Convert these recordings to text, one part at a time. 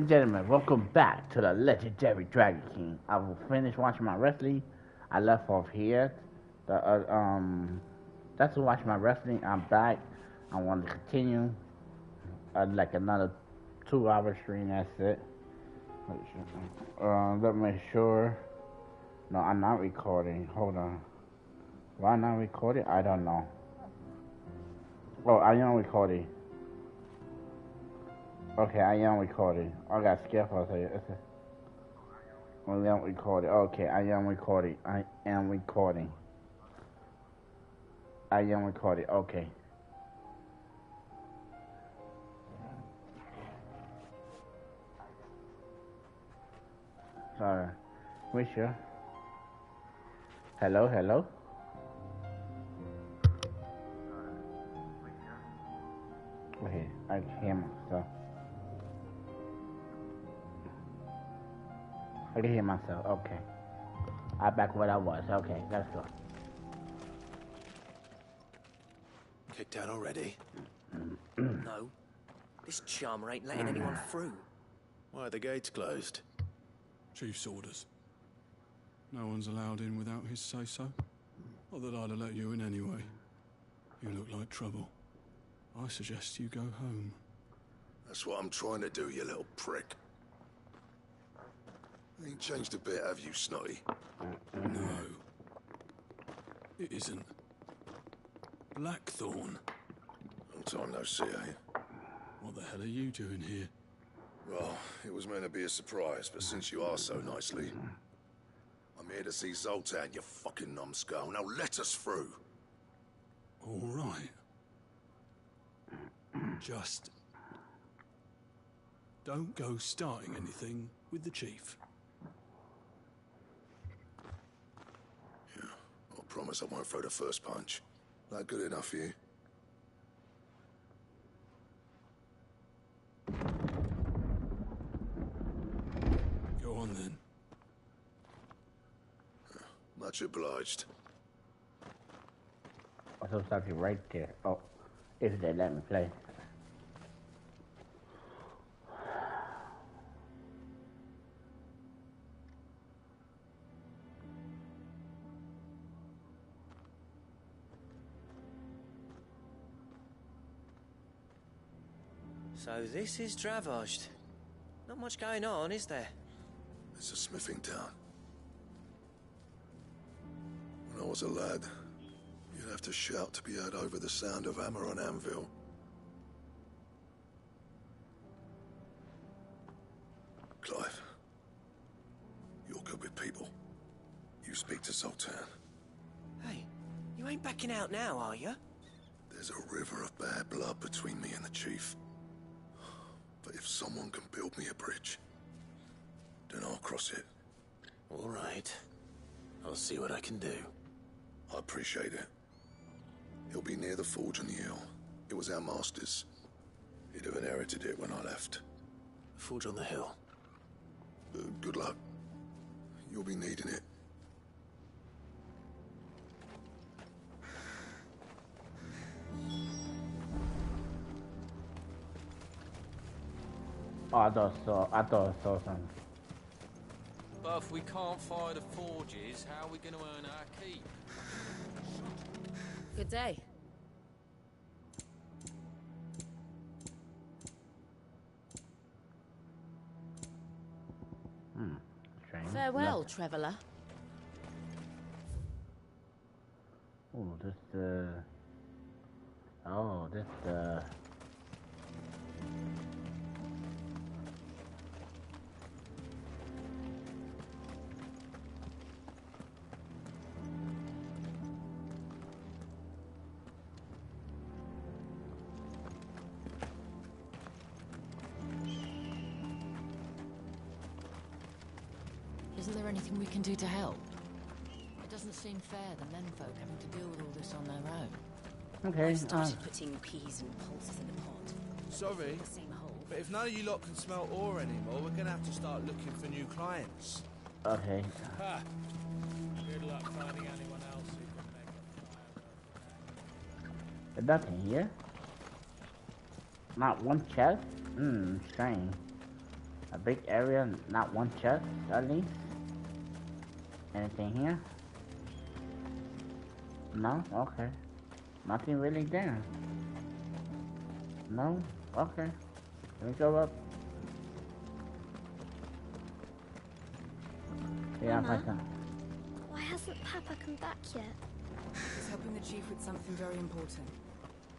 Gentlemen, welcome back to the legendary Dragon King. I will finish watching my wrestling. I left off here. The that's to watch my wrestling. I'm back. I want to continue. Like another 2 hour stream. That's it. Let me make sure. No, I'm not recording. Hold on. Why not recording? I don't know. Oh, I am recording. Okay, I am recording. I got scared for a second. I am recording. Okay, I am recording. I am recording. I am recording. Okay. Sorry. We sure? Hello, hello. Okay, I can hear myself. I can hear myself. Okay. I'm back where I was. Okay, let's go. Kicked out already? No. This charmer ain't letting anyone through. Why are the gates closed? Chief's orders. No one's allowed in without his say-so. Not that I'd have let you in anyway. You look like trouble. I suggest you go home. That's what I'm trying to do, you little prick. Ain't changed a bit, have you, Snotty? No. It isn't. Blackthorn. Long time no see, eh? What the hell are you doing here? Well, it was meant to be a surprise, but since you are so nicely, I'm here to see Zoltan, you fucking numbskull. Now let us through. All right. Just don't go starting anything with the chief. Yeah, I promise I won't throw the first punch. That good enough for you? Go on then. Much obliged. I saw something right there. Oh, if they let me play. So this is Dravosht. Not much going on, is there? It's a smithing town. When I was a lad, you'd have to shout to be heard over the sound of hammer on anvil. Clive, you're good with people. You speak to Zoltan. Hey, you ain't backing out now, are you? There's a river of bad blood between me and the chief. But if someone can build me a bridge, then I'll cross it. All right. I'll see what I can do. I appreciate it. He'll be near the forge on the hill. It was our master's. He'd have inherited it when I left. Forge on the hill. Good luck. You'll be needing it. Oh, I thought I saw something. But if we can't fire the forges, how are we going to earn our keep? Good day. Strange. Farewell, traveller. Oh, this. Isn't there anything we can do to help? It doesn't seem fair, the menfolk having to deal with all this on their own. Okay. I started putting peas and pulses in the pot. Sorry, The same hole. but if none of you lot can smell ore anymore, we're gonna have to start looking for new clients. Okay. Ha! Good luck finding anyone else who can make a fire. There's nothing here. Not one chest? Strange. A big area, not one chest, at least. Anything here? No? Okay. Nothing really there. No? Okay. Let me go up. Yeah, Mama, why hasn't Papa come back yet? He's helping the chief with something very important.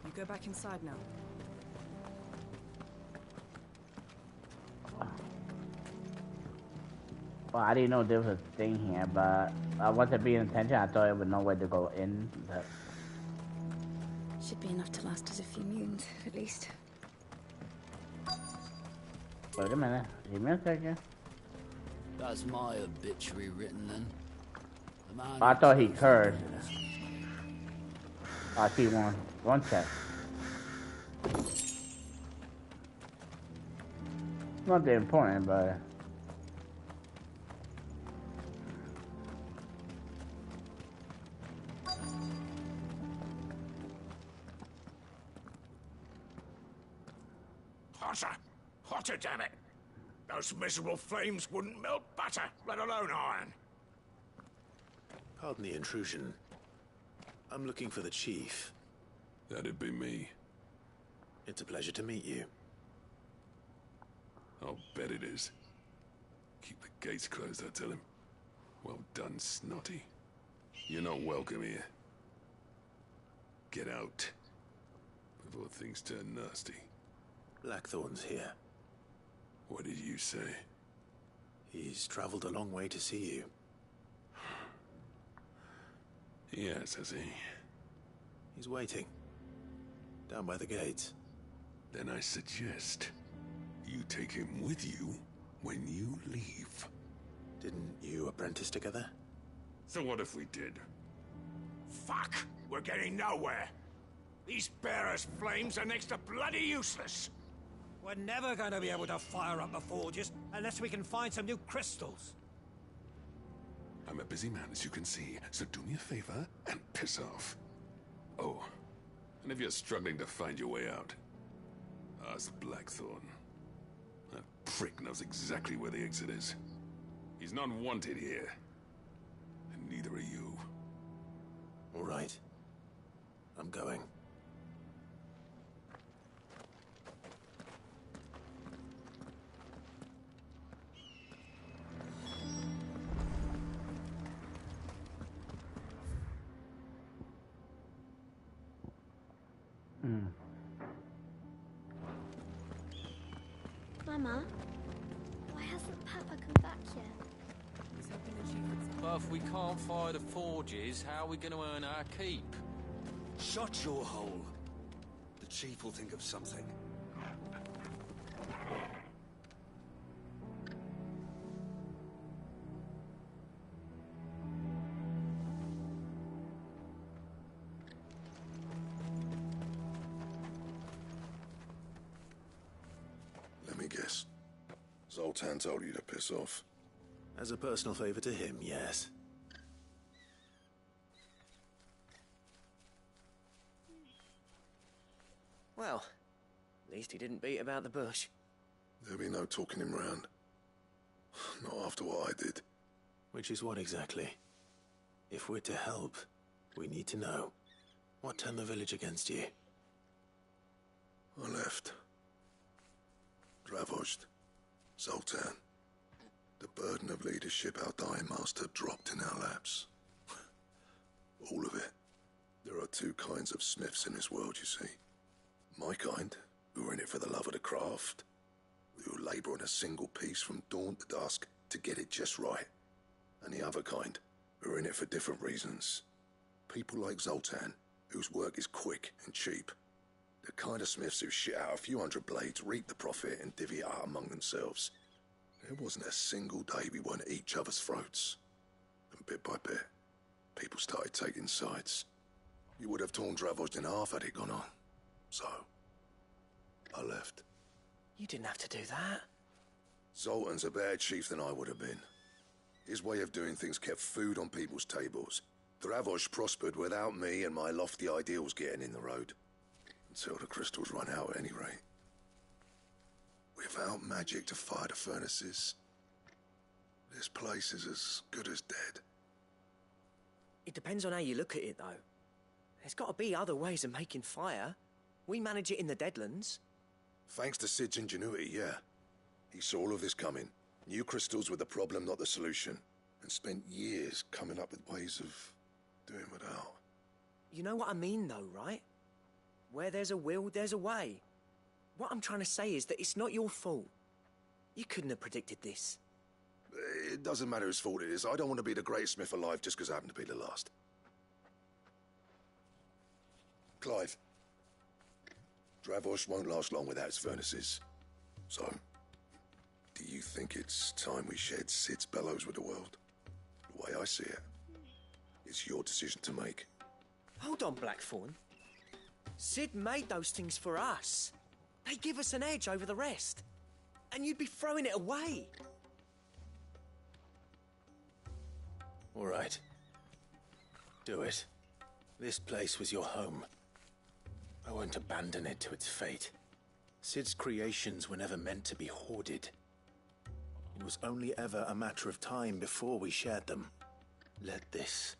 You go back inside now. Well, I didn't know there was a thing here, but I wasn't paying attention. I thought it would know where to go in. But... Should be enough to last us a few moons, at least. Wait a minute. Give me a second. That's my obituary written then. The man I thought he cursed. I see one chest. Not that important, but... Hotter! Hotter, damn it! Those miserable flames wouldn't melt butter, let alone iron. Pardon the intrusion. I'm looking for the chief. That'd be me. It's a pleasure to meet you. I'll bet it is. Keep the gates closed, I tell him. Well done, Snotty. You're not welcome here. Get out. Before things turn nasty. Blackthorn's here. What did you say? He's traveled a long way to see you. Yes, has he? He's waiting. Down by the gates. Then I suggest you take him with you when you leave. Didn't you apprentice together? So what if we did? Fuck! We're getting nowhere. These bearers' flames are next to bloody useless. We're never going to be able to fire up the forges unless we can find some new crystals. I'm a busy man, as you can see, so do me a favor and piss off. Oh, and if you're struggling to find your way out, ask Blackthorn. That prick knows exactly where the exit is. He's not wanted here. And neither are you. All right. I'm going. Mama, why hasn't Papa come back yet? He's helping the chief with something. But if we can't fire the forges, how are we going to earn our keep? Shut your hole. The chief will think of something. Let me guess. Zoltan told you to piss off. As a personal favor to him, yes. Well, at least he didn't beat about the bush. There'll be no talking him round. Not after what I did. Which is what exactly? If we're to help, we need to know. What turned the village against you? I left. Dravozd. Zoltan. The burden of leadership our dying master dropped in our laps. All of it. There are two kinds of smiths in this world, you see. My kind, who are in it for the love of the craft, who labour on a single piece from dawn to dusk to get it just right. And the other kind, who are in it for different reasons. People like Zoltan, whose work is quick and cheap. The kind of smiths who shit out a few hundred blades, reap the profit, and divvy it out among themselves. There wasn't a single day we weren't at each other's throats. And bit by bit, people started taking sides. You would have torn Dravozd in half had it gone on. So, I left. You didn't have to do that. Zoltan's a better chief than I would have been. His way of doing things kept food on people's tables. Dravozd prospered without me and my lofty ideals getting in the road. Until the crystals run out at any rate. Without magic to fire the furnaces, this place is as good as dead. It depends on how you look at it, though. There's got to be other ways of making fire. We manage it in the Deadlands. Thanks to Sid's ingenuity, yeah. He saw all of this coming. Knew crystals were the problem, not the solution. And spent years coming up with ways of doing without. You know what I mean, though, right? Where there's a will, there's a way. What I'm trying to say is that it's not your fault. You couldn't have predicted this. It doesn't matter whose fault it is. I don't want to be the greatest smith alive just because I happen to be the last. Clive. Dravosh won't last long without its furnaces. So, do you think it's time we shared Sid's bellows with the world? The way I see it, it's your decision to make. Hold on, Blackthorn. Sid made those things for us. They give us an edge over the rest. And you'd be throwing it away. All right. Do it. This place was your home. I won't abandon it to its fate. Sid's creations were never meant to be hoarded. It was only ever a matter of time before we shared them. Let this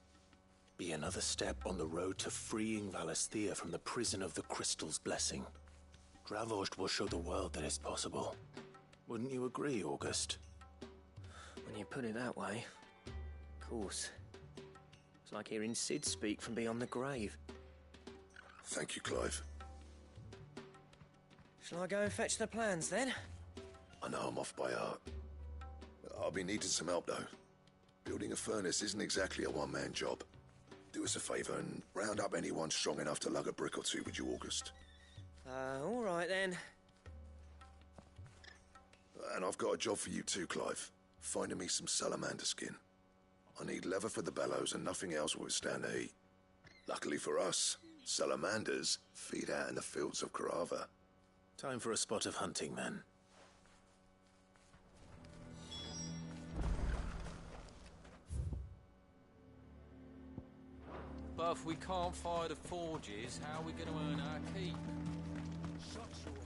be another step on the road to freeing Valisthea from the prison of the Crystal's blessing. Dravost will show the world that it's possible. Wouldn't you agree, August? When you put it that way, of course. It's like hearing Sid speak from beyond the grave. Thank you, Clive. Shall I go and fetch the plans, then? I know I'm off by heart. I'll be needing some help, though. Building a furnace isn't exactly a one-man job. Do us a favour and round up anyone strong enough to lug a brick or two with you, August. All right, then. And I've got a job for you too, Clive. Finding me some salamander skin. I need leather for the bellows and nothing else will withstand the heat. Luckily for us, salamanders feed out in the fields of Carava. Time for a spot of hunting, then. But if we can't fire the forges, how are we going to earn our keep? Shut you up.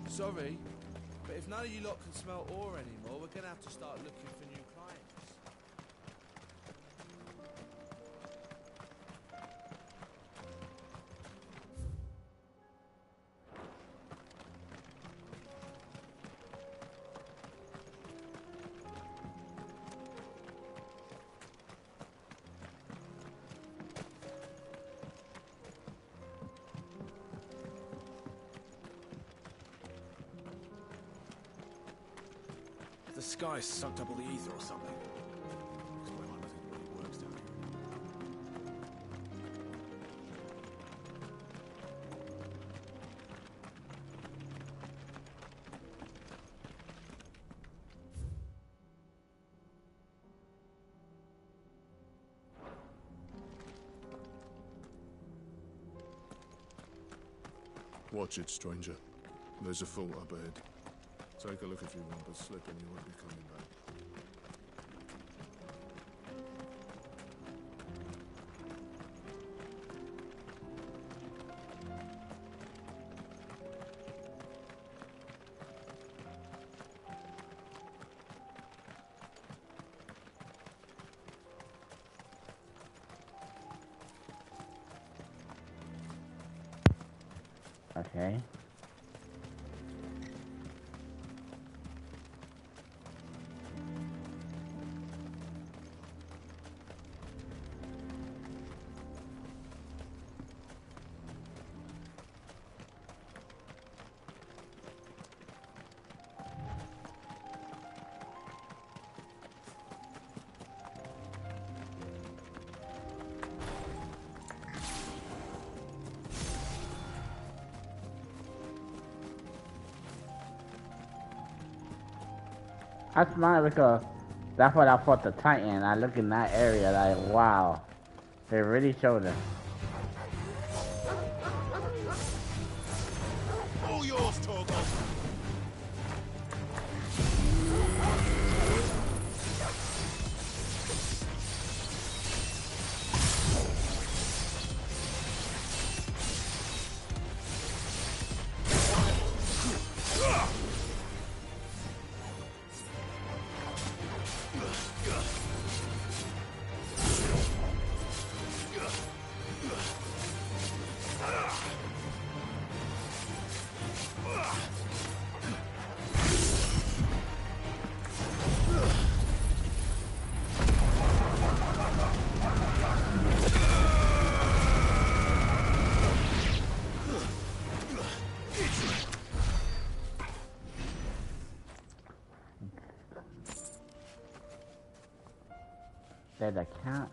Sorry, but if none of you lot can smell ore anymore, we're going to have to start looking for new clients. The sky sucked up all the ether or something. Explain why nothing really works down here. Watch it, stranger. There's a fort up ahead. Take a look if you want, but slip and you won't be coming back. Okay. That's mine because that's what I fought the Titan. I look in that area like, wow, they really showed us. All yours, Torgal. That I can't.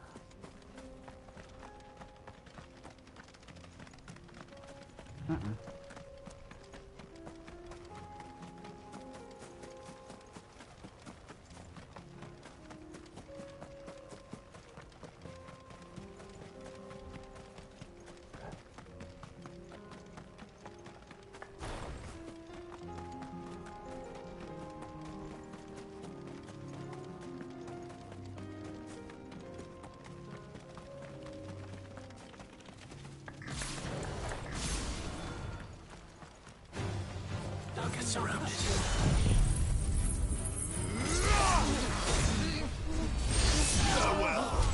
I'll get surrounded. Farewell.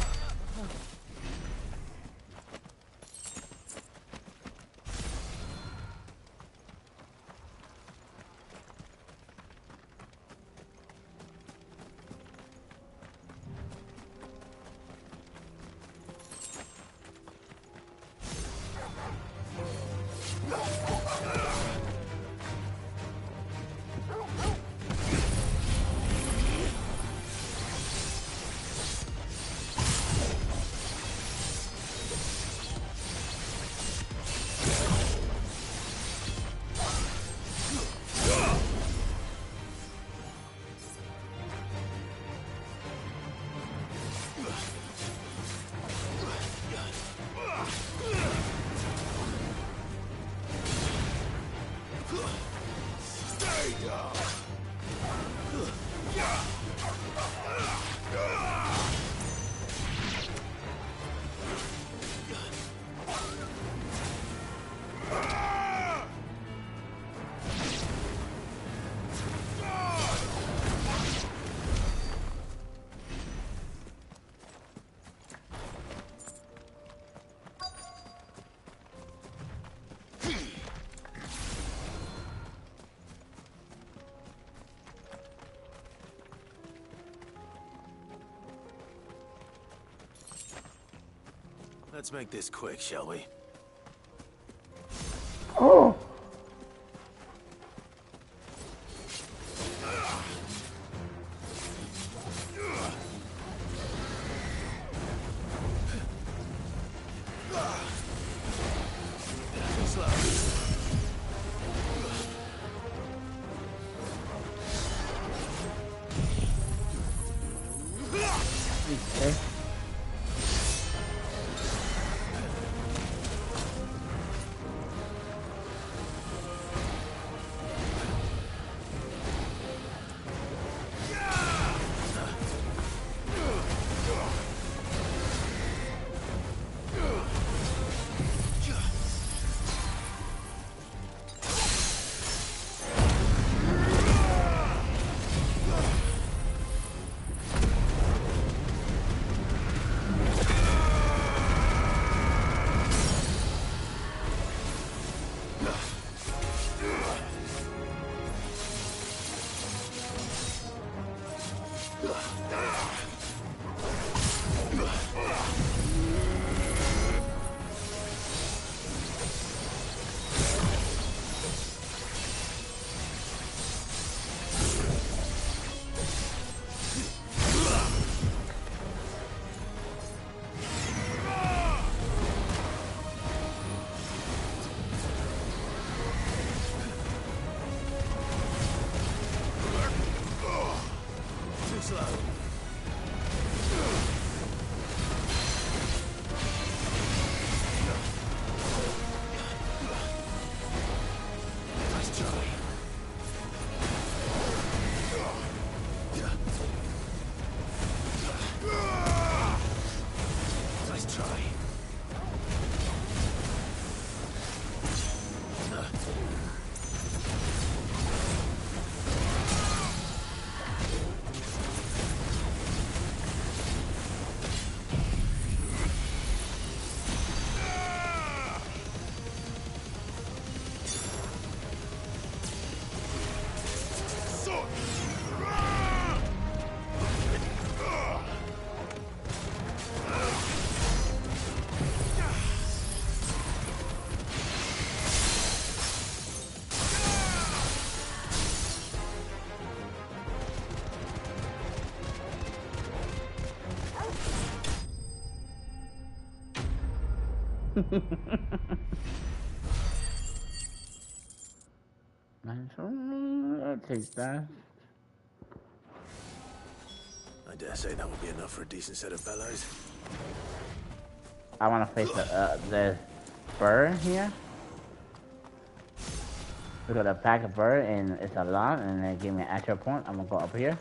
Let's make this quick, shall we? Oh! Okay. I'll take that. I dare say that will be enough for a decent set of bellows. I want to face the bird here. We got a pack of bird and it's a lot, and they give me an extra point. I'm gonna go up here.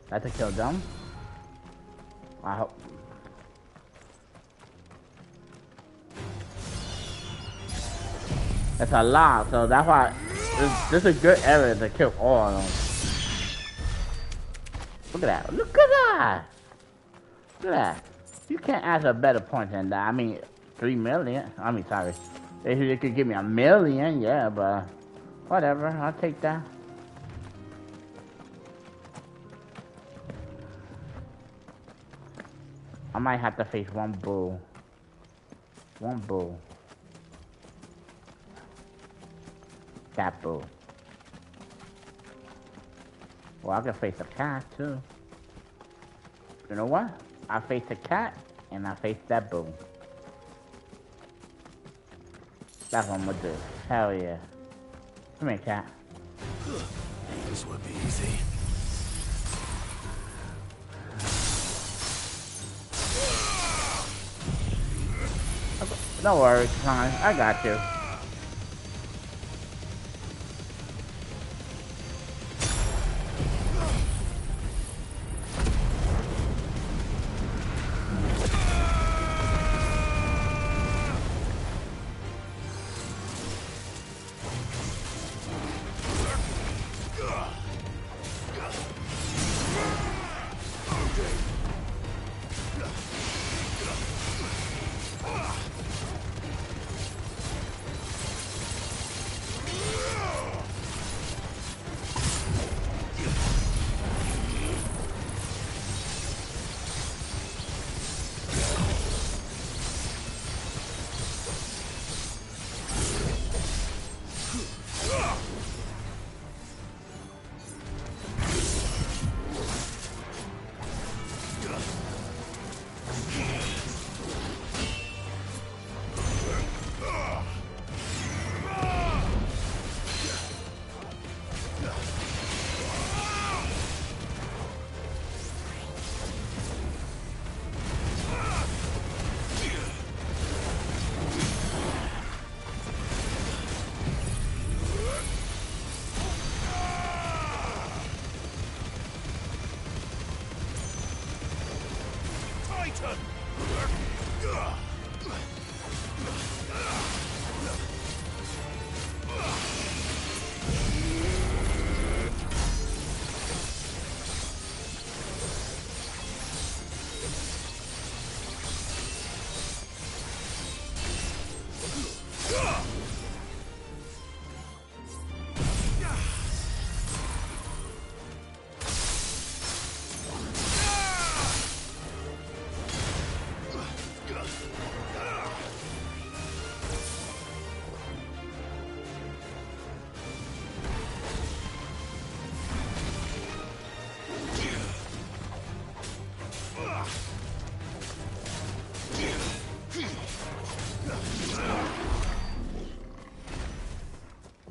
That's to kill them. I hope. It's a lot, so that's why this is a good area to kill all of them. Look at that! Look at that! Look at that! You can't ask a better point than that. I mean, 3 million. I mean, sorry. If you could give me 1 million, yeah, but whatever. I'll take that. I might have to face one bull. One bull. That bull. Well, I can face a cat too. You know what? I face the cat and I face that bull. That's what I'm gonna do. Hell yeah. Come here, cat. This won't be easy. Don't worry, Con. I got you.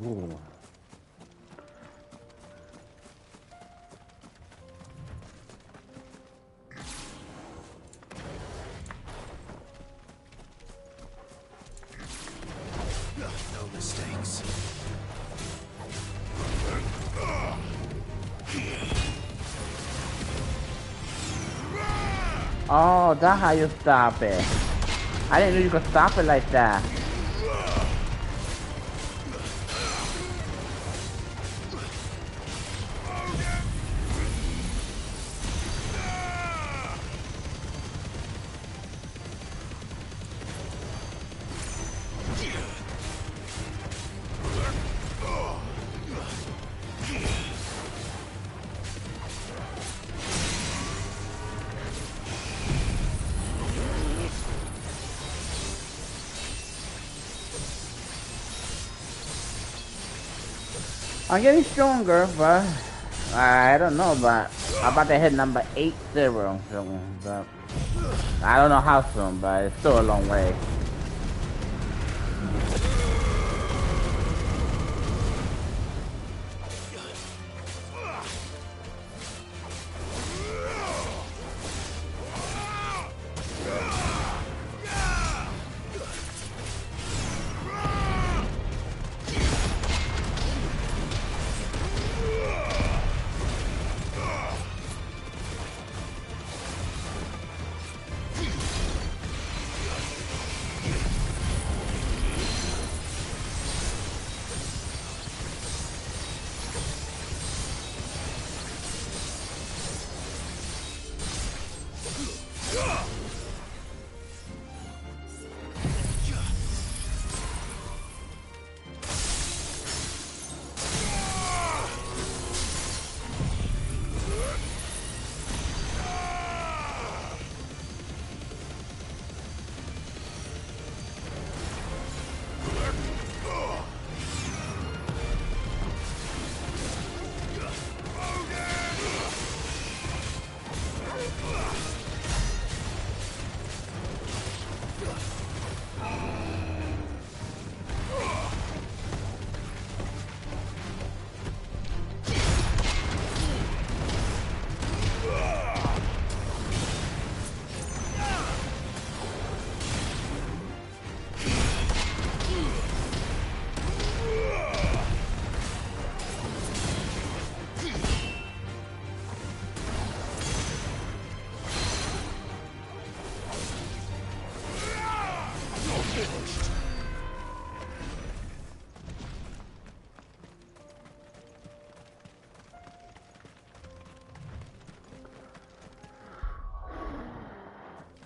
Ooh. No mistakes. Oh, that's how you stop it. I didn't know you could stop it like that. I'm getting stronger, but I don't know, but I'm about to hit number 80 soon, but I don't know how soon, but it's still a long way.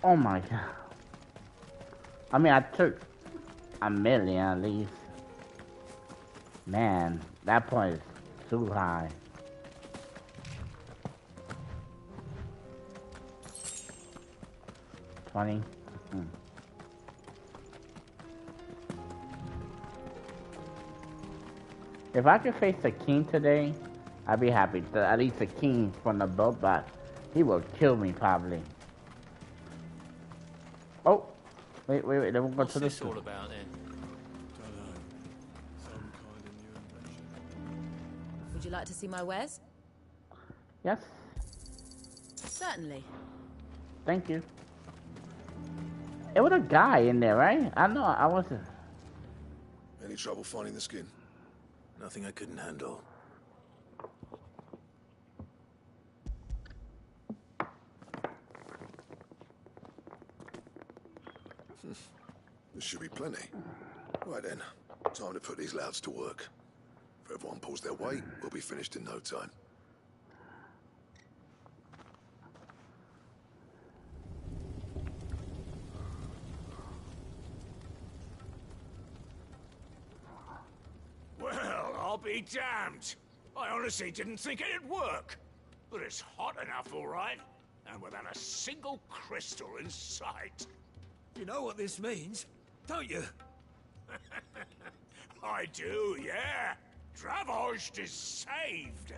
Oh my god. I mean, I took a million at least. Man, that point is too high. $20. If I could face the king today, I'd be happy. At least the king from the boat, but he will kill me probably. Oh, wait, then we'll go to this all about then? Would you like to see my wares? Yes, Certainly. thank you. It was a guy in there, right? I know, I wasn't. Any trouble finding the skin? Nothing I couldn't handle. There should be plenty. Right then, time to put these louds to work. If everyone pulls their weight, we'll be finished in no time. Well, I'll be damned. I honestly didn't think it'd work. But it's hot enough, all right. And without a single crystal in sight. You know what this means, don't you? I do, yeah. Dravost is saved.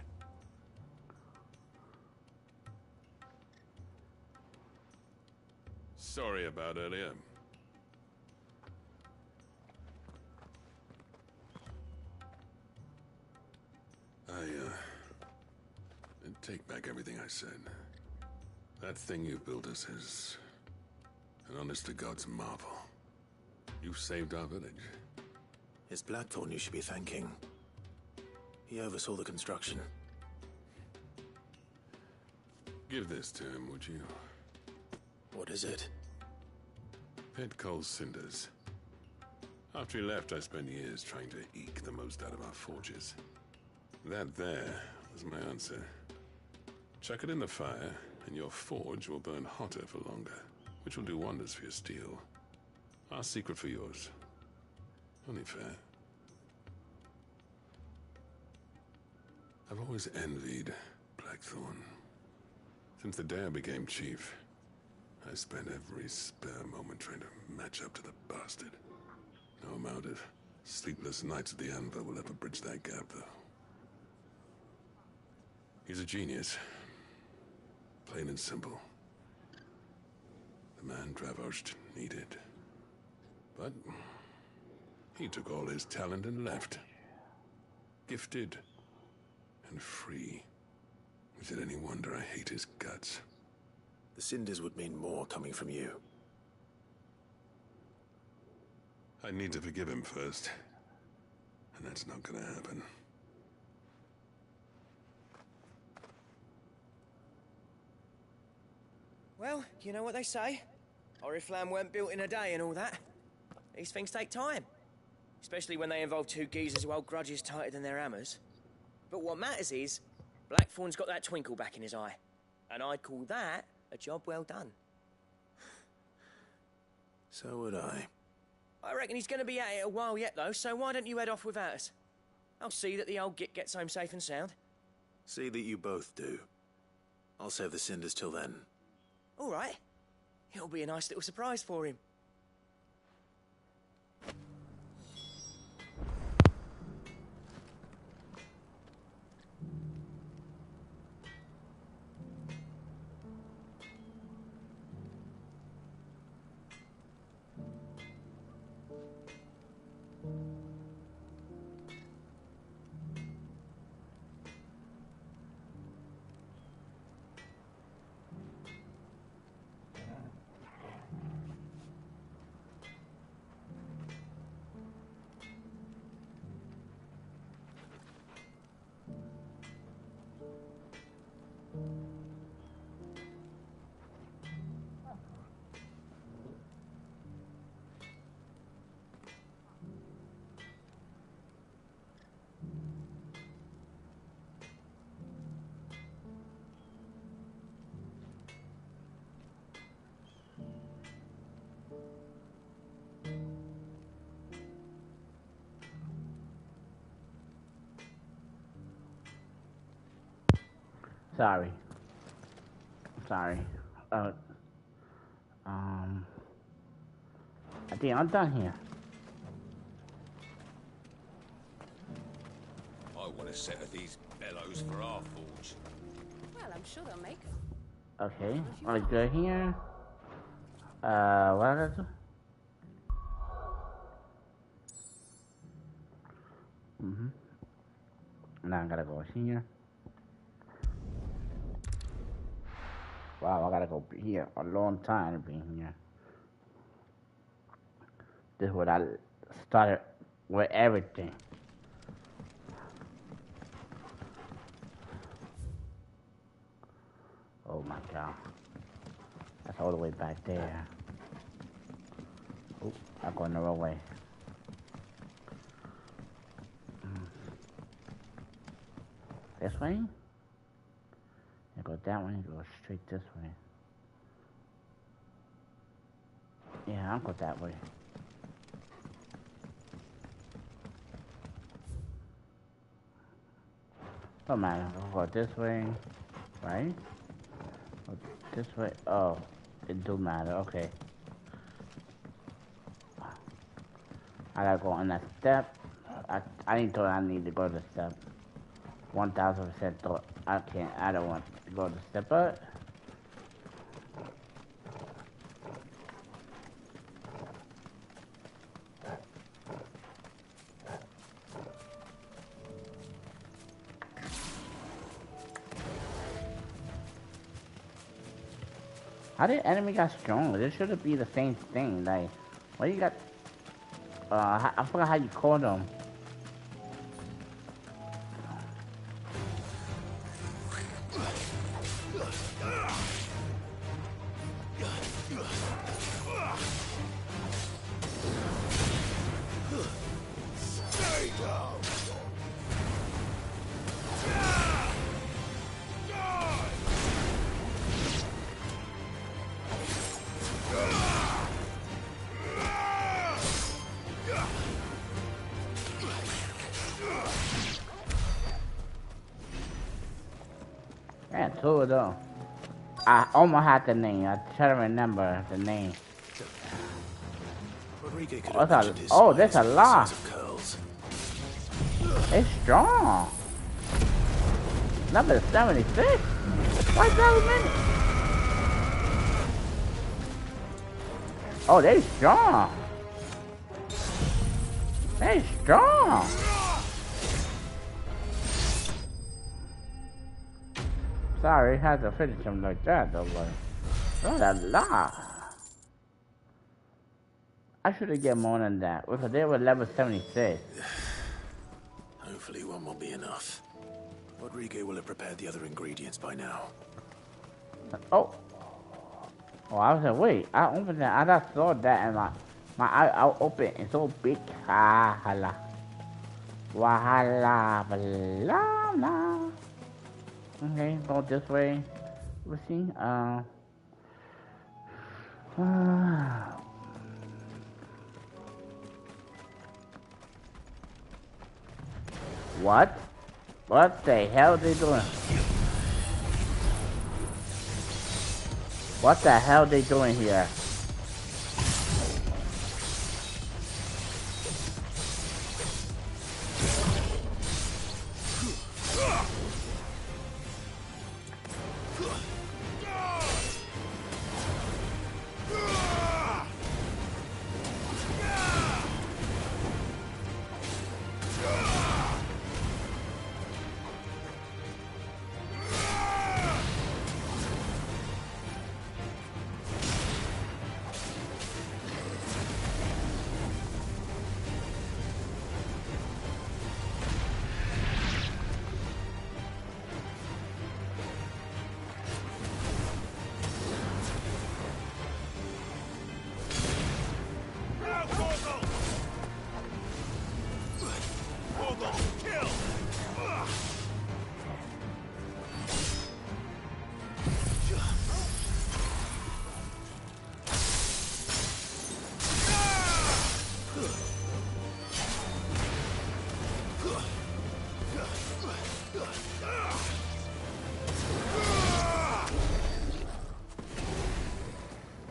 Sorry about earlier. Take back everything I said. That thing you built us is an honest-to-God's marvel. You saved our village. It's Blackthorn you should be thanking. He oversaw the construction. Give this to him, would you? What is it? Pit Coal's cinders. After he left, I spent years trying to eke the most out of our forges. That there was my answer. Chuck it in the fire, and your forge will burn hotter for longer, which will do wonders for your steel. Our secret for yours. Only fair. I've always envied Blackthorn. Since the day I became chief, I spent every spare moment trying to match up to the bastard. No amount of sleepless nights at the Anvil will ever bridge that gap, though. He's a genius. Plain and simple. The man Dravost needed. But he took all his talent and left. Gifted and free. Is it any wonder I hate his guts? The cinders would mean more coming from you. I need to forgive him first. And that's not gonna happen. Well, you know what they say. Oriflamme weren't built in a day and all that. These things take time. Especially when they involve two geezers who hold grudges tighter than their hammers. But what matters is, Blackthorn's got that twinkle back in his eye. And I'd call that a job well done. So would I. I reckon he's going to be at it a while yet, though, so why don't you head off without us? I'll see that the old git gets home safe and sound. See that you both do. I'll save the cinders till then. All right. It'll be a nice little surprise for him. Sorry. Sorry. I think I'm done here. I want a set of these bellows for our forge. Well, I'm sure they'll make them. Okay, I'll go here. What did I do? Now I gotta go here. Wow, I gotta go here a long time to be here. This is what I started with everything. Oh my god. That's all the way back there. Oh, I'm going the wrong way. This way? I go that way and go straight this way. Yeah, I'll go that way. Don't matter. I'll go this way, right? Go this way. Oh, it do matter. Okay. I gotta go on that step. I didn't thought I need to go to the step. 1000% thought I can't. I don't want to go to the step, but how did enemy got stronger? This should be the same thing. Like, what you got? I forgot how you call them. Yeah, two of them. I almost had the name. I try to remember the name. Oh, there's a lot. It's strong. Number 76. Why so many? Oh, they strong. They strong. Sorry, had to finish them like that though, but not a lot. I should have get more than that because they were level 76. Hopefully one will be enough. Rodrigo will have prepared the other ingredients by now. Oh, I was like, wait, I opened that. I just saw that and my eye open. It's so big. Wahala, wahala, blah. Okay, go this way. Let's see. What? What the hell are they doing? What the hell are they doing here?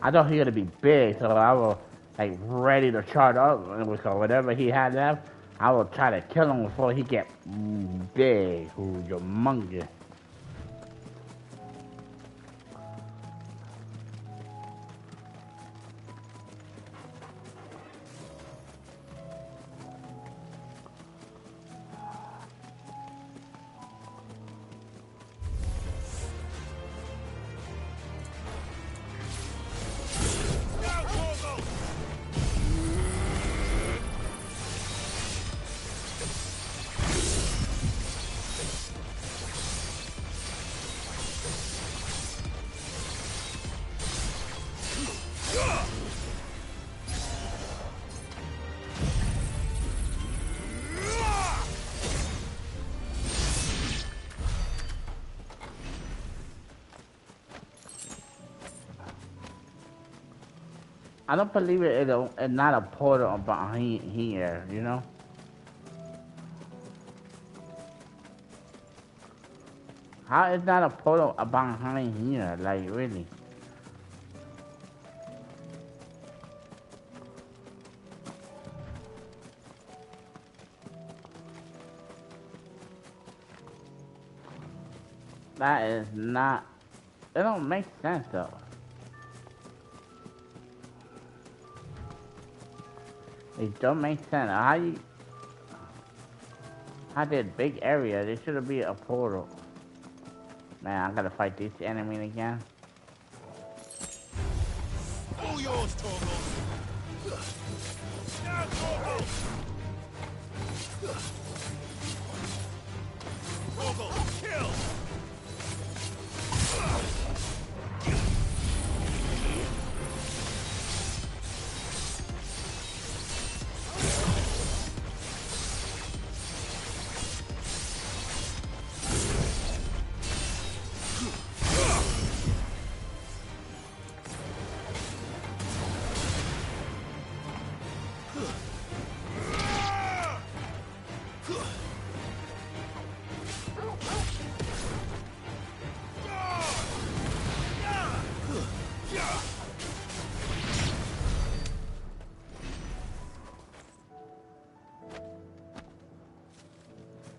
I thought he was gonna be big, so I was like ready to charge up. So whatever he had left, I will try to kill him before he get big, humongous. I don't believe it's not a portal behind here, you know? How is that a portal behind here, like really? That is not, it don't make sense though. It don't make sense. How did big area? There should be a portal. Man, I gotta fight this enemy again. All yours, Torgal. Now, Torgal. Torgal, kill.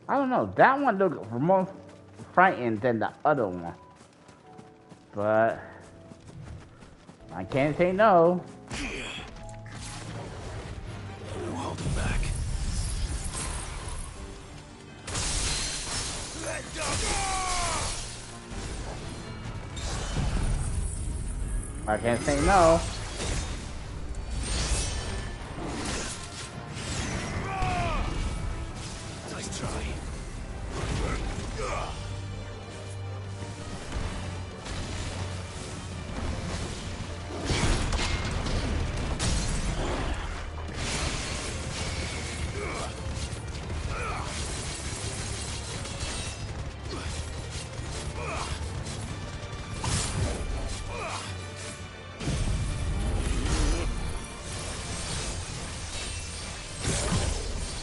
I don't know. That one looked more frightened than the other one. But I can't say no. No holding back. I can't say no. Nice try.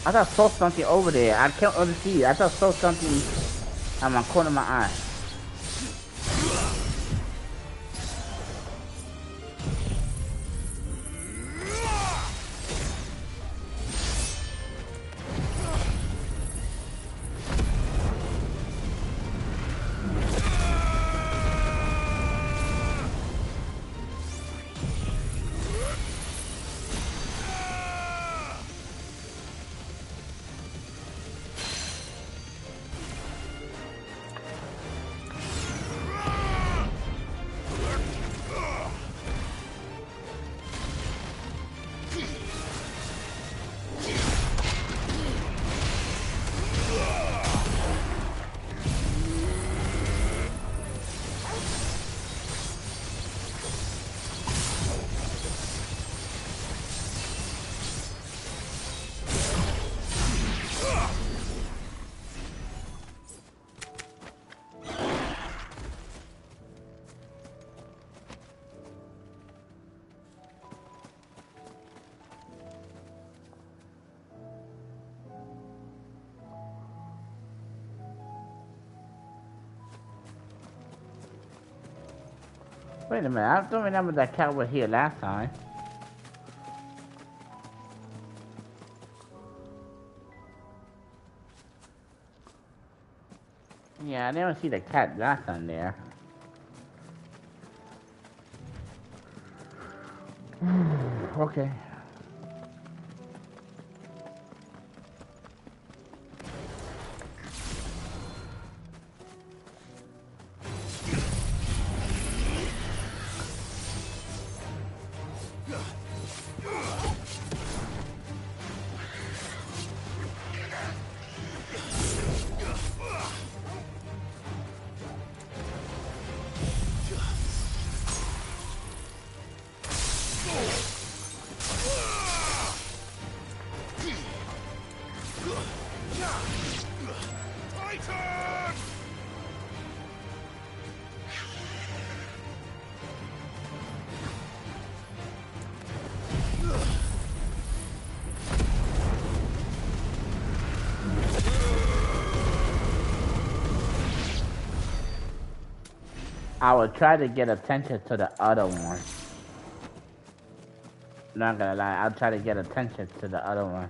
I thought I saw something over there. I can't really see. I thought I saw something on my corner of my eye. Wait a minute, I don't remember that cat was here last time. Yeah, I didn't see the cat last time there. Okay. I will try to get attention to the other one. Not gonna lie, I'll try to get attention to the other one.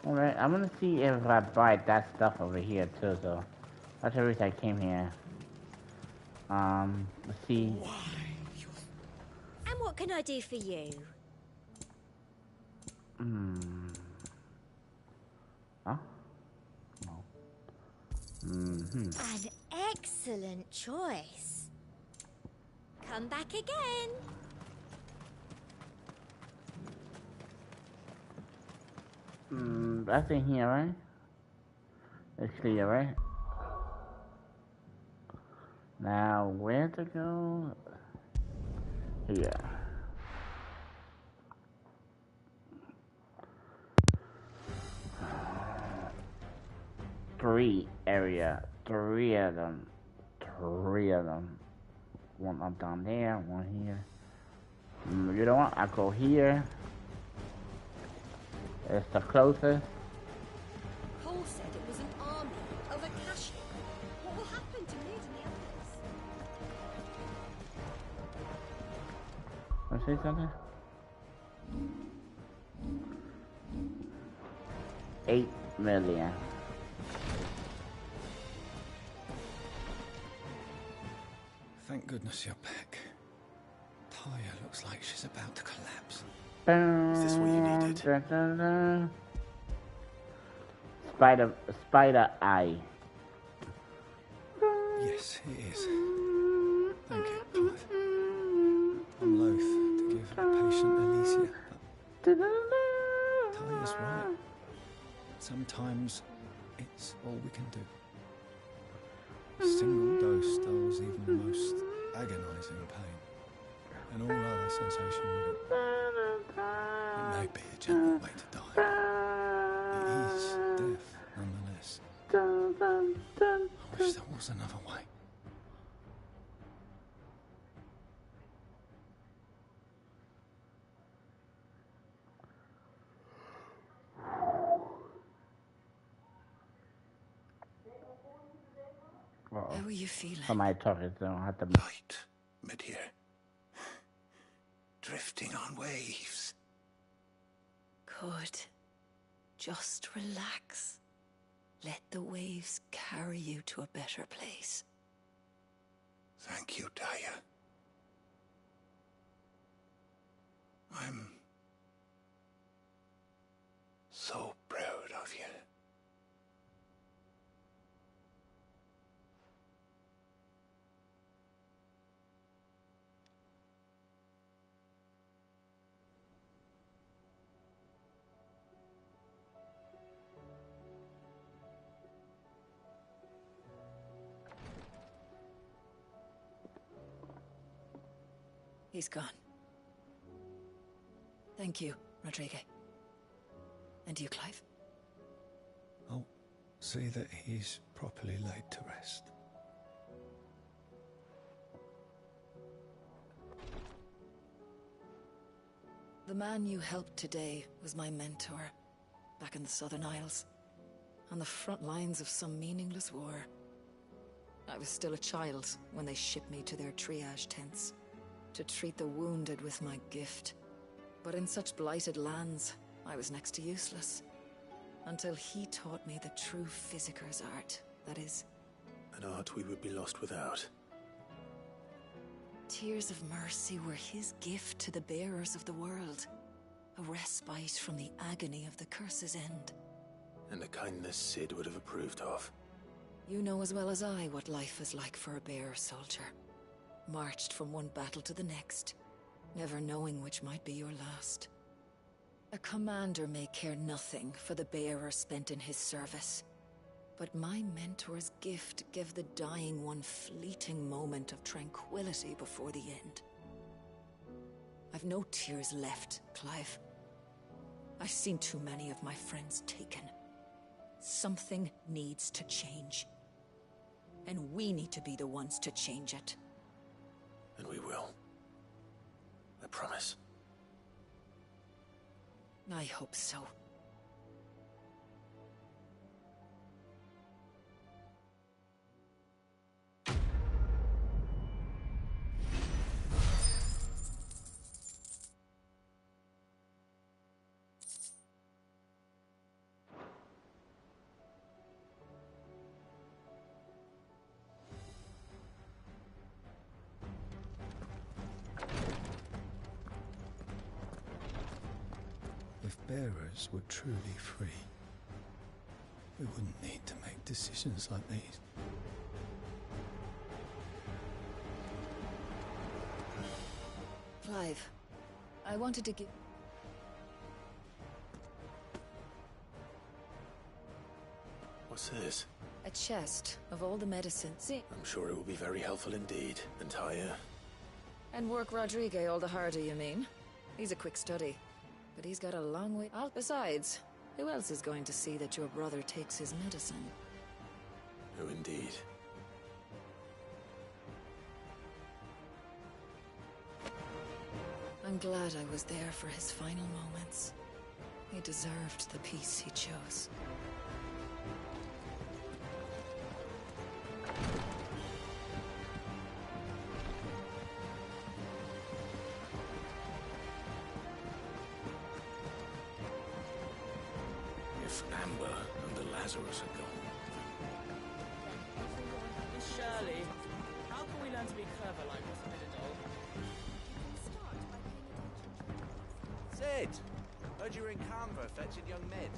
Alright, I'm gonna see if I buy that stuff over here too, so that's the reason I came here. Let's see. And what can I do for you? Huh? No. An excellent choice. Come back again. That's in here, right? It's clear, right? Now, where to go? Here. Three of them. One up down there, one here. You know what? I go here. It's the closest. Paul said it was an army of Akashi. What will happen to Nid and the others? Want to say something? 8 million. Thank goodness you're back. Talia looks like she's about to collapse. Is this what you needed? Spider eye. Yes, it is. Thank you, Clive. I'm loath to give the patient Alicia, but Talia's right. Sometimes it's all we can do. A single dose dulls even the most agonizing pain, and all other sensation with it. It may be a gentle way to die. It is death, nonetheless. I wish there was another way. How are you feeling? Somebody talking, so I have to. Light, mid-here. Drifting on waves. Good. Just relax. Let the waves carry you to a better place. Thank you, Talia. I'm so proud of you. He's gone. Thank you, Rodrigue. And you, Clive? I'll see that he's properly laid to rest. The man you helped today was my mentor, back in the Southern Isles, on the front lines of some meaningless war. I was still a child when they shipped me to their triage tents to treat the wounded with my gift. But in such blighted lands, I was next to useless. Until he taught me the true Physicker's art, that is. An art we would be lost without. Tears of mercy were his gift to the bearers of the world. A respite from the agony of the curse's end. And a kindness Cid would have approved of. You know as well as I what life is like for a bearer soldier. Marched from one battle to the next, never knowing which might be your last. A commander may care nothing for the bearer spent in his service. But my mentor's gift gave the dying one fleeting moment of tranquility before the end. I've no tears left, Clive. I've seen too many of my friends taken. Something needs to change. And we need to be the ones to change it. And we will. I promise. I hope so. If bearers were truly free, we wouldn't need to make decisions like these. Clive, I wanted to give... What's this? a chest of all the medicines. I'm sure it will be very helpful indeed. Entire. And work Rodrigue all the harder, you mean? He's a quick study. But he's got a long way out. Besides, who else is going to see that your brother takes his medicine? Who indeed? I'm glad I was there for his final moments. He deserved the peace he chose. If Amber and the Lazarus are gone. Miss Shirley, how can we learn to be clever like this little doll? Sid! Heard you were in Canva fetching young Med.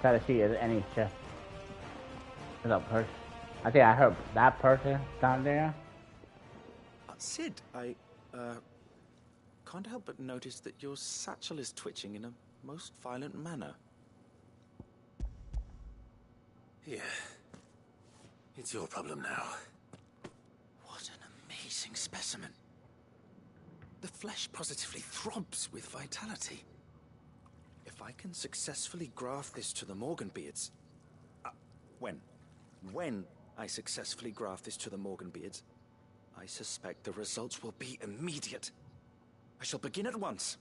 Try to see if any chest is a person. I think I heard that person down there. Sid, I can't help but notice that your satchel is twitching in a most violent manner. Yeah. It's your problem now. What an amazing specimen. The flesh positively throbs with vitality. If I can successfully graft this to the Morganbeards... When I successfully graft this to the Morganbeards, I suspect the results will be immediate. I shall begin at once.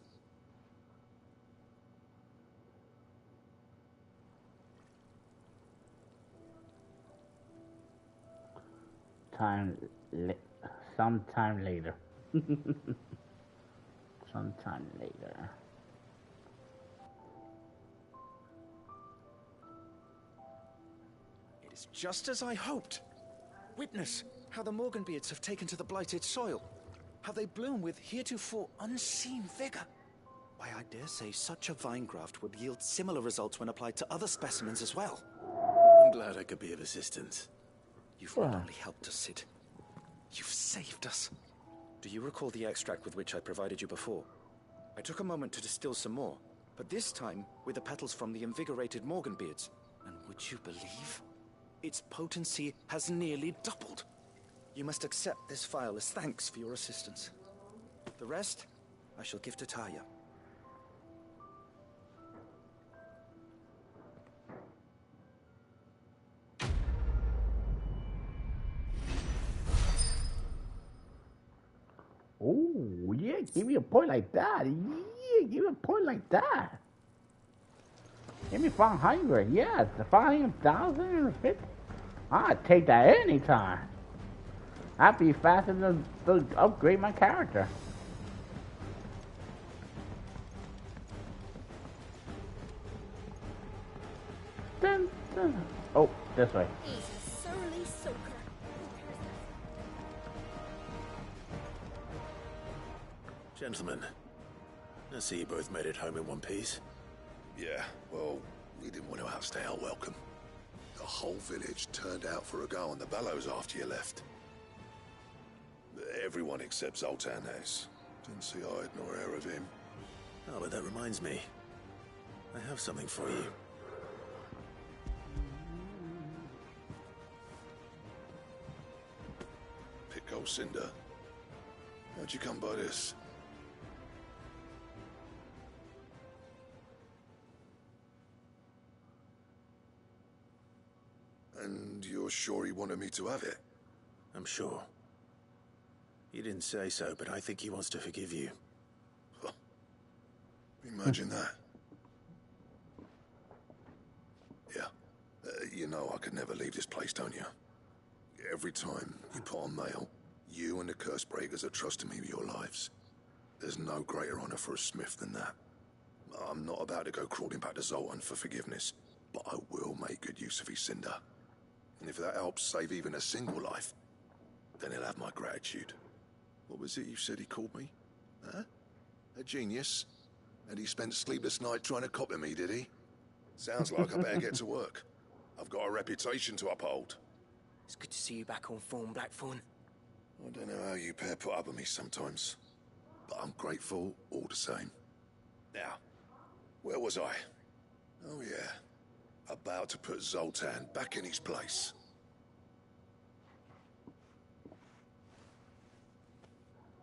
Sometime later. Sometime later. It is just as I hoped. Witness how the Morganbeards have taken to the blighted soil. How they bloom with heretofore unseen vigor. Why, I dare say such a vine graft would yield similar results when applied to other specimens as well. I'm glad I could be of assistance. You've not only helped us, Sid. You've saved us. Do you recall the extract with which I provided you before? I took a moment to distill some more, but this time with the petals from the invigorated Morganbeards. And would you believe? Its potency has nearly doubled. You must accept this vial as thanks for your assistance. The rest, I shall give to Taya. Oh, yeah, give me a point like that. Yeah, give me a point like that. Give me 500. Yes, the 500,050. I'd take that anytime. I'd be faster to upgrade my character. Dun, dun. Oh, this way. He's a surly soaker. Gentlemen, I see you both made it home in one piece. Yeah, well, we didn't want to outstay our welcome. The whole village turned out for a go on the bellows after you left. Everyone except Zoltan has. Didn't see hide nor hair of him. Oh, but that reminds me. I have something for you. Pico Cinder. How'd you come by this? And you're sure he wanted me to have it? I'm sure. He didn't say so, but I think he wants to forgive you. Huh. Imagine that. Yeah. You know I could never leave this place, don't you? Every time you put on mail, you and the Cursebreakers are trusting me with your lives. There's no greater honor for a smith than that. I'm not about to go crawling back to Zoltan for forgiveness, but I will make good use of his cinder. And if that helps save even a single life, then he'll have my gratitude. What was it you said he called me? Huh? A genius? And he spent sleepless night trying to copy me, did he? Sounds like I better get to work. I've got a reputation to uphold. It's good to see you back on form, Blackthorn. I don't know how you pair put up with me sometimes, but I'm grateful all the same. Now, where was I? Oh yeah, about to put Zoltan back in his place.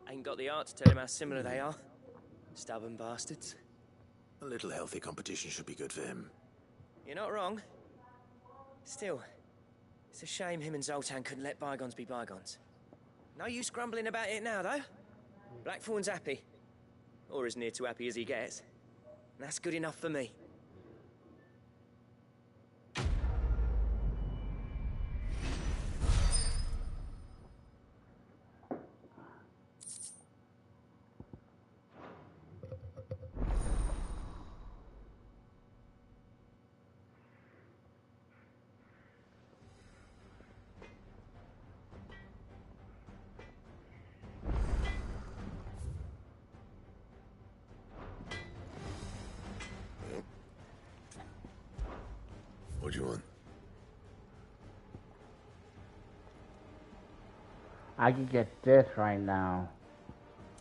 Ain't got the art to tell him how similar they are. Stubborn bastards. A little healthy competition should be good for him. You're not wrong. Still, it's a shame him and Zoltan couldn't let bygones be bygones. No use grumbling about it now, though. Blackthorn's happy. Or as near to happy as he gets. And that's good enough for me. What do you want? I can get this right now.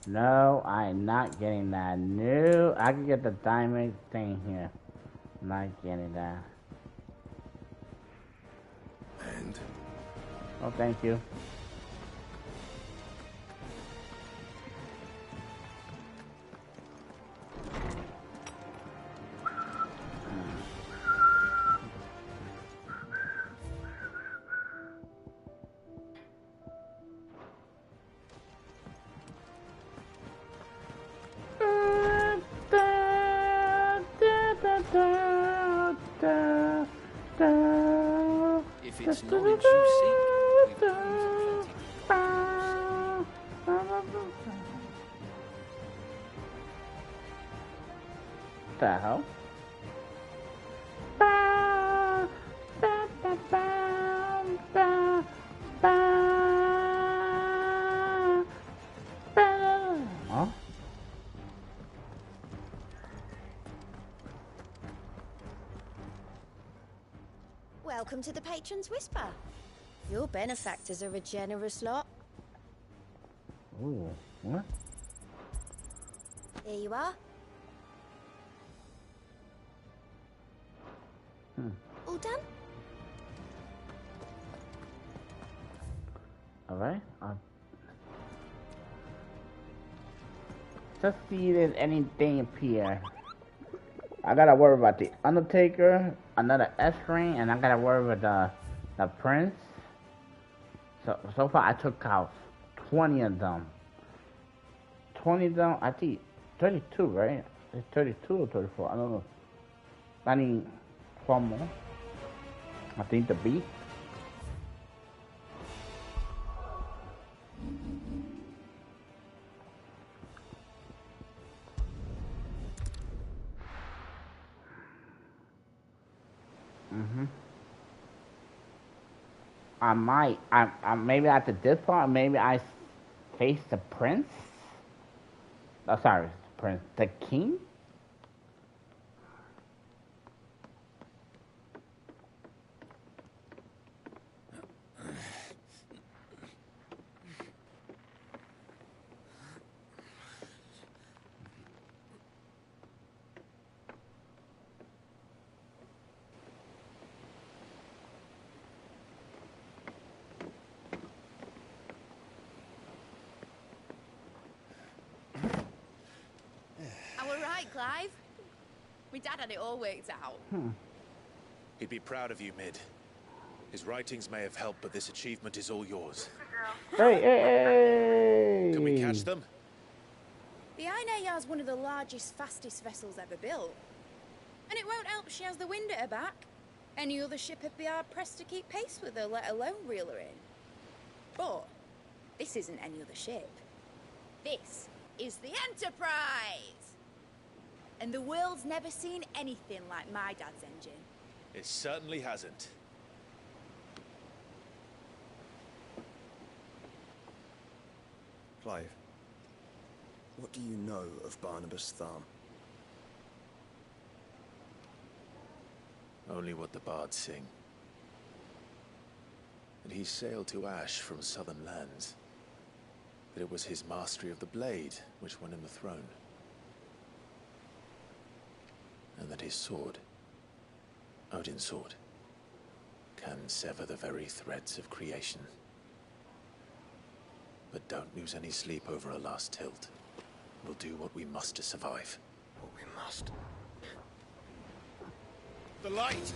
No, I'm not getting that. No, I can get the diamond thing here. Not getting that. And? Oh, thank you. If it's knowledge you seek, we've done The hell? Huh? Welcome to the Patron's Whisper. Your benefactors are a generous lot. Ooh, what? Here you are. All done? Alright. Let's see if there's anything appear. I gotta worry about the Undertaker, another S-ring, and I gotta worry about the Prince. So far I took out 20 of them. 20 of them, I think 32, right? It's 32 or 34, I don't know. I need 4 more. I think the beat. Maybe after this part, maybe I face the Prince. Oh, sorry, the Prince, the King. Clive. My dad had it all worked out. He'd be proud of you, Mid. His writings may have helped, but this achievement is all yours. Hey! Can we catch them? The Aina Yar's one of the largest, fastest vessels ever built. And it won't help she has the wind at her back. Any other ship would be hard-pressed to keep pace with her, let alone reel her in. But this isn't any other ship. This is the Enterprise! And the world's never seen anything like my dad's engine. It certainly hasn't. Clive, what do you know of Barnabas Tharm? Only what the bards sing. That he sailed to Ash from southern lands. That it was his mastery of the blade which won him the throne. And that his sword, Odin's sword, can sever the very threads of creation. But don't lose any sleep over a last tilt. We'll do what we must to survive. What we must. The light!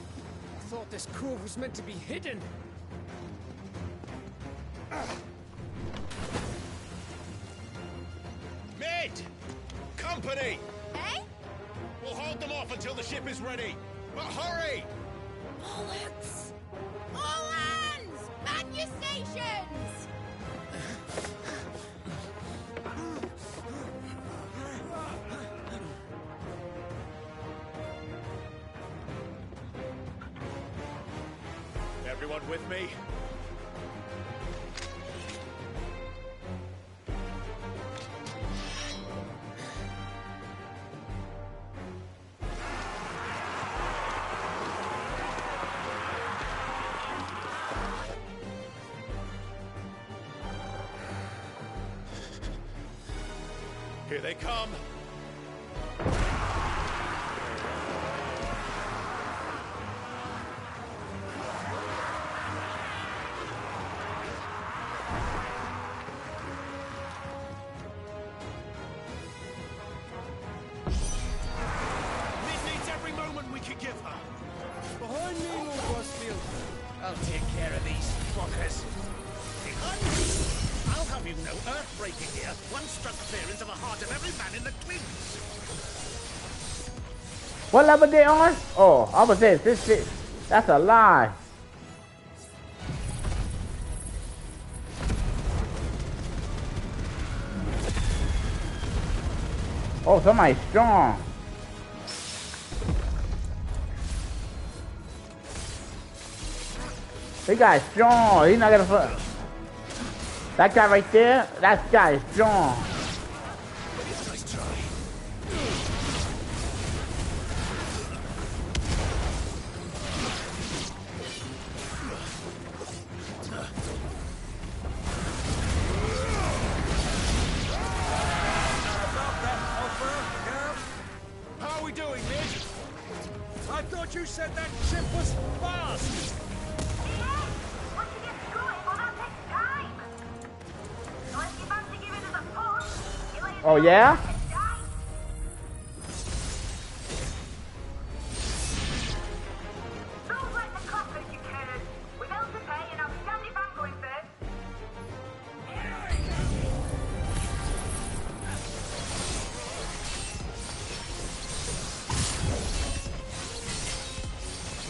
I thought this cove was meant to be hidden. Mid! Company! Eh? We'll hold them off until the ship is ready. But hurry! Bollocks! All hands! Man your stations! Everyone with me? Here they come. Mid needs every moment we can give her. Behind me, Lord Westfield. I'll take care of these fuckers. Behind me. I'll have you know, earth-breaking here. One struck clear into the heart of every man in the Twins. What level they on? Oh, I was saying this shit. That's a lie. Oh, somebody's strong. This guy's strong. He's not gonna fuck. That guy right there, that guy is strong. Nice try. You said that ship was fast! Oh yeah?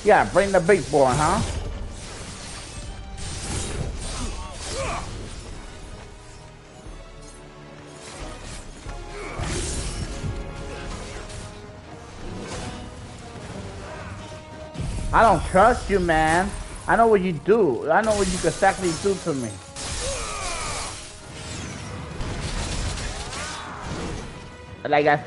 Yeah, bring the big boy, huh? I don't trust you, man. I know what you do. I know what you can exactly do to me. Like I...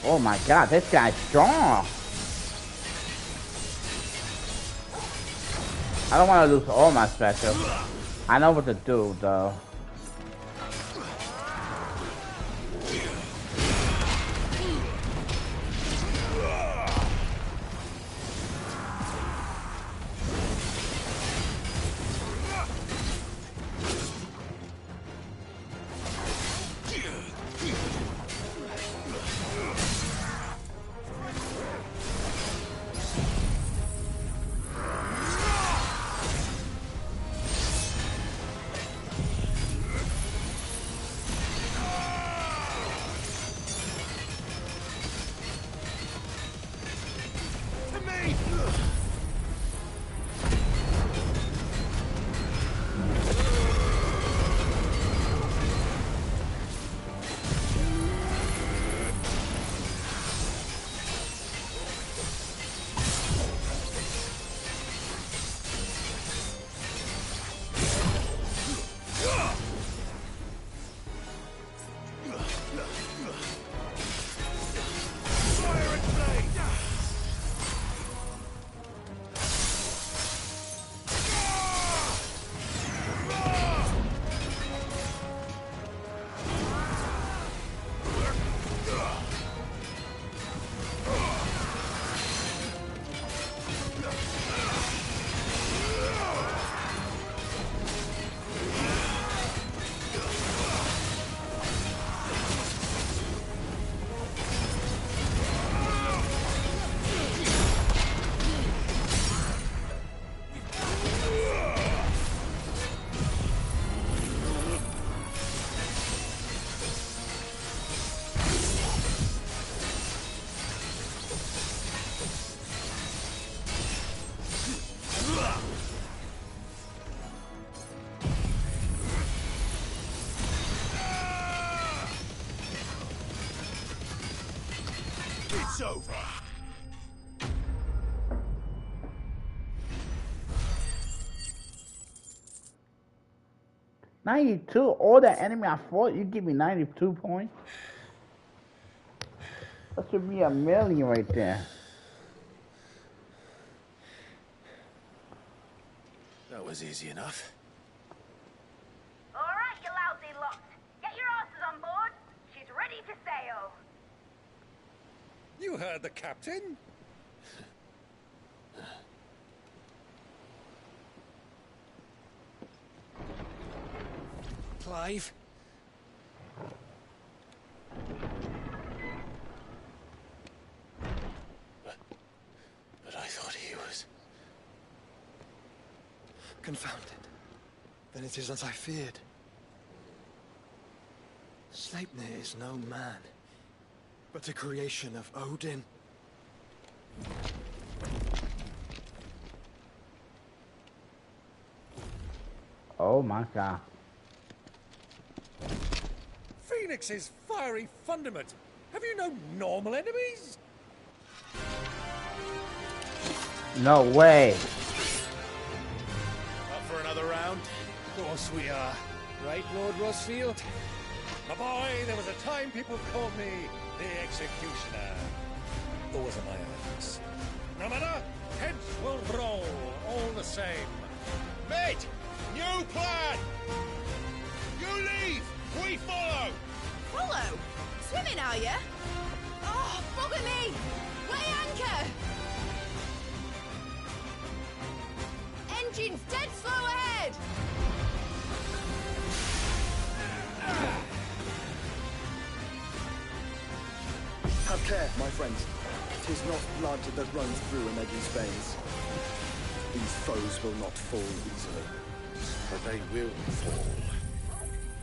Oh my god, this guy's strong. I don't want to lose all my specials. I know what to do, though. It's over. 92? All that enemy I fought, you give me 92 points? That should be 1,000,000 right there. That was easy enough. Alright, you lousy lot. Get your asses on board. She's ready to sail. You heard the captain. Clive? But I thought he was... Confounded. Then it is as I feared. Sleipnir is no man, but a creation of Odin. Oh my god. Phoenix's fiery fundament. Have you no normal enemies? No way. Up for another round? course we are. Right, Lord Rosfield? My boy, there was a time people called me the Executioner. Those are my eyes. No matter, heads will roll all the same. Mate! New plan! You leave! We follow! Follow? Swimming, are you? Oh, bugger me! Weigh anchor! Engine's dead slow ahead! Have care, my friends. 'Tis not blood that runs through an Eddie's veins. These foes will not fall easily. But they will fall.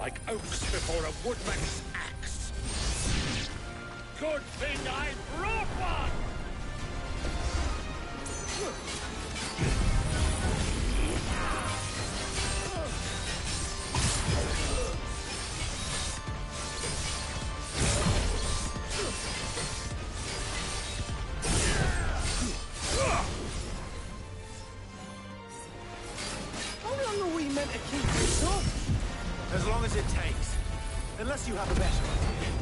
Like oaks before a woodman's axe. Good thing I brought one! How long are we meant to keep this up? As long as it takes. Unless you have a better idea.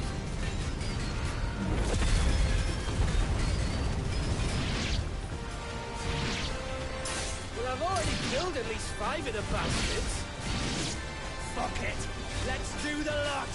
Well, I've already killed at least 5 of the bastards. Fuck it. Let's do the lot.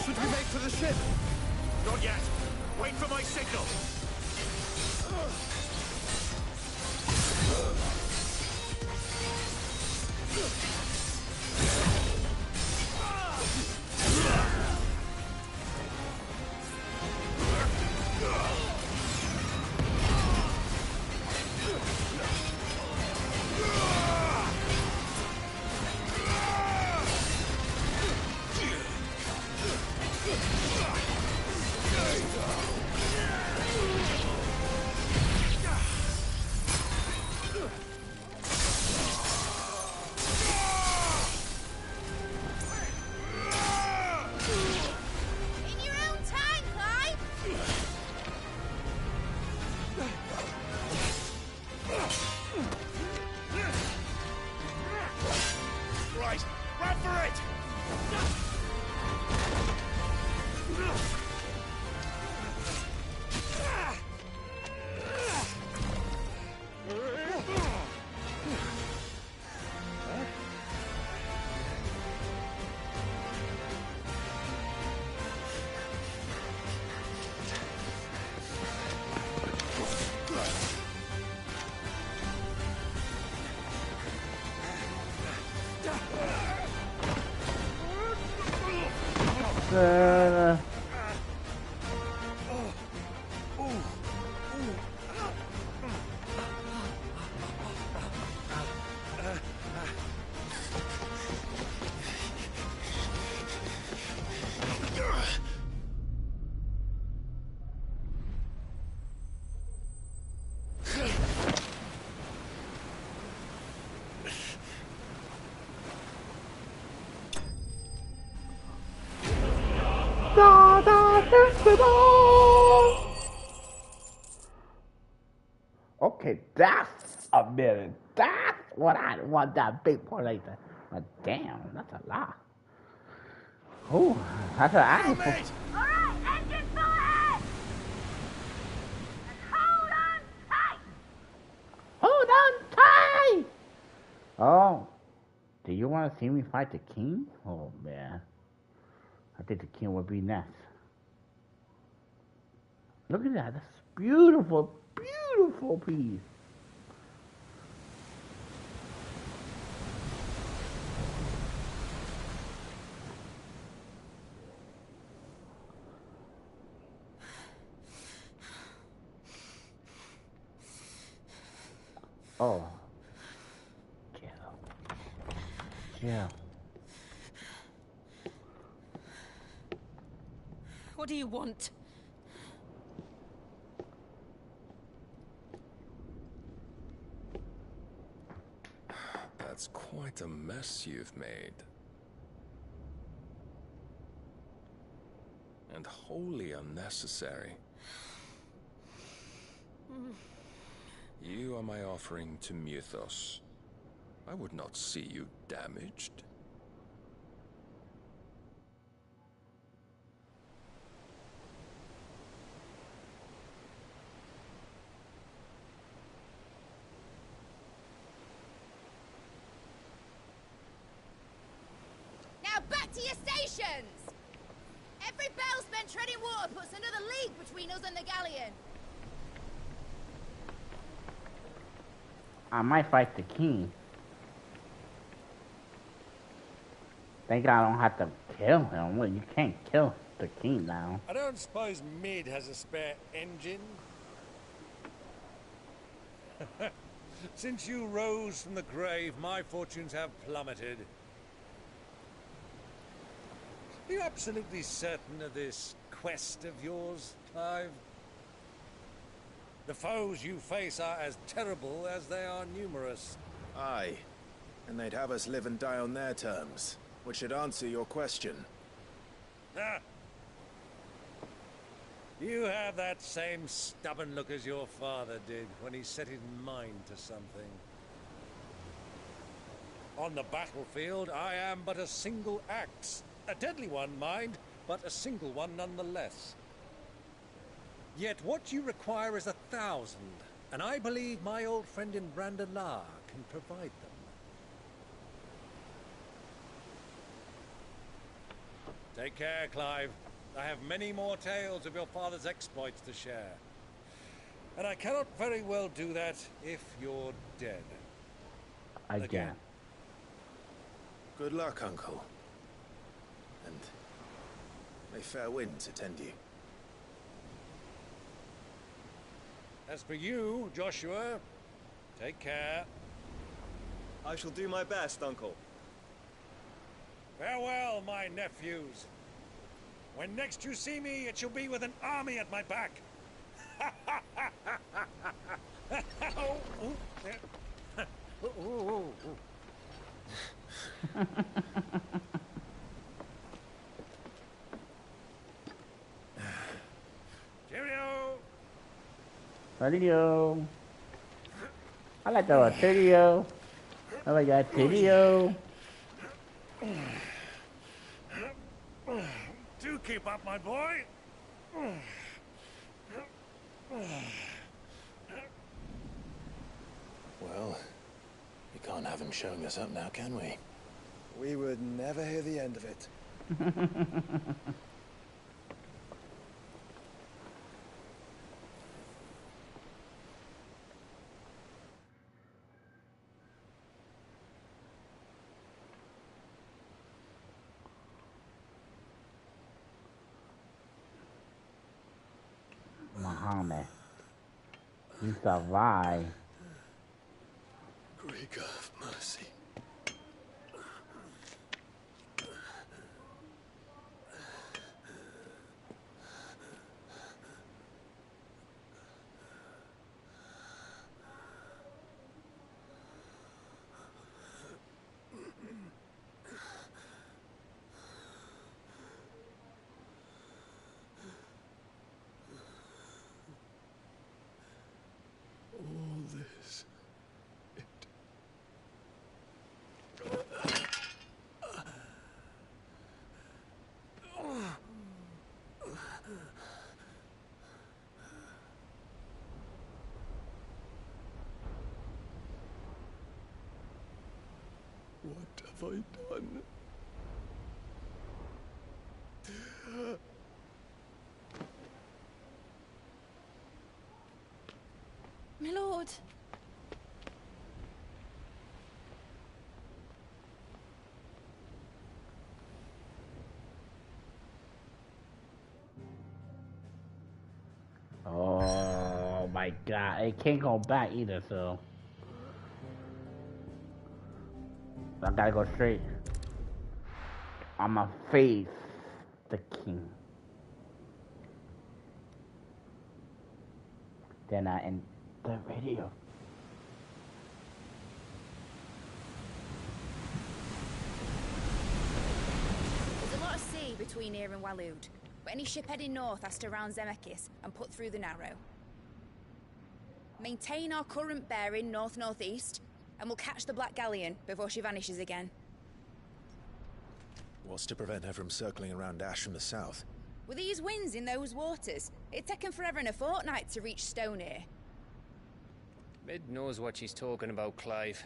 Should we make for the ship? Not yet. Wait for my signal. In your own time, Clive! Right, run for it! Okay, that's a minute. That's what I want that big part like that. But damn, that's a lot. Oh, that's an animal. Alright, engine full ahead! And hold on tight! Hold on tight! Oh, do you want to see me fight the king? Oh, man. I think the king would be next. Look at that. That's beautiful Beautiful piece. Oh. Yeah. What do you want? That's quite a mess you've made. And wholly unnecessary. You are my offering to Mythos. I would not see you damaged. Now back to your stations! Every bell spent treading water puts another league between us and the galleon. I might fight the king. Thank God I don't have to kill him. Well, you can't kill the king now. I don't suppose Mid has a spare engine? Since you rose from the grave, my fortunes have plummeted. Are you absolutely certain of this quest of yours, Clive? The foes you face are as terrible as they are numerous. Aye. And they'd have us live and die on their terms, which should answer your question. Ah. You have that same stubborn look as your father did when he set his mind to something. On the battlefield, I am but a single axe. A deadly one, mind, but a single one nonetheless. Yet what you require is 1,000, and I believe my old friend in Brandalar can provide them. Take care, Clive. I have many more tales of your father's exploits to share. And I cannot very well do that if you're dead. Again. Good luck, Uncle. And may fair winds attend you. As for you, Joshua, take care. I shall do my best, Uncle. Farewell, my nephews. When next you see me, it shall be with an army at my back. Cheerio! Cheerio. I like that one. Cheerio. I like that. Cheerio. Do keep up, my boy. Well, we can't have him showing us up now, can we? We would never hear the end of it. Muhammad. You survived. Great God of mercy. All this. What have I done? Oh my god, it can't go back either, so I gotta go straight. I'ma face the king. Then I end the video. There's a lot of sea between here and Waloed, but any ship heading north has to round Zemeckis and put through the Narrow. Maintain our current bearing north-northeast, and we'll catch the Black Galleon before she vanishes again. What's to prevent her from circling around Ash from the south? With these winds in those waters, it'd taken forever and a fortnight to reach Stonehenge. Mid knows what she's talking about, Clive.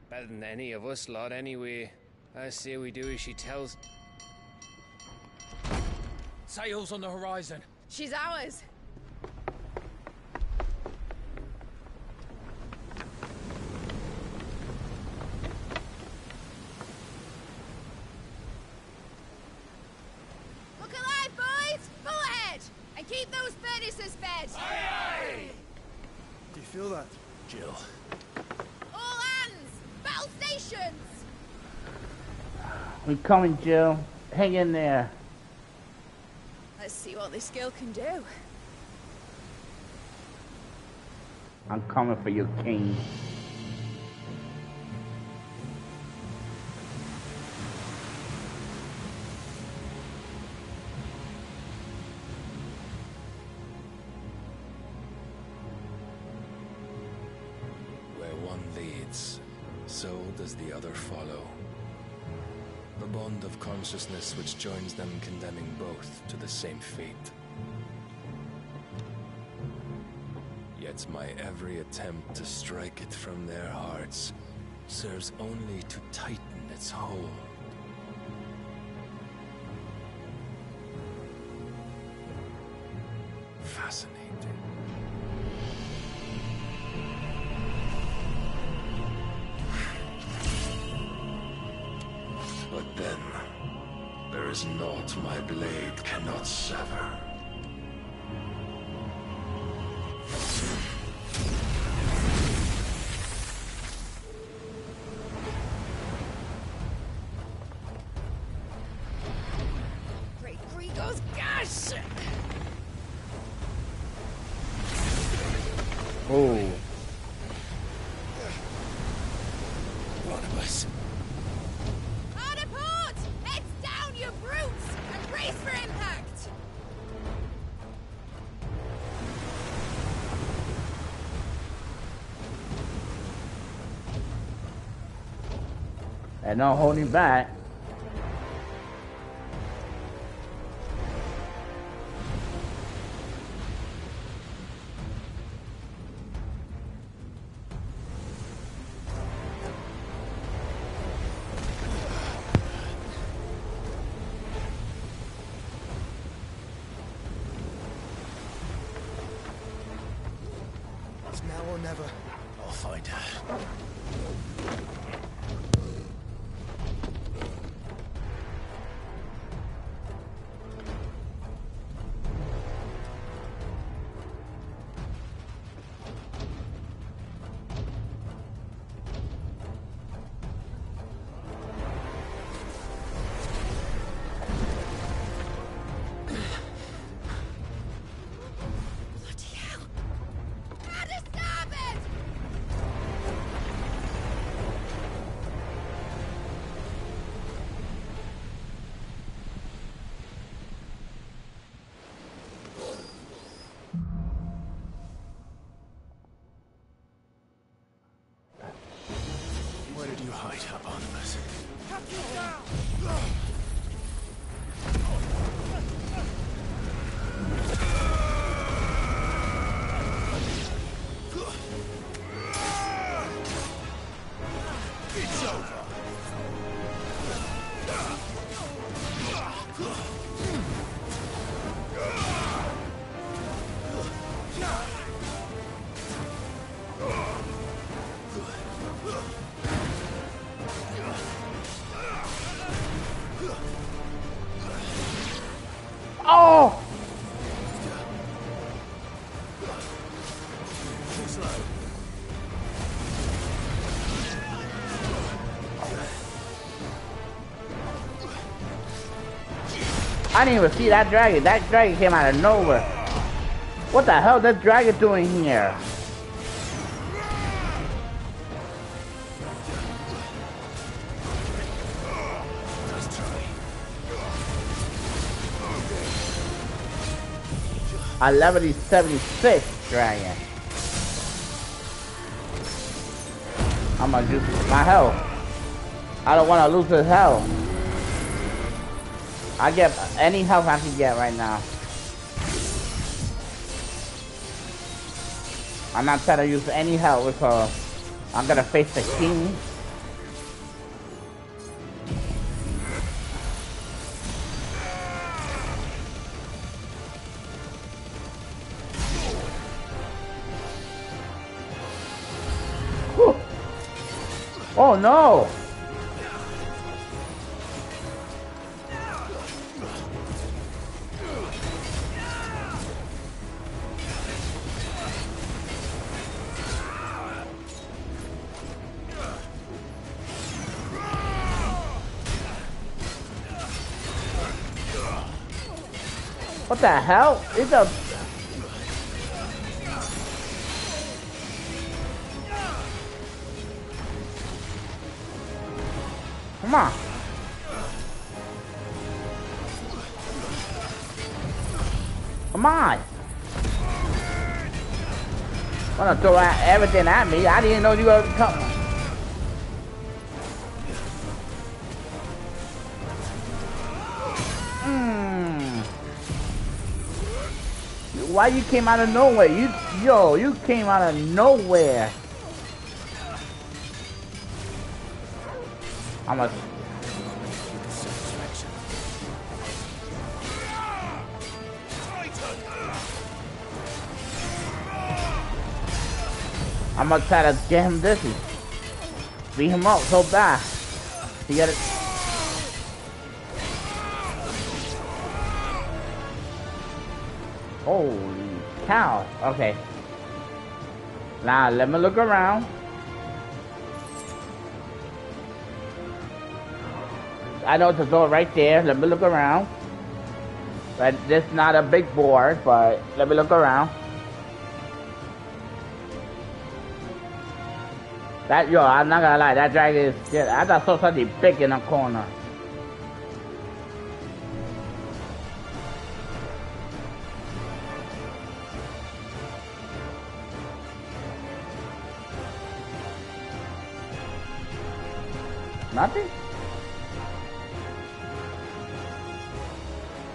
Better than any of us lot, anyway. I say we do as she tells. Sails on the horizon. She's ours. Look alive, boys! Full ahead! And keep those furnaces fed! Aye, aye! Do you feel that? Jill. All hands! Battle stations! We coming, Jill. Hang in there. Let's see what this girl can do. I'm coming for you, king. Where one leads, so does the other follow. The bond of consciousness which joins them condemning both to the same fate. Yet my every attempt to strike it from their hearts serves only to tighten its hold. Fascinating. But then, there is naught my blade cannot sever. Great Grigor's gas! Oh. Barnabas. Hard a port! Heads down, you brutes! And brace for impact! And not holding back. It's now or never. I'll find her. Bloody hell! How to stop it! Where did you hide her, Barnabas? It's over. I didn't even see that dragon. That dragon came out of nowhere. What the hell is that dragon doing here? A level 76 dragon. I'm gonna use my health. I don't want to lose his health. I get any health I can get right now. I'm not trying to use any health because I'm gonna face the king. Whew. Oh no! What the hell? It's a... Come on. Come on. Wanna throw everything at me? I didn't know you were gonna come. Why you came out of nowhere? You came out of nowhere. I'm gonna try to get him dizzy. Beat him up so bad. He got it. Holy cow. Okay. Now let me look around. I know it's a door right there. Let me look around. But this is not a big board, but let me look around. That, yo, I'm not gonna lie, that dragon is, yeah, I saw something big in the corner. Nothing?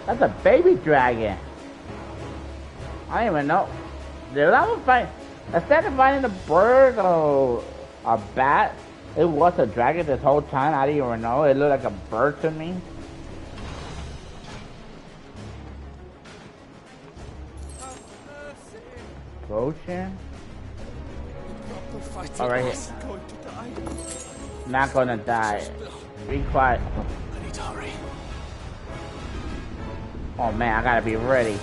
That's a baby dragon. I don't even know. Did I find, instead of finding a bird or a bat, it was a dragon this whole time. I didn't even know. It looked like a bird to me. Potion? Oh, right here. Not gonna die. Be quiet. I need to hurry. Oh man, I gotta be ready.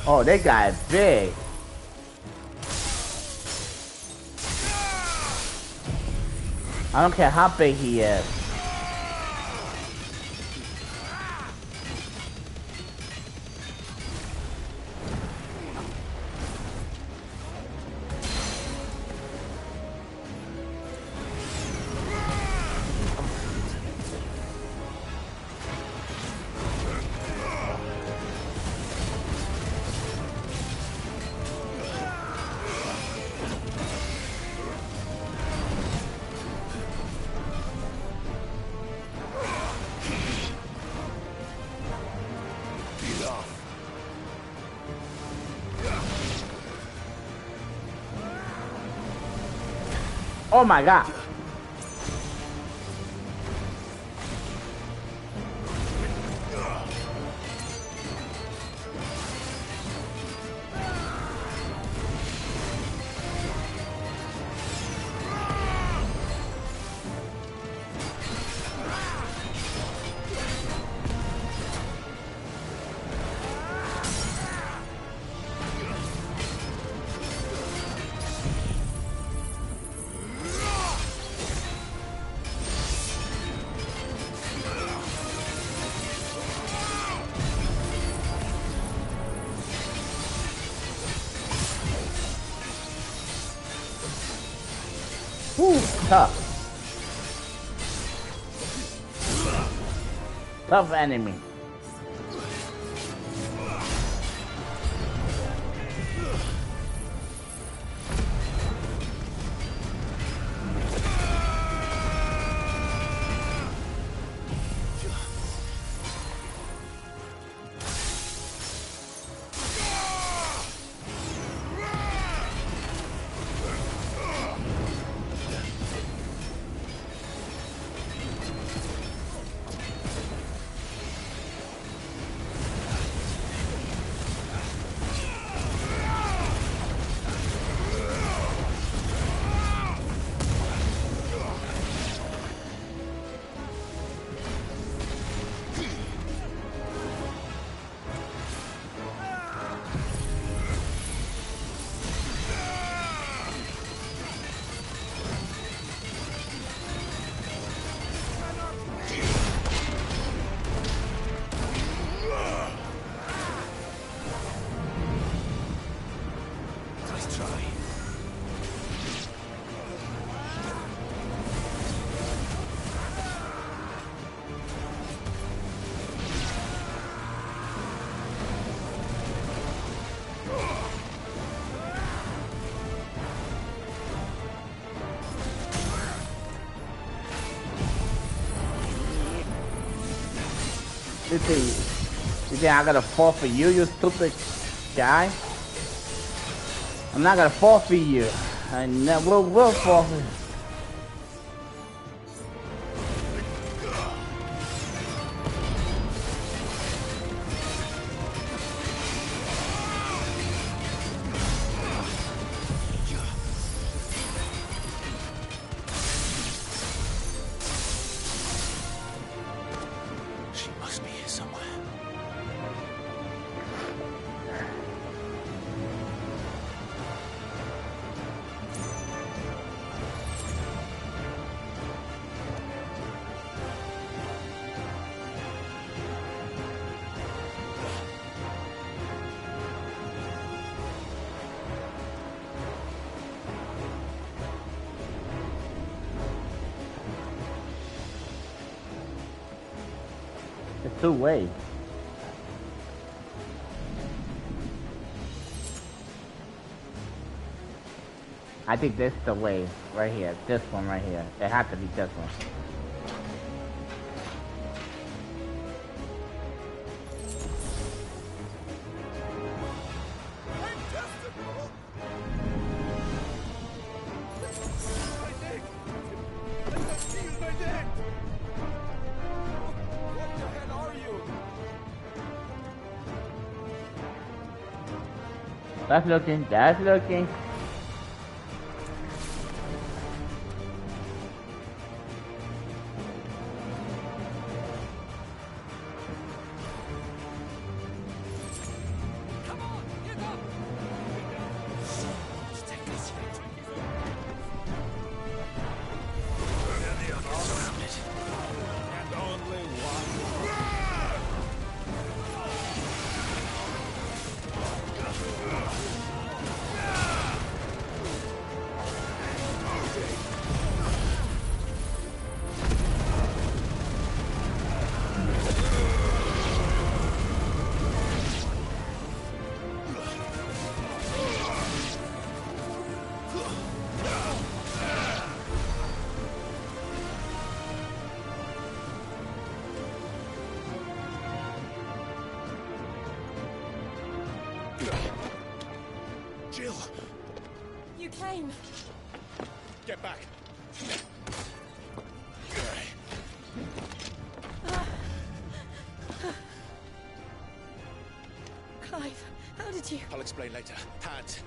Oh, that guy is big. I don't care how big he is. Oh my god. Woo, tough. Tough enemy. You think I gotta fall for you, you stupid guy? I'm not gonna fall for you. I never will fall for you. It's two ways. I think this is the way right here. This one right here. It had to be this one. That's looking, that's looking. Come on, pain. Get back. Clive, how did you... I'll explain later. Hands.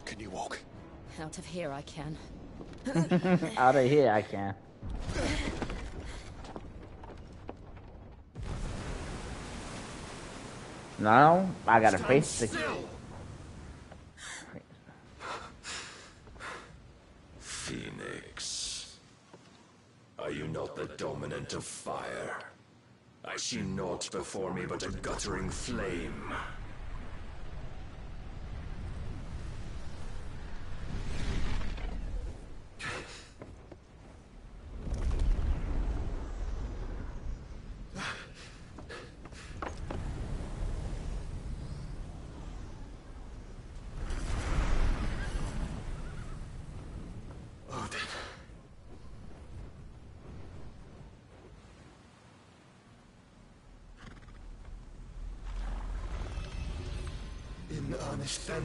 Can you walk? Out of here I can. Out of here I can. Now I gotta face the... Phoenix. Are you not the dominant of fire? I see naught before me but a guttering flame. In earnest then.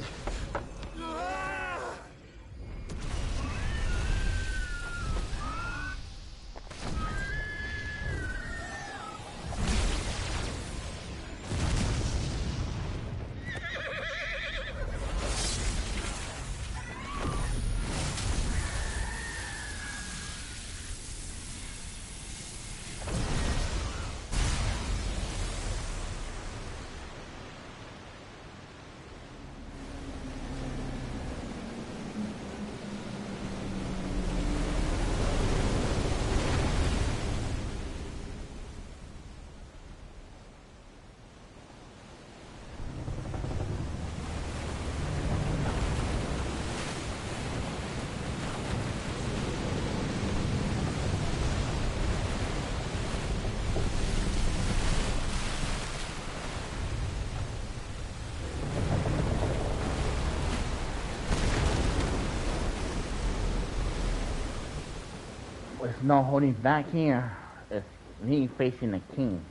There's no holding back here. It's me facing the king.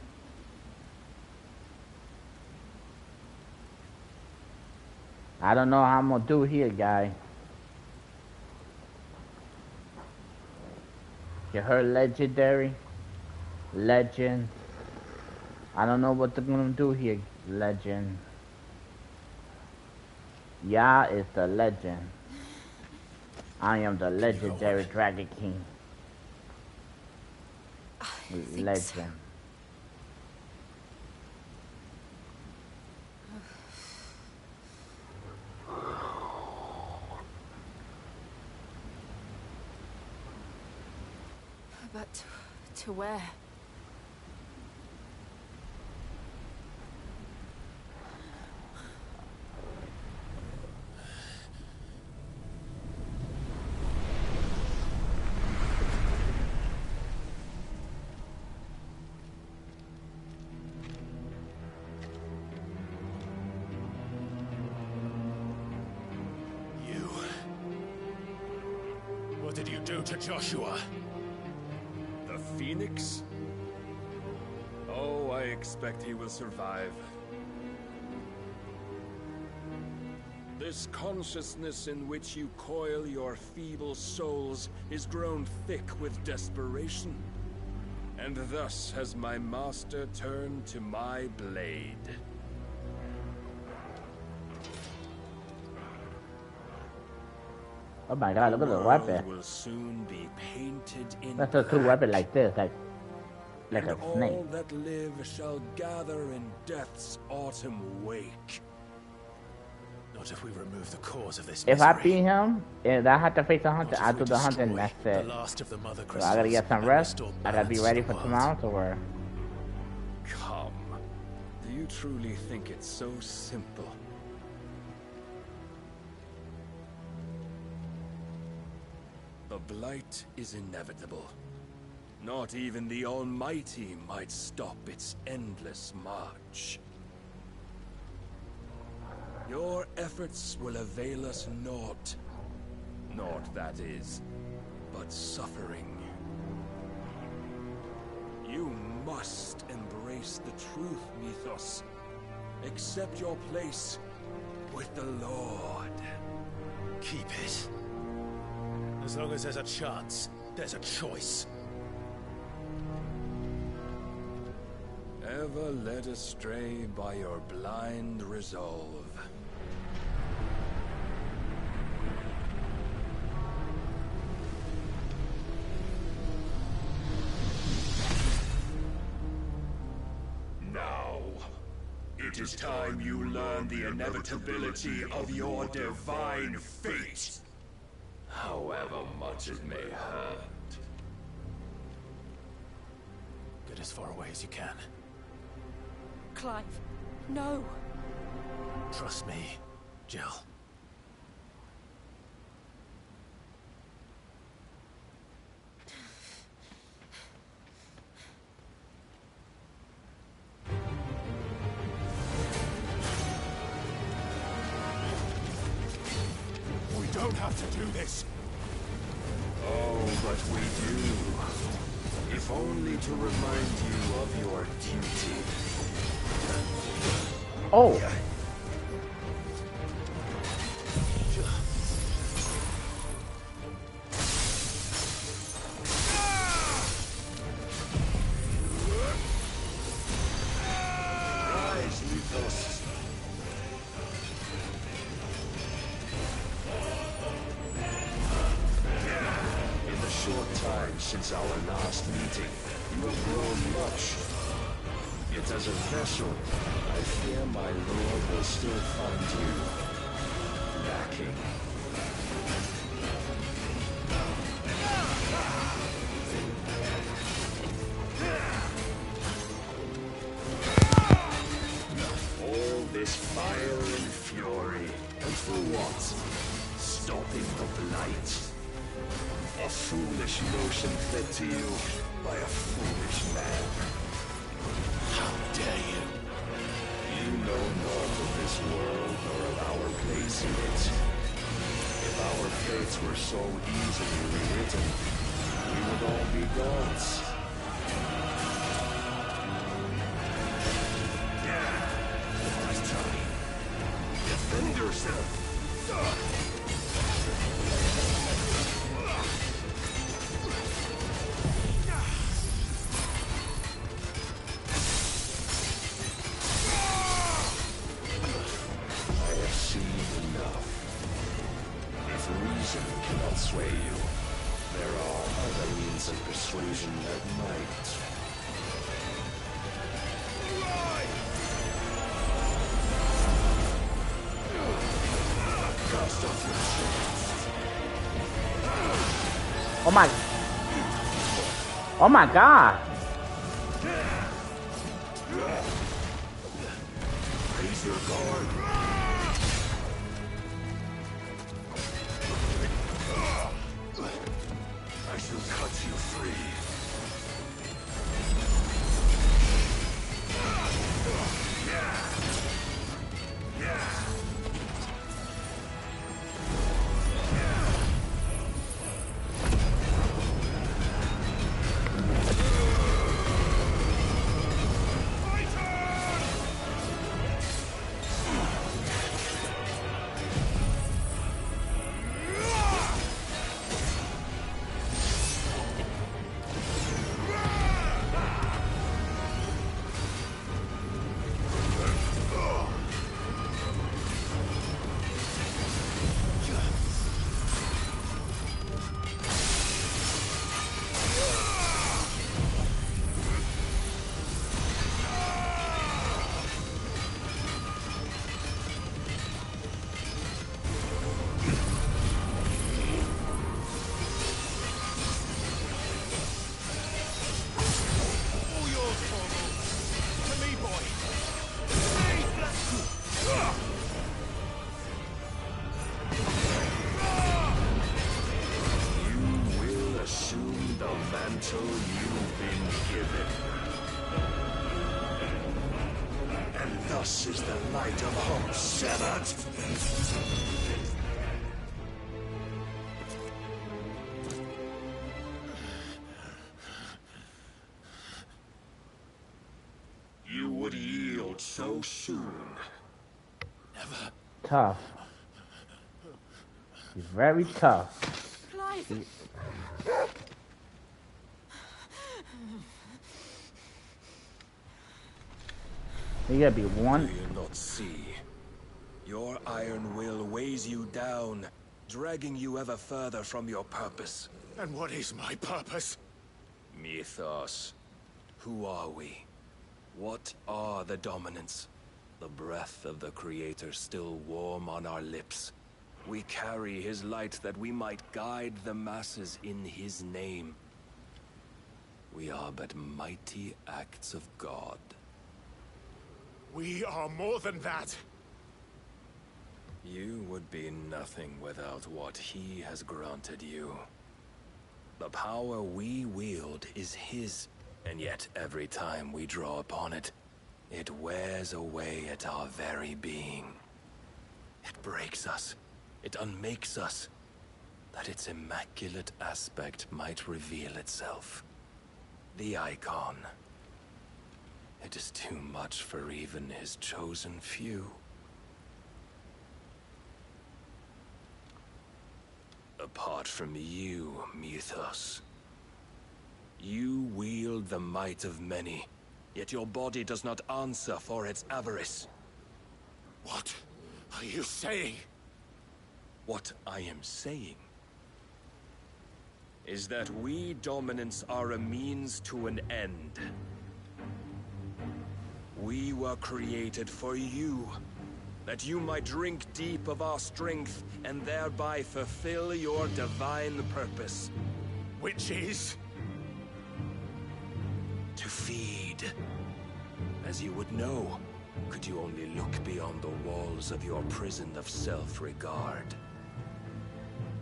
I don't know how I'm gonna do here, guy. You heard legendary? Legend. I don't know what they're gonna do here, legend. Yah is the legend. I am the legendary Dragon King. Legend. So. But to where? What did you do to Joshua? The Phoenix? Oh, I expect he will survive. This consciousness in which you coil your feeble souls is grown thick with desperation. And thus has my master turned to my blade. Oh my god, look at the weapon. Will soon be painted in that's a cool weapon like this, like a snake. All that live shall gather in death's autumn wake. Not if we remove the cause of this misery. If I beat him, and I have to face a hunter, I do the hunter and that's it. The last of the mother so I gotta get some rest. I gotta be ready for tomorrow to work. Come. Do you truly think it's so simple? The blight is inevitable. Not even the Almighty might stop its endless march. Your efforts will avail us naught. Naught, that is, but suffering. You must embrace the truth, Mythos. Accept your place with the Lord. Keep it. As long as there's a chance, there's a choice. Ever led astray by your blind resolve. Now, it is time you learn the inevitability of your divine fate. However much it may hurt. Get as far away as you can. Clive, no. Trust me, Jill. We don't have to do this. Oh, but we do. If only to remind you of your duty. Oh. Rise, Mythos. In the short time since our last meeting, you have grown much. Yet as a vessel, I fear my lord will still find you lacking. All this fire and fury, and for what? Stopping the blight? A foolish notion fed to you by a foolish man. How dare you? You know naught of this world nor of our place in it. If our fates were so easily rewritten, we would all be gods. Last time. Defend yourself! Sway you. There are other means of persuasion that might. Cast off your chains. Oh my. Oh my God. Raise your guard. I shall cut you free. Until you've been given. And thus is the light of hope severed. Not so soon. Never. Tough. He's very tough. Clive! You gotta be one. Do you not see? Your iron will weighs you down, dragging you ever further from your purpose. And what is my purpose? Mythos. Who are we? What are the dominants? The breath of the Creator still warm on our lips. We carry his light that we might guide the masses in his name. We are but mighty acts of God. We are more than that. You would be nothing without what he has granted you. The power we wield is his, and yet every time we draw upon it, it wears away at our very being. It breaks us. It unmakes us, that its immaculate aspect might reveal itself. The icon. It is too much for even his chosen few. Apart from you, Mythos, you wield the might of many, yet your body does not answer for its avarice. What are you saying? What I am saying is that we dominants are a means to an end. We were created for you, that you might drink deep of our strength and thereby fulfill your divine purpose. Which is? To feed. As you would know, could you only look beyond the walls of your prison of self-regard.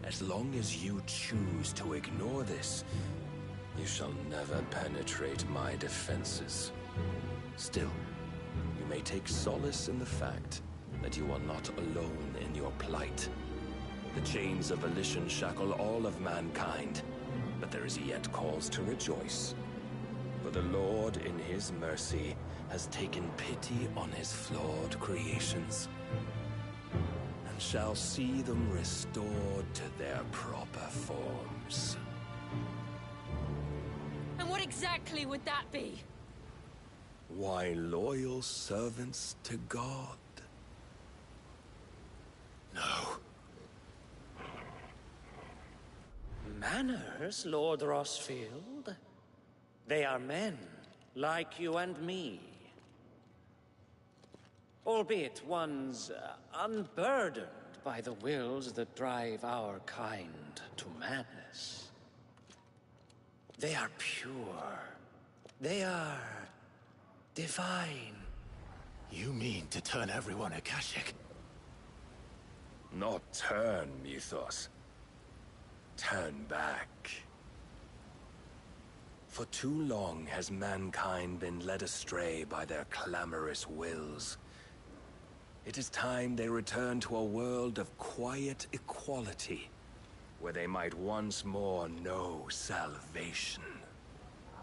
As long as you choose to ignore this, you shall never penetrate my defenses. Still, you may take solace in the fact that you are not alone in your plight. The chains of volition shackle all of mankind, but there is yet cause to rejoice. For the Lord, in his mercy, has taken pity on his flawed creations, and shall see them restored to their proper forms. And what exactly would that be? Why, loyal servants to God. No. Manners, Lord Rossfield? They are men, like you and me. Albeit ones unburdened by the wills that drive our kind to madness. They are pure. They are divine. You mean to turn everyone Akashic? Not turn, Mythos. Turn back. For too long has mankind been led astray by their clamorous wills. It is time they return to a world of quiet equality, where they might once more know salvation.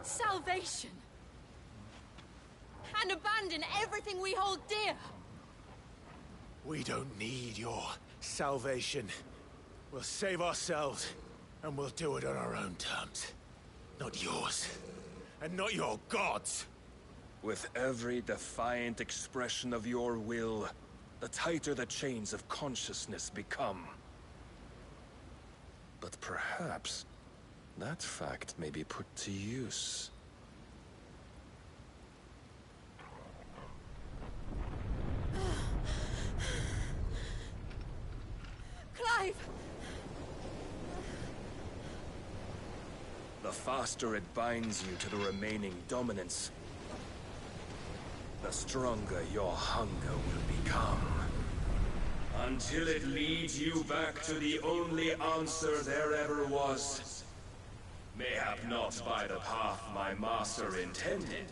Salvation? And abandon everything we hold dear? We don't need your salvation. We'll save ourselves, and we'll do it on our own terms. Not yours, and not your gods. With every defiant expression of your will, the tighter the chains of consciousness become. But perhaps that fact may be put to use. Clive! The faster it binds you to the remaining dominance, the stronger your hunger will become. Until it leads you back to the only answer there ever was. Mayhap not by the path my master intended,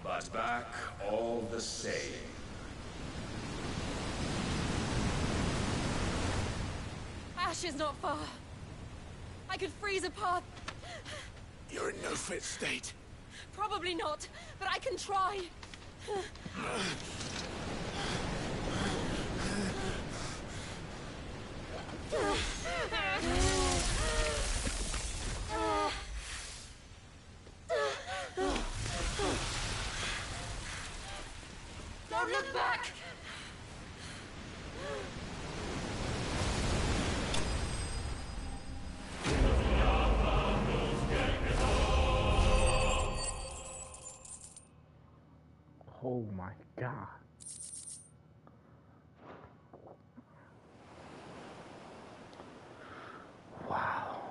but back all the same. Ash is not far. I could freeze a path. You're in no fit state. Probably not, but I can try. Don't look back! Oh my god. Wow.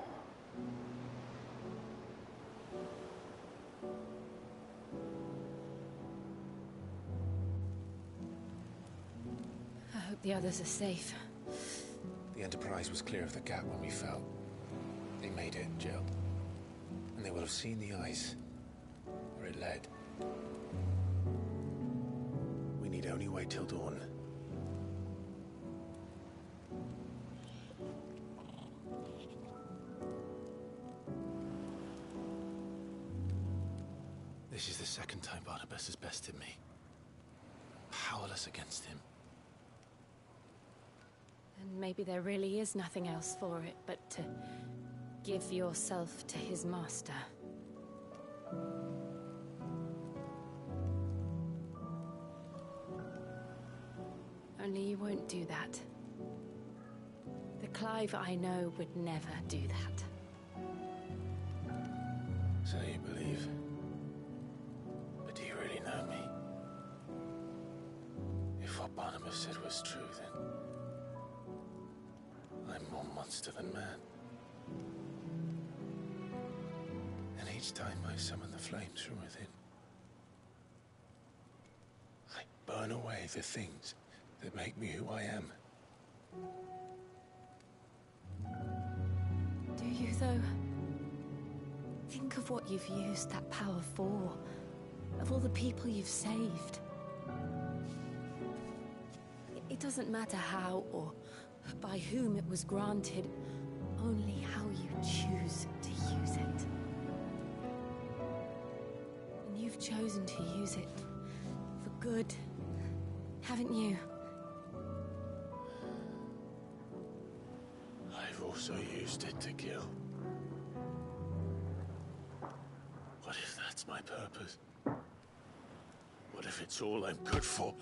I hope the others are safe. The Enterprise was clear of the gap when we fell. They made it, Jill. And they will have seen the ice where it led. We need only wait till dawn. This is the second time Barnabas has bested me. Powerless against him. And maybe there really is nothing else for it but to give yourself to his master. Only you won't do that. The Clive I know would never do that. So you believe? But do you really know me? If what Barnabas said was true, then I'm more monster than man. And each time I summon the flames from within, I burn away the things that make me who I am. Do you, though? Think of what you've used that power for. Of all the people you've saved. It doesn't matter how or by whom it was granted, only how you choose to use it. And you've chosen to use it for good, haven't you? I've also used it to kill. What if that's my purpose? What if it's all I'm good for?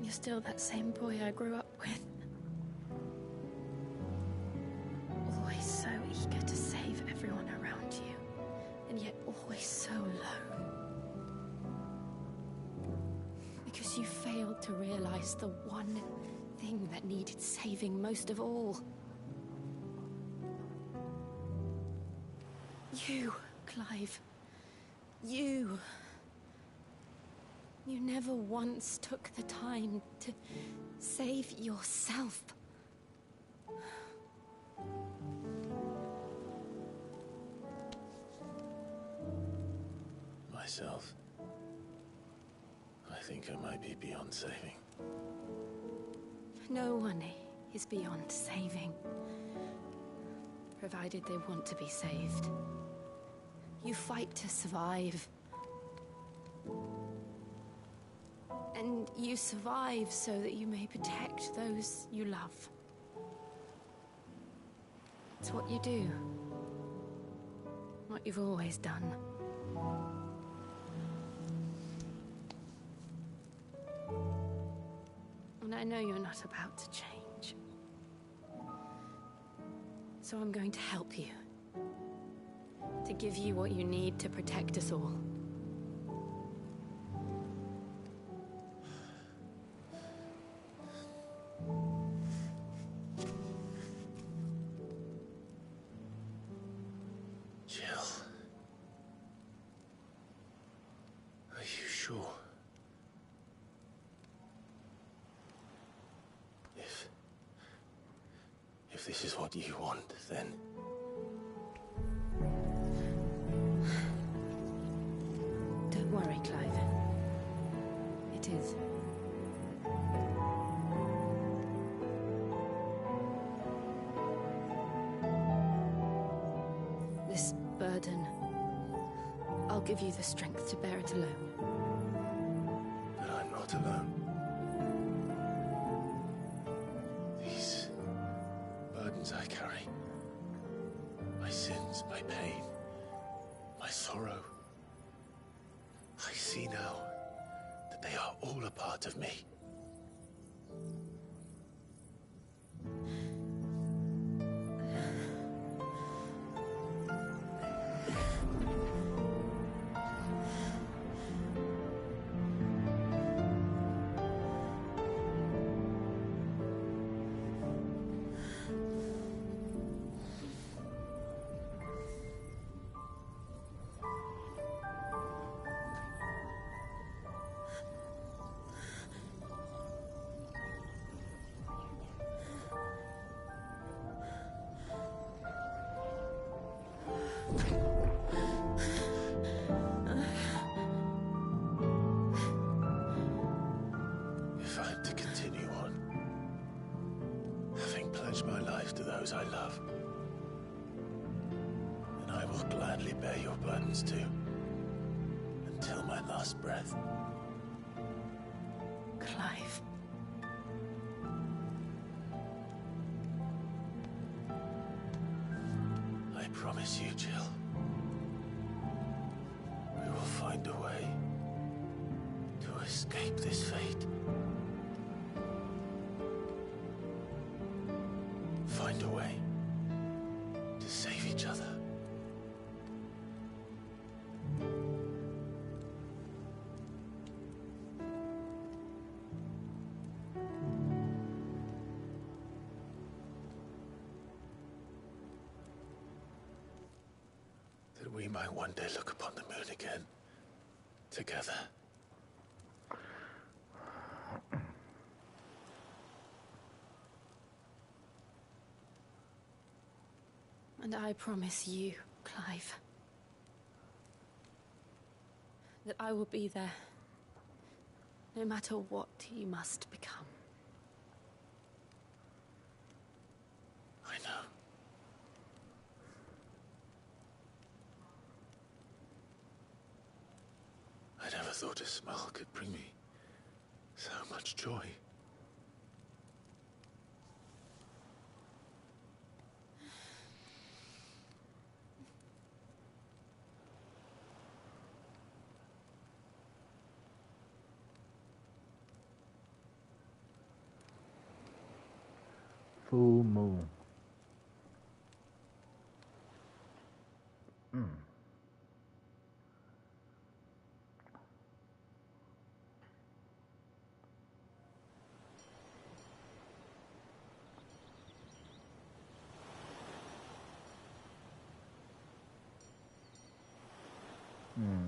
You're still that same boy I grew up with. Always so eager to save everyone around you, and yet always so alone. Because you failed to realize the one thing that needed saving most of all. You, Clive. You. You never once took the time to save yourself. Myself? I think I might be beyond saving. No one is beyond saving. Provided they want to be saved. You fight to survive. And you survive so that you may protect those you love. It's what you do. What you've always done. And I know you're not about to change. So I'm going to help you. To give you what you need to protect us all. Jill. Are you sure? If this is what you want, then... Don't worry, Clive. It is. burden. I'll give you the strength to bear it alone. But I'm not alone. These burdens I carry, my sins, my pain, my sorrow, I see now that they are all a part of me. If I'm to continue on, having pledged my life to those I love, then I will gladly bear your burdens too, until my last breath. Clive. I promise you, Jill, we will find a way to escape this fate. Find a way to save each other. That we might one day look upon the moon again, together. And I promise you, Clive, that I will be there, no matter what you must become. I know. I never thought a smile could bring me so much joy. Full moon.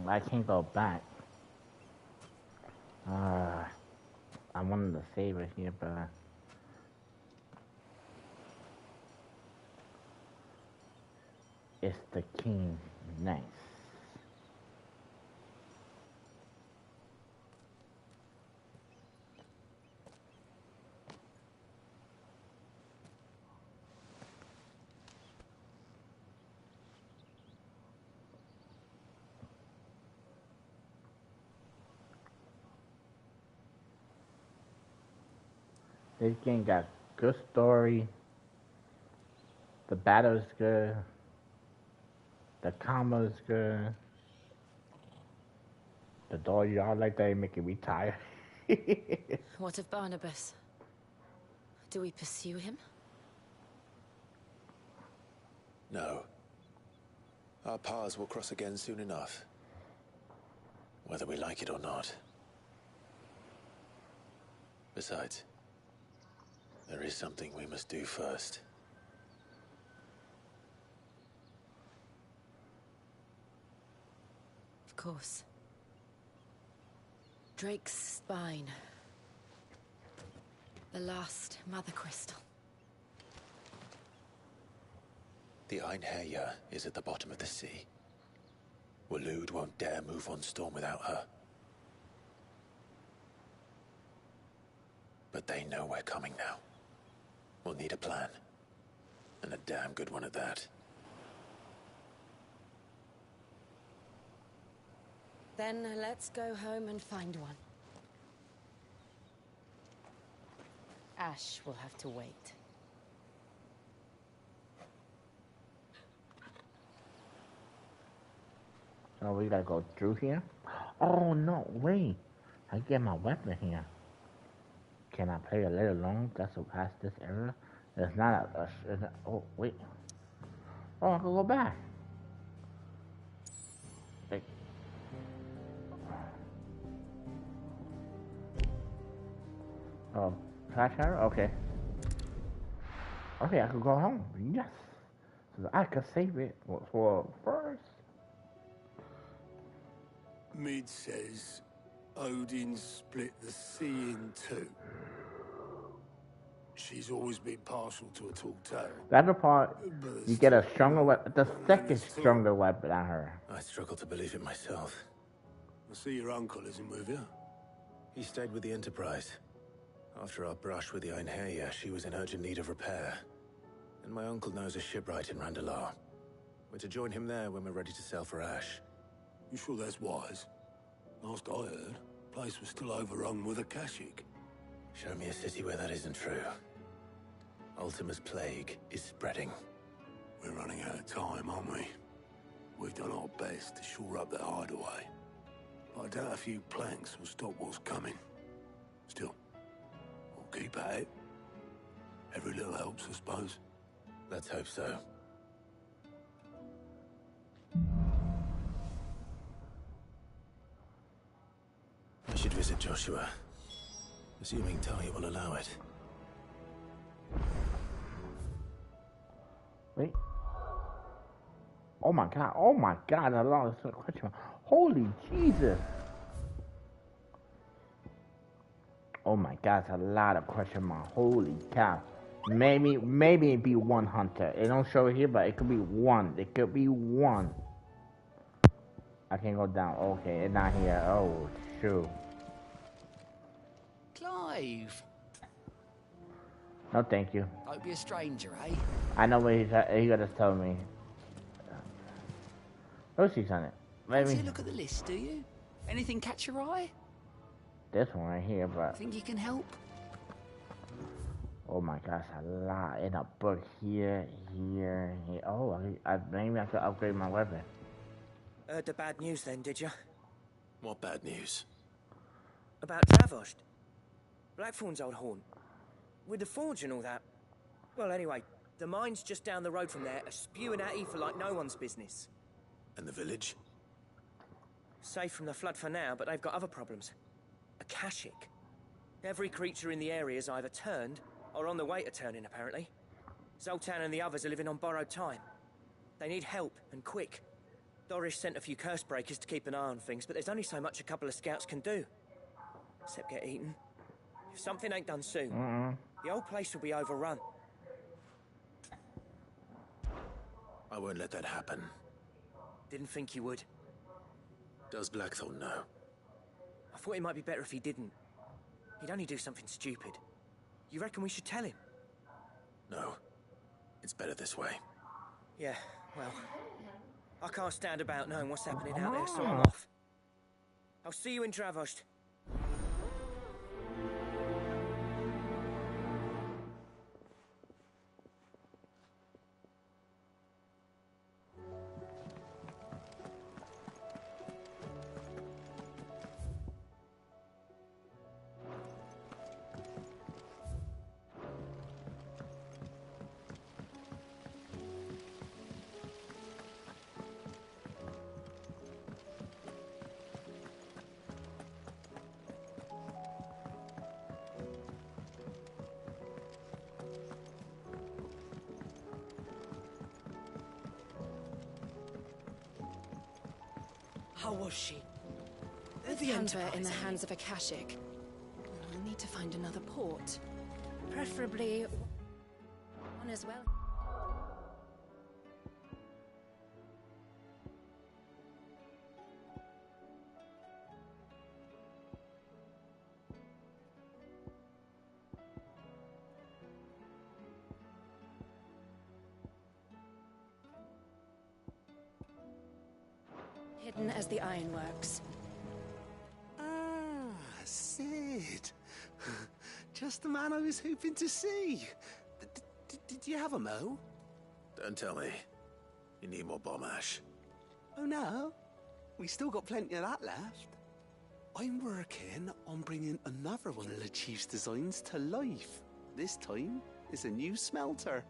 I can't go back. I wanted to save it here, but it's the king next. This game got good story. The battle is good. The combo is good. The door, y'all like that, making me tired. What of Barnabas? Do we pursue him? No. Our paths will cross again soon enough. Whether we like it or not. Besides, there is something we must do first. Of course. Drake's spine. The last Mother Crystal. The Einherjar is at the bottom of the sea. Waloed won't dare move on Storm without her. But they know we're coming now. We'll need a plan. And a damn good one at that. Then let's go home and find one. Ash will have to wait. So we gotta go through here? Oh no, wait. I get my weapon here. Can I play a little long just to pass this area? It's not oh, wait. Oh, I can go back. Wait. Oh, trash her? Okay. Okay, I can go home. Yes. So I can save it for first. Mid says Odin split the sea in two. She's always been partial to a tall tale. That's the part you get a stronger weapon. The second stronger weapon on her. I struggle to believe it myself. I see your uncle isn't with you. He stayed with the Enterprise. After our brush with the Einherja, she was in urgent need of repair. And my uncle knows a shipwright in Randalar. We're to join him there when we're ready to sail for Ash. You sure that's wise? Last I heard, the place was still overrun with Akashic. Show me a city where that isn't true. Ultima's plague is spreading. We're running out of time, aren't we? We've done our best to shore up that hideaway. But I doubt a few planks will stop what's coming. Still, we'll keep at it. Every little helps, I suppose. Let's hope so. I should visit Joshua. Assuming Talia will allow it. Wait. Oh my god, a lot of question. Holy Jesus. Oh my god, it's a lot of question mark. Holy cow. Maybe it'd be one hunter. It don't show it here, but it could be one. It could be one. I can't go down. Okay, it's not here. Oh, shoot. Clive. No, thank you. Don't be a stranger, eh? I know what he gotta tell me. Lucy's on it. Maybe. Fancy a look at the list, do you? Anything catch your eye? This one right here, but. Think you can help? Oh my gosh, a lot in a book here. Oh, maybe I could upgrade my weapon. Heard the bad news then, did you? What bad news? About Travost. Blackthorn's old haunt. With the forge and all that. Well, anyway, the mine's just down the road from there are spewing at Aoife like no one's business. And the village? Safe from the flood for now, but they've got other problems. Akashic. Every creature in the area is either turned or on the way to turning, apparently. Zoltan and the others are living on borrowed time. They need help, and quick. Dorish sent a few curse breakers to keep an eye on things, but there's only so much a couple of scouts can do. Except get eaten. If something ain't done soon, the whole place will be overrun. I won't let that happen. Didn't think you would. Does Blackthorn know? I thought it might be better if he didn't. He'd only do something stupid. You reckon we should tell him? No. It's better this way. Yeah, well... I can't stand about knowing what's happening out there, so I'm off. I'll see you in Travost. How was she? The Hunter in the hands of Akashic. We'll need to find another port. Preferably one as well. Hidden as the ironworks. Sid. Just the man I was hoping to see. Did you have a mo? Don't tell me. You need more bomb ash. Oh no, we still got plenty of that left. I'm working on bringing another one of the Chief's designs to life. This time, it's a new smelter.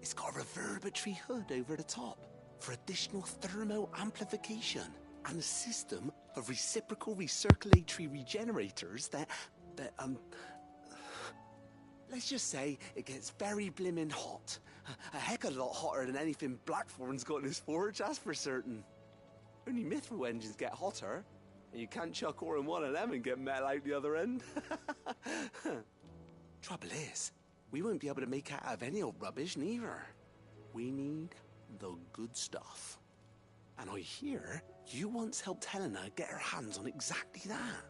It's got a reverberatory hood over the top for additional thermo amplification and a system of reciprocal recirculatory regenerators that let's just say it gets very blimmin' hot. A heck of a lot hotter than anything Blackthorn's got in his forge, that's for certain. Only Mithril engines get hotter, and you can't chuck ore in one of them and get metal out the other end. Trouble is, we won't be able to make out of any old rubbish neither. We need the good stuff. And I hear you once helped Helena get her hands on exactly that.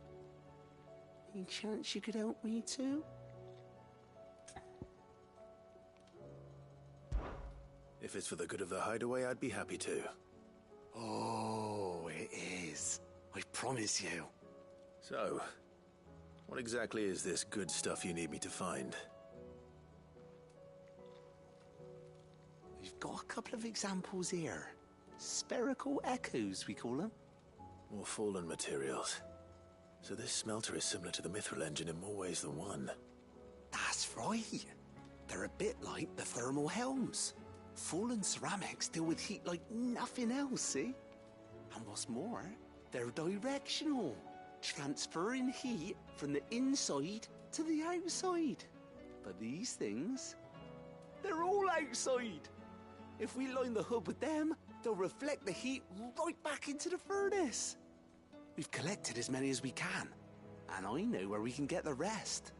Any chance you could help me too? If it's for the good of the hideaway, I'd be happy to. Oh, it is. I promise you. So, what exactly is this good stuff you need me to find? We've got a couple of examples here. Spherical echoes, we call them. More fallen materials. So this smelter is similar to the Mithril engine in more ways than one. That's right. They're a bit like the thermal helms. Fallen ceramics deal with heat like nothing else, see? And what's more, they're directional, transferring heat from the inside to the outside. But these things, they're all outside. If we line the hood with them, they'll reflect the heat right back into the furnace. We've collected as many as we can, and I know where we can get the rest.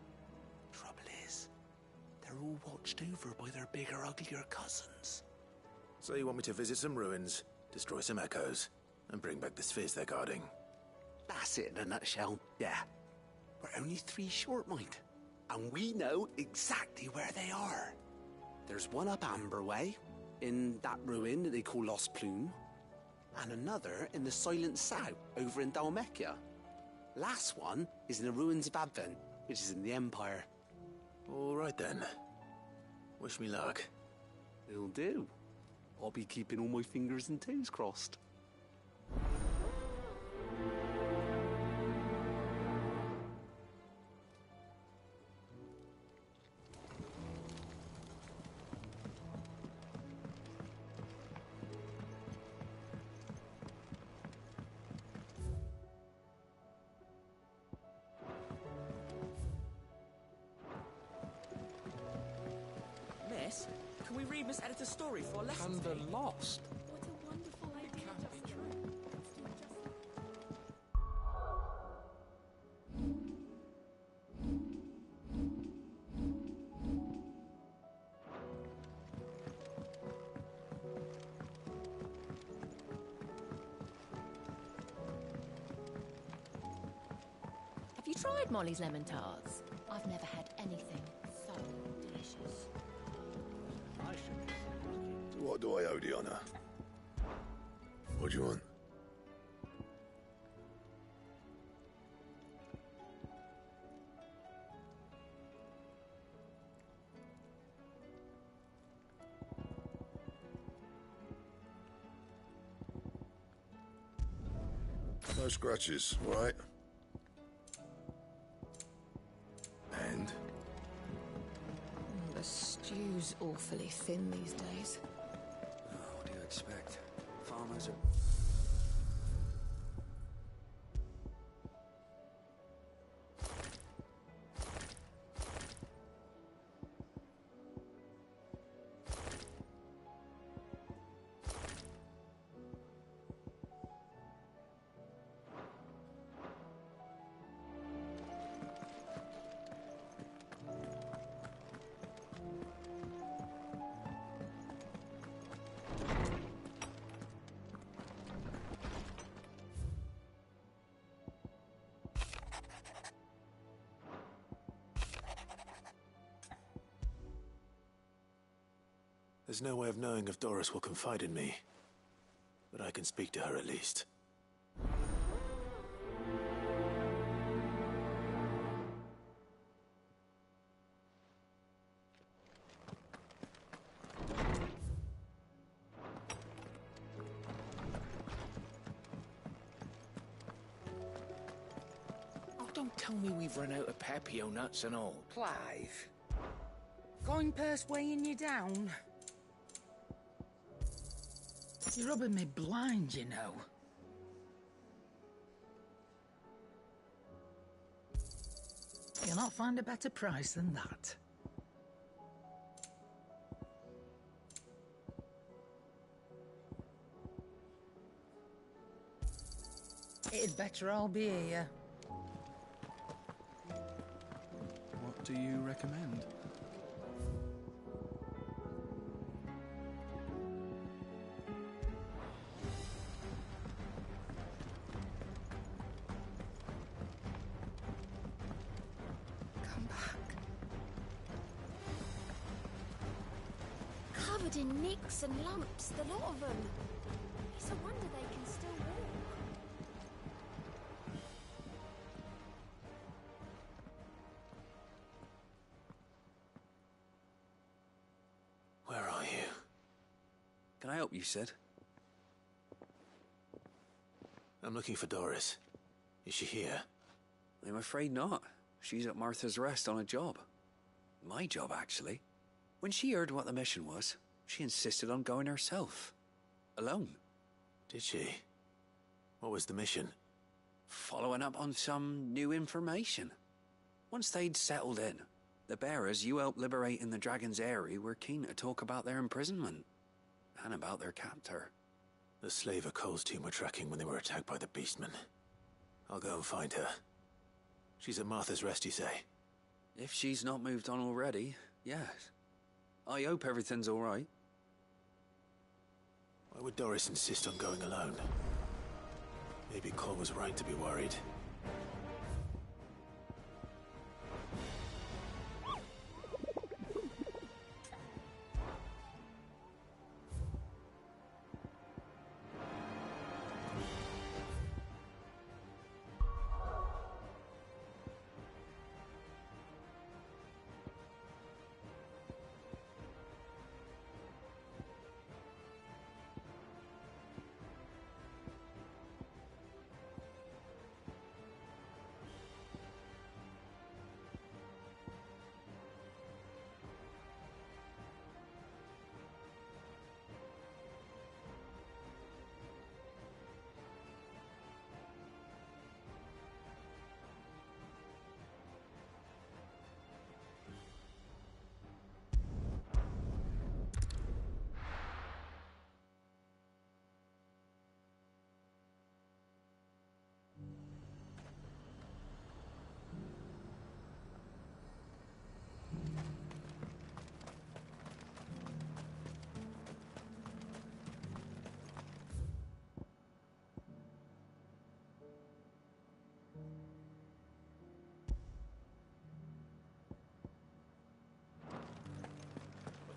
Trouble is, they're all watched over by their bigger, uglier cousins. So you want me to visit some ruins, destroy some echoes, and bring back the spheres they're guarding? That's it in a nutshell, yeah. We're only 3 short, mind, and we know exactly where they are. There's one up Amber Way, in that ruin that they call Lost Plume, and another in the Silent South, over in Dalmekia. Last one is in the ruins of Advent, which is in the Empire. All right then. Wish me luck. It'll do. I'll be keeping all my fingers and toes crossed. Miss, can we read Miss Editor's story for a lesson today? Lost. What a wonderful idea. Can't be true. Have you tried Molly's lemon tarts? I've never had anything so delicious. What do I owe the honor? What do you want? No scratches, all right? And? The stew's awfully thin these days. What do you expect? Farmers are... There's no way of knowing if Doris will confide in me, but I can speak to her at least. Tell me we've run out of Papio nuts and all. Clive. Going past weighing you down? You're rubbing me blind, you know. You'll not find a better price than that. It'd better all be here. What do you recommend? Come back. Covered in nicks and lumps, the lot of them. It's a wonder they can still walk. Where are you? Can I help you, Sid? I'm looking for Doris. Is she here? I'm afraid not. She's at Martha's Rest on a job. My job, actually. When she heard what the mission was, she insisted on going herself. Alone. Did she? What was the mission? Following up on some new information. Once they'd settled in, the bearers you helped liberate in the Dragon's Eyrie were keen to talk about their imprisonment. And about their captor. The slaver Cole's team were tracking when they were attacked by the Beastmen. I'll go and find her. She's at Martha's Rest, you say? If she's not moved on already, yes. I hope everything's all right. Why would Doris insist on going alone? Maybe Cole was right to be worried.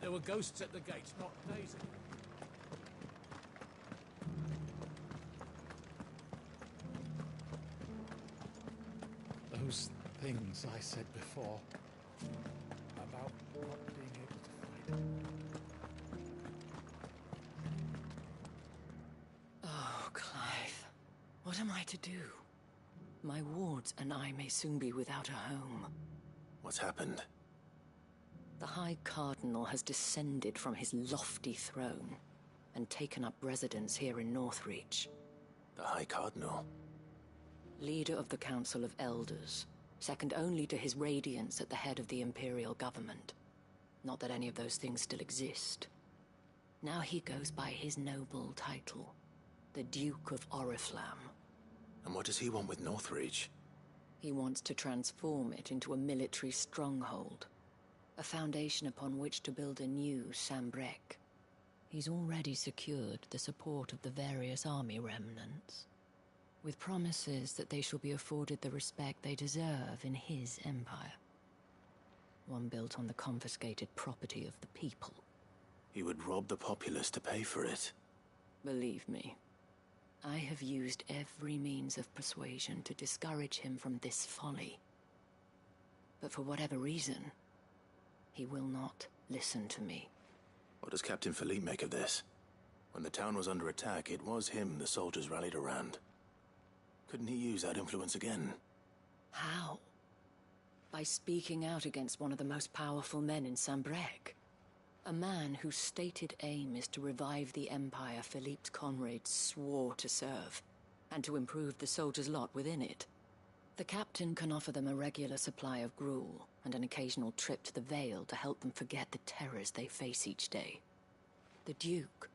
There were ghosts at the gate, not Daisy. Those things I said before about not being able to fight. Oh, Clive. What am I to do? My wards and I may soon be without a home. What's happened? The High Cardinal has descended from his lofty throne and taken up residence here in Northreach. The High Cardinal? Leader of the Council of Elders, second only to his Radiance at the head of the Imperial government. Not that any of those things still exist. Now he goes by his noble title, the Duke of Oriflamme. And what does he want with Northreach? He wants to transform it into a military stronghold. A foundation upon which to build a new Sambrec. He's already secured the support of the various army remnants, with promises that they shall be afforded the respect they deserve in his empire. One built on the confiscated property of the people. He would rob the populace to pay for it. Believe me, I have used every means of persuasion to discourage him from this folly. But for whatever reason, he will not listen to me. What does Captain Philippe make of this? When the town was under attack, it was him the soldiers rallied around. Couldn't he use that influence again? How? By speaking out against one of the most powerful men in Sambrec. A man whose stated aim is to revive the empire Philippe's comrades swore to serve, and to improve the soldiers' lot within it. The captain can offer them a regular supply of gruel, and an occasional trip to the Vale to help them forget the terrors they face each day. The Duke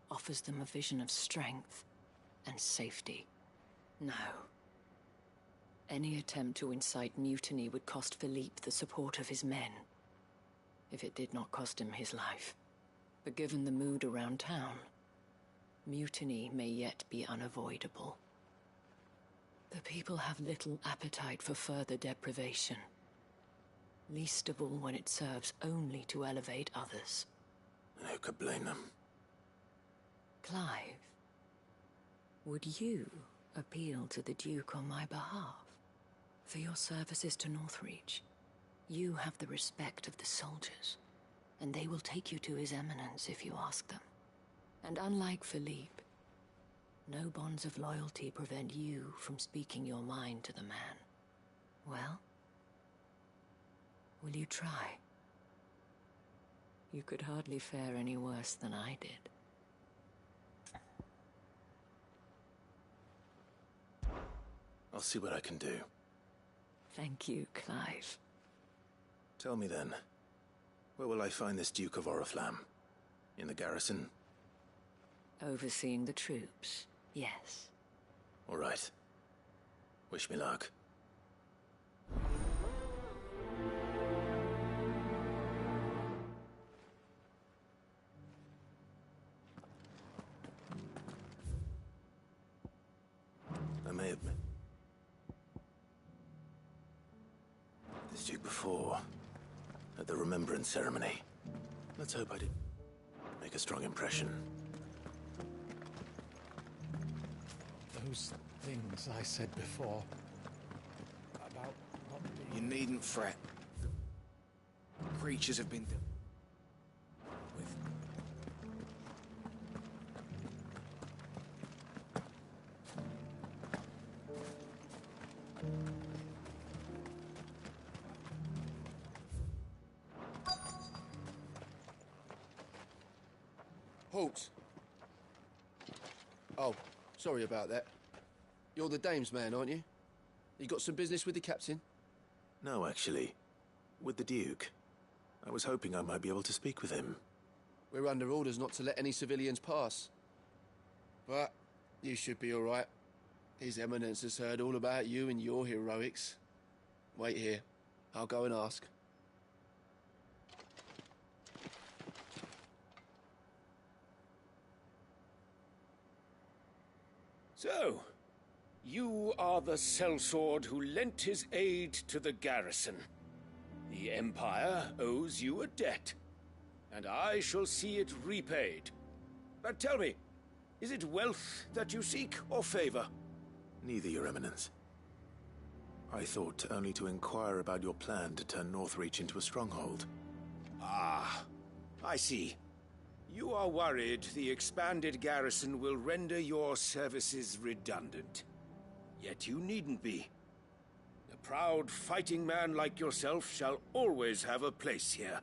offers them a vision of strength and safety. No. Any attempt to incite mutiny would cost Philippe the support of his men, if it did not cost him his life. But given the mood around town, mutiny may yet be unavoidable. The people have little appetite for further deprivation, least of all when it serves only to elevate others. And who could blame them? Clive, would you appeal to the Duke on my behalf? For your services to Northreach, you have the respect of the soldiers, and they will take you to His Eminence if you ask them. And unlike Philippe, no bonds of loyalty prevent you from speaking your mind to the man. Well, will you try? You could hardly fare any worse than I did. I'll see what I can do. Thank you, Clive. Tell me then, where will I find this Duke of Oriflamme? In the garrison? Overseeing the troops, yes. All right. Wish me luck. I may have met this Duke before, at the Remembrance Ceremony. Let's hope I did make a strong impression. Those things I said before about not being... You needn't fret. Creatures have been... Halt! Oh, sorry about that. You're the dame's man, aren't you? You got some business with the captain? No, actually. With the Duke. I was hoping I might be able to speak with him. We're under orders not to let any civilians pass. But you should be all right. His Eminence has heard all about you and your heroics. Wait here. I'll go and ask. So, you are the sellsword who lent his aid to the garrison. The Empire owes you a debt, and I shall see it repaid. But tell me, is it wealth that you seek, or favor? Neither, Your Eminence. I thought only to inquire about your plan to turn Northreach into a stronghold. Ah, I see. You are worried the expanded garrison will render your services redundant. Yet you needn't be. A proud fighting man like yourself shall always have a place here.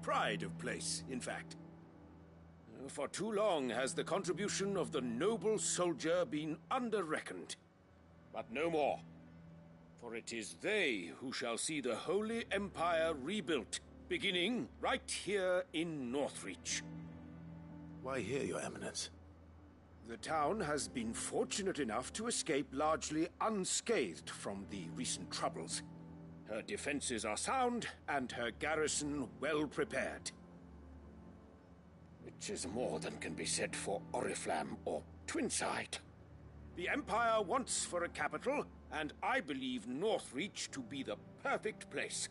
Pride of place, in fact. For too long has the contribution of the noble soldier been under-reckoned. But no more. For it is they who shall see the Holy Empire rebuilt, beginning right here in Northreach. Why here, Your Eminence? The town has been fortunate enough to escape largely unscathed from the recent troubles. Her defenses are sound, and her garrison well prepared. Which is more than can be said for Oriflamme or Twinside. The Empire wants for a capital, and I believe Northreach to be the perfect place.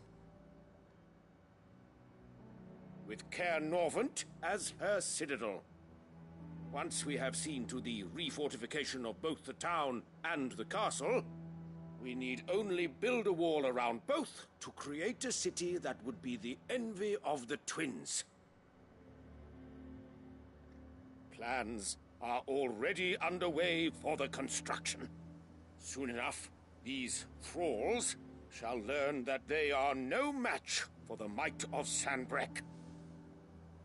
With Caer Norvent as her citadel. Once we have seen to the refortification of both the town and the castle, we need only build a wall around both to create a city that would be the envy of the twins. Plans are already underway for the construction. Soon enough, These thralls shall learn that they are no match for the might of Sanbreque.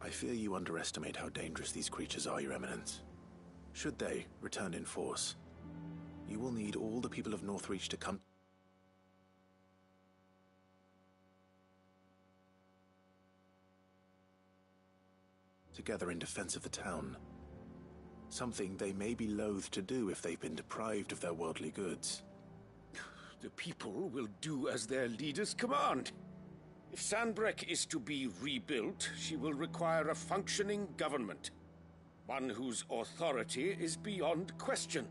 I fear you underestimate how dangerous these creatures are, Your Eminence. Should they return in force, you will need all the people of Northreach to come together in defense of the town. Something they may be loath to do if they've been deprived of their worldly goods. The people will do as their leaders command. If Sanbreque is to be rebuilt, she will require a functioning government. One whose authority is beyond question.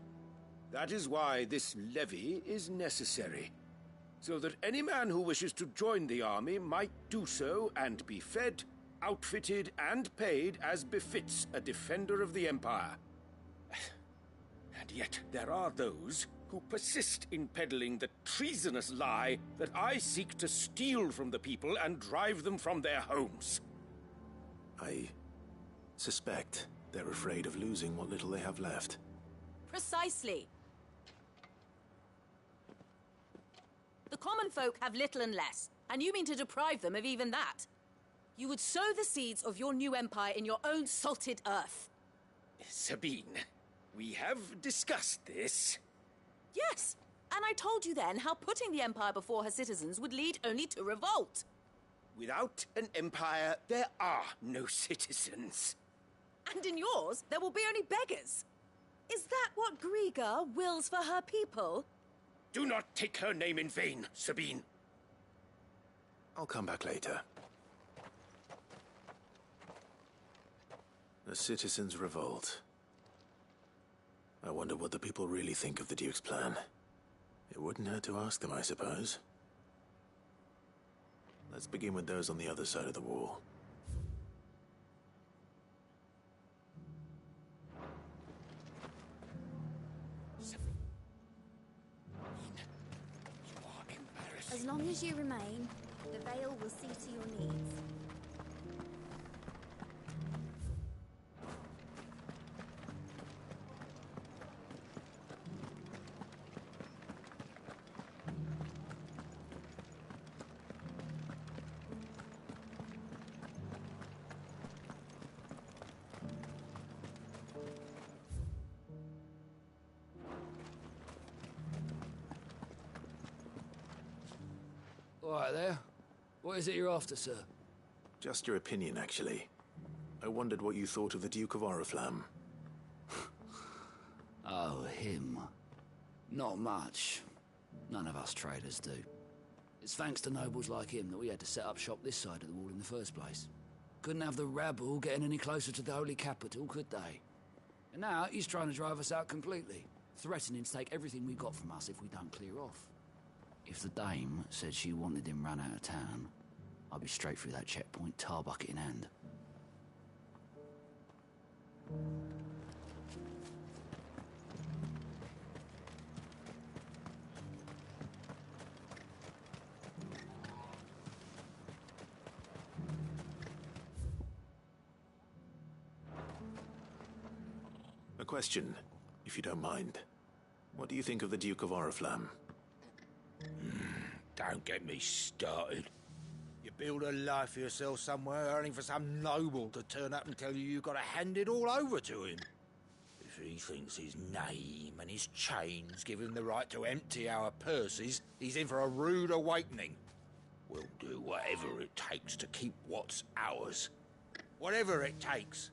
That is why this levy is necessary. So that any man who wishes to join the army might do so and be fed, outfitted, and paid as befits a defender of the Empire. And yet there are those who persist in peddling the treasonous lie that I seek to steal from the people and drive them from their homes. I suspect they're afraid of losing what little they have left. Precisely. The common folk have little and less, and you mean to deprive them of even that. You would sow the seeds of your new empire in your own salted earth. Sabine, we have discussed this. Yes, and I told you then how putting the Empire before her citizens would lead only to revolt. Without an empire, there are no citizens. And in yours, there will be only beggars. Is that what Griga wills for her people? Do not take her name in vain, Sabine. I'll come back later. The citizens revolt. I wonder what the people really think of the Duke's plan. It wouldn't hurt to ask them, I suppose. Let's begin with those on the other side of the wall. As long as you remain, the Veil will see to your needs. All right there. What is it you're after, sir? Just your opinion, actually. I wondered what you thought of the Duke of Oriflamme. Oh, him. Not much. None of us traders do. It's thanks to nobles like him that we had to set up shop this side of the wall in the first place. Couldn't have the rabble getting any closer to the holy capital, could they? And now he's trying to drive us out completely, threatening to take everything we got from us if we don't clear off. If the dame said she wanted him run out of town, I'd be straight through that checkpoint, tar bucket in hand. A question, if you don't mind. What do you think of the Duke of Oriflamme? Don't get me started. You build a life for yourself somewhere, earning for some noble to turn up and tell you you've got to hand it all over to him. If he thinks his name and his chains give him the right to empty our purses, he's in for a rude awakening. We'll do whatever it takes to keep what's ours. Whatever it takes.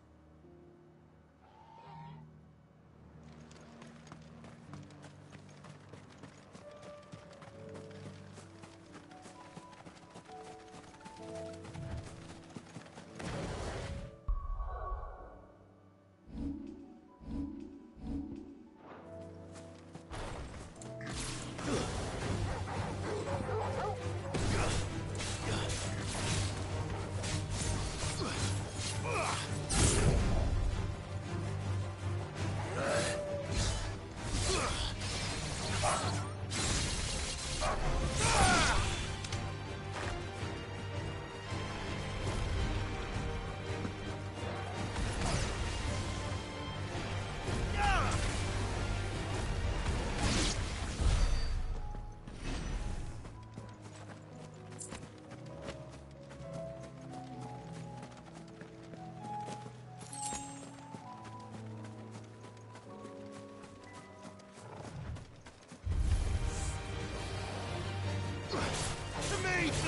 Nice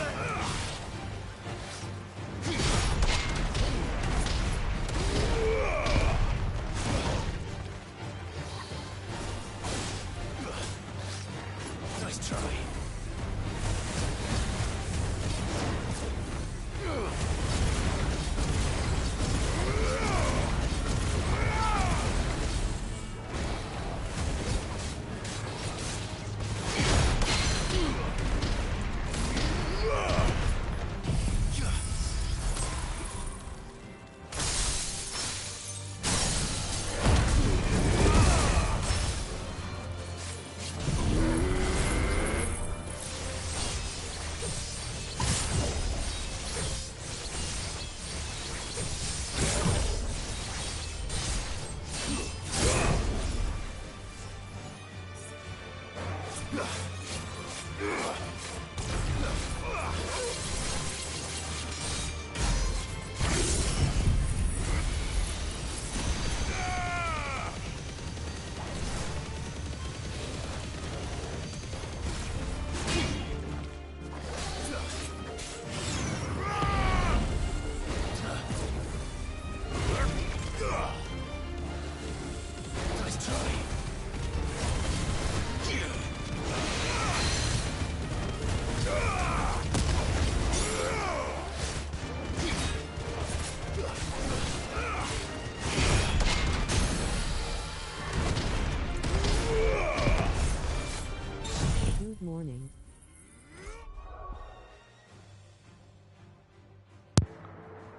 try.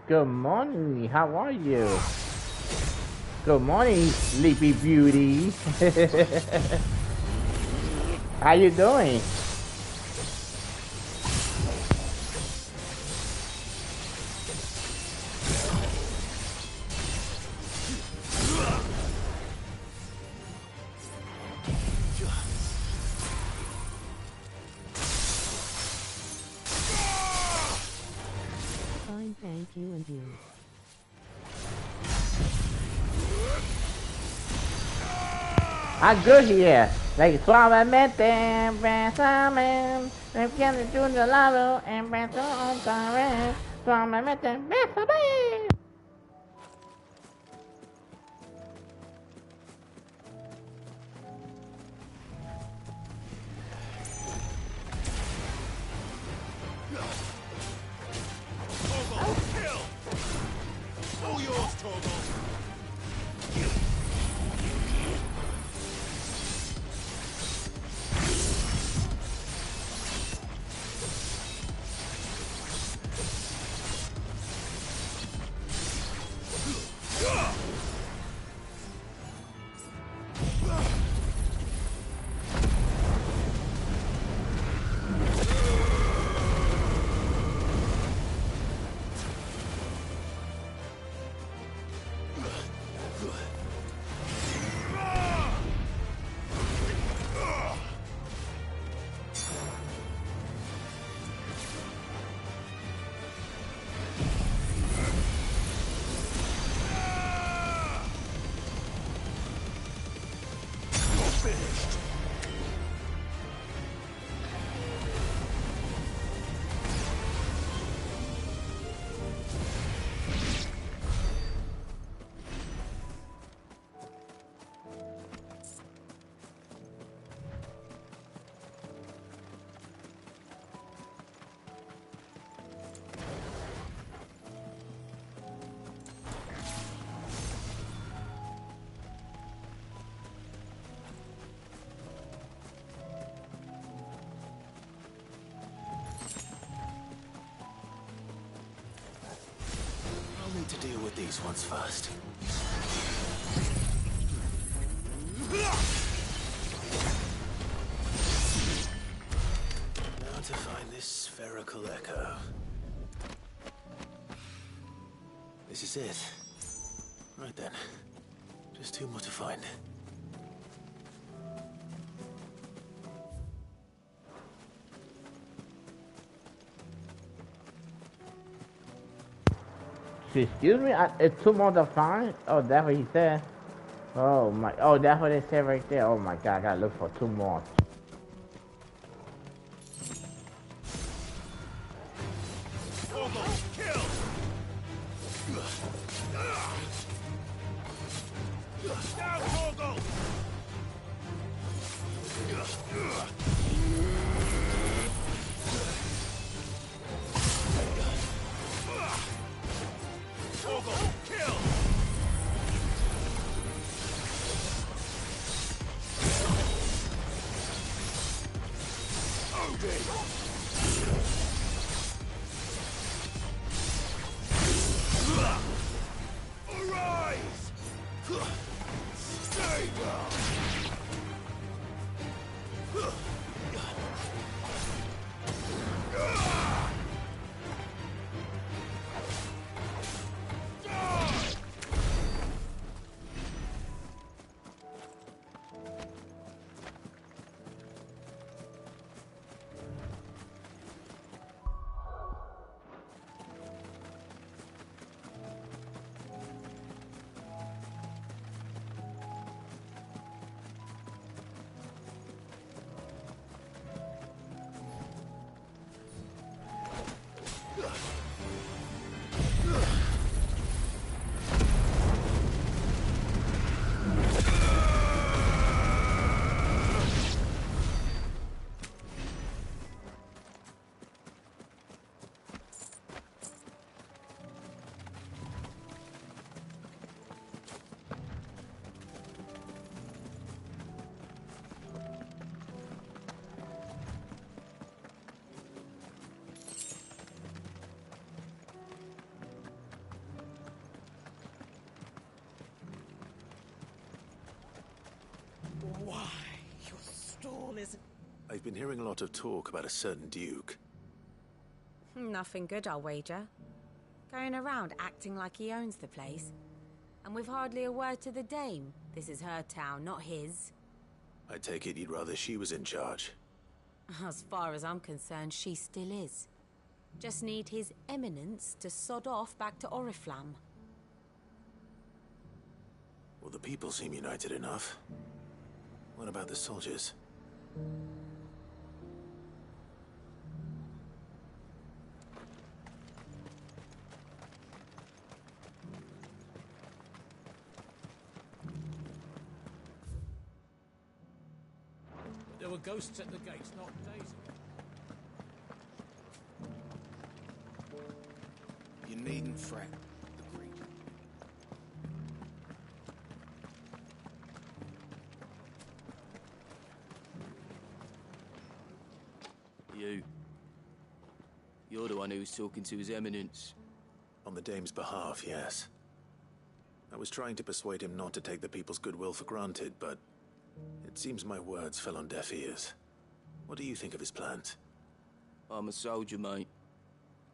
Good morning, how are you? Good morning, Sleepy Beauty. How you doing? Fine, thank you, and you. I'm good here. Like suavemente, bésame. Me quieres un lado, empezó otra vez. Suavemente, bésame. All yours, Torgal. I'll need to deal with these ones first. Now to find this spherical echo. This is it. Right then. Just two more to find. Excuse me, it's two more to find? Oh, that's what he said. Oh my, oh, that's what they said right there. Oh my god, I gotta look for two more. all is... I've been hearing a lot of talk about a certain duke. Nothing good, I'll wager. Going around acting like he owns the place. And with hardly a word to the dame. This is her town, not his. I take it you'd rather she was in charge. As far as I'm concerned, she still is. Just need his eminence to sod off back to Oriflamme. Well, the people seem united enough. What about the soldiers? There were ghosts at the gates not days ago. You needn't fret. Agreed. You're the one who was talking to His Eminence. On the dame's behalf, yes. I was trying to persuade him not to take the people's goodwill for granted, but it seems my words fell on deaf ears. What do you think of his plans? I'm a soldier, mate.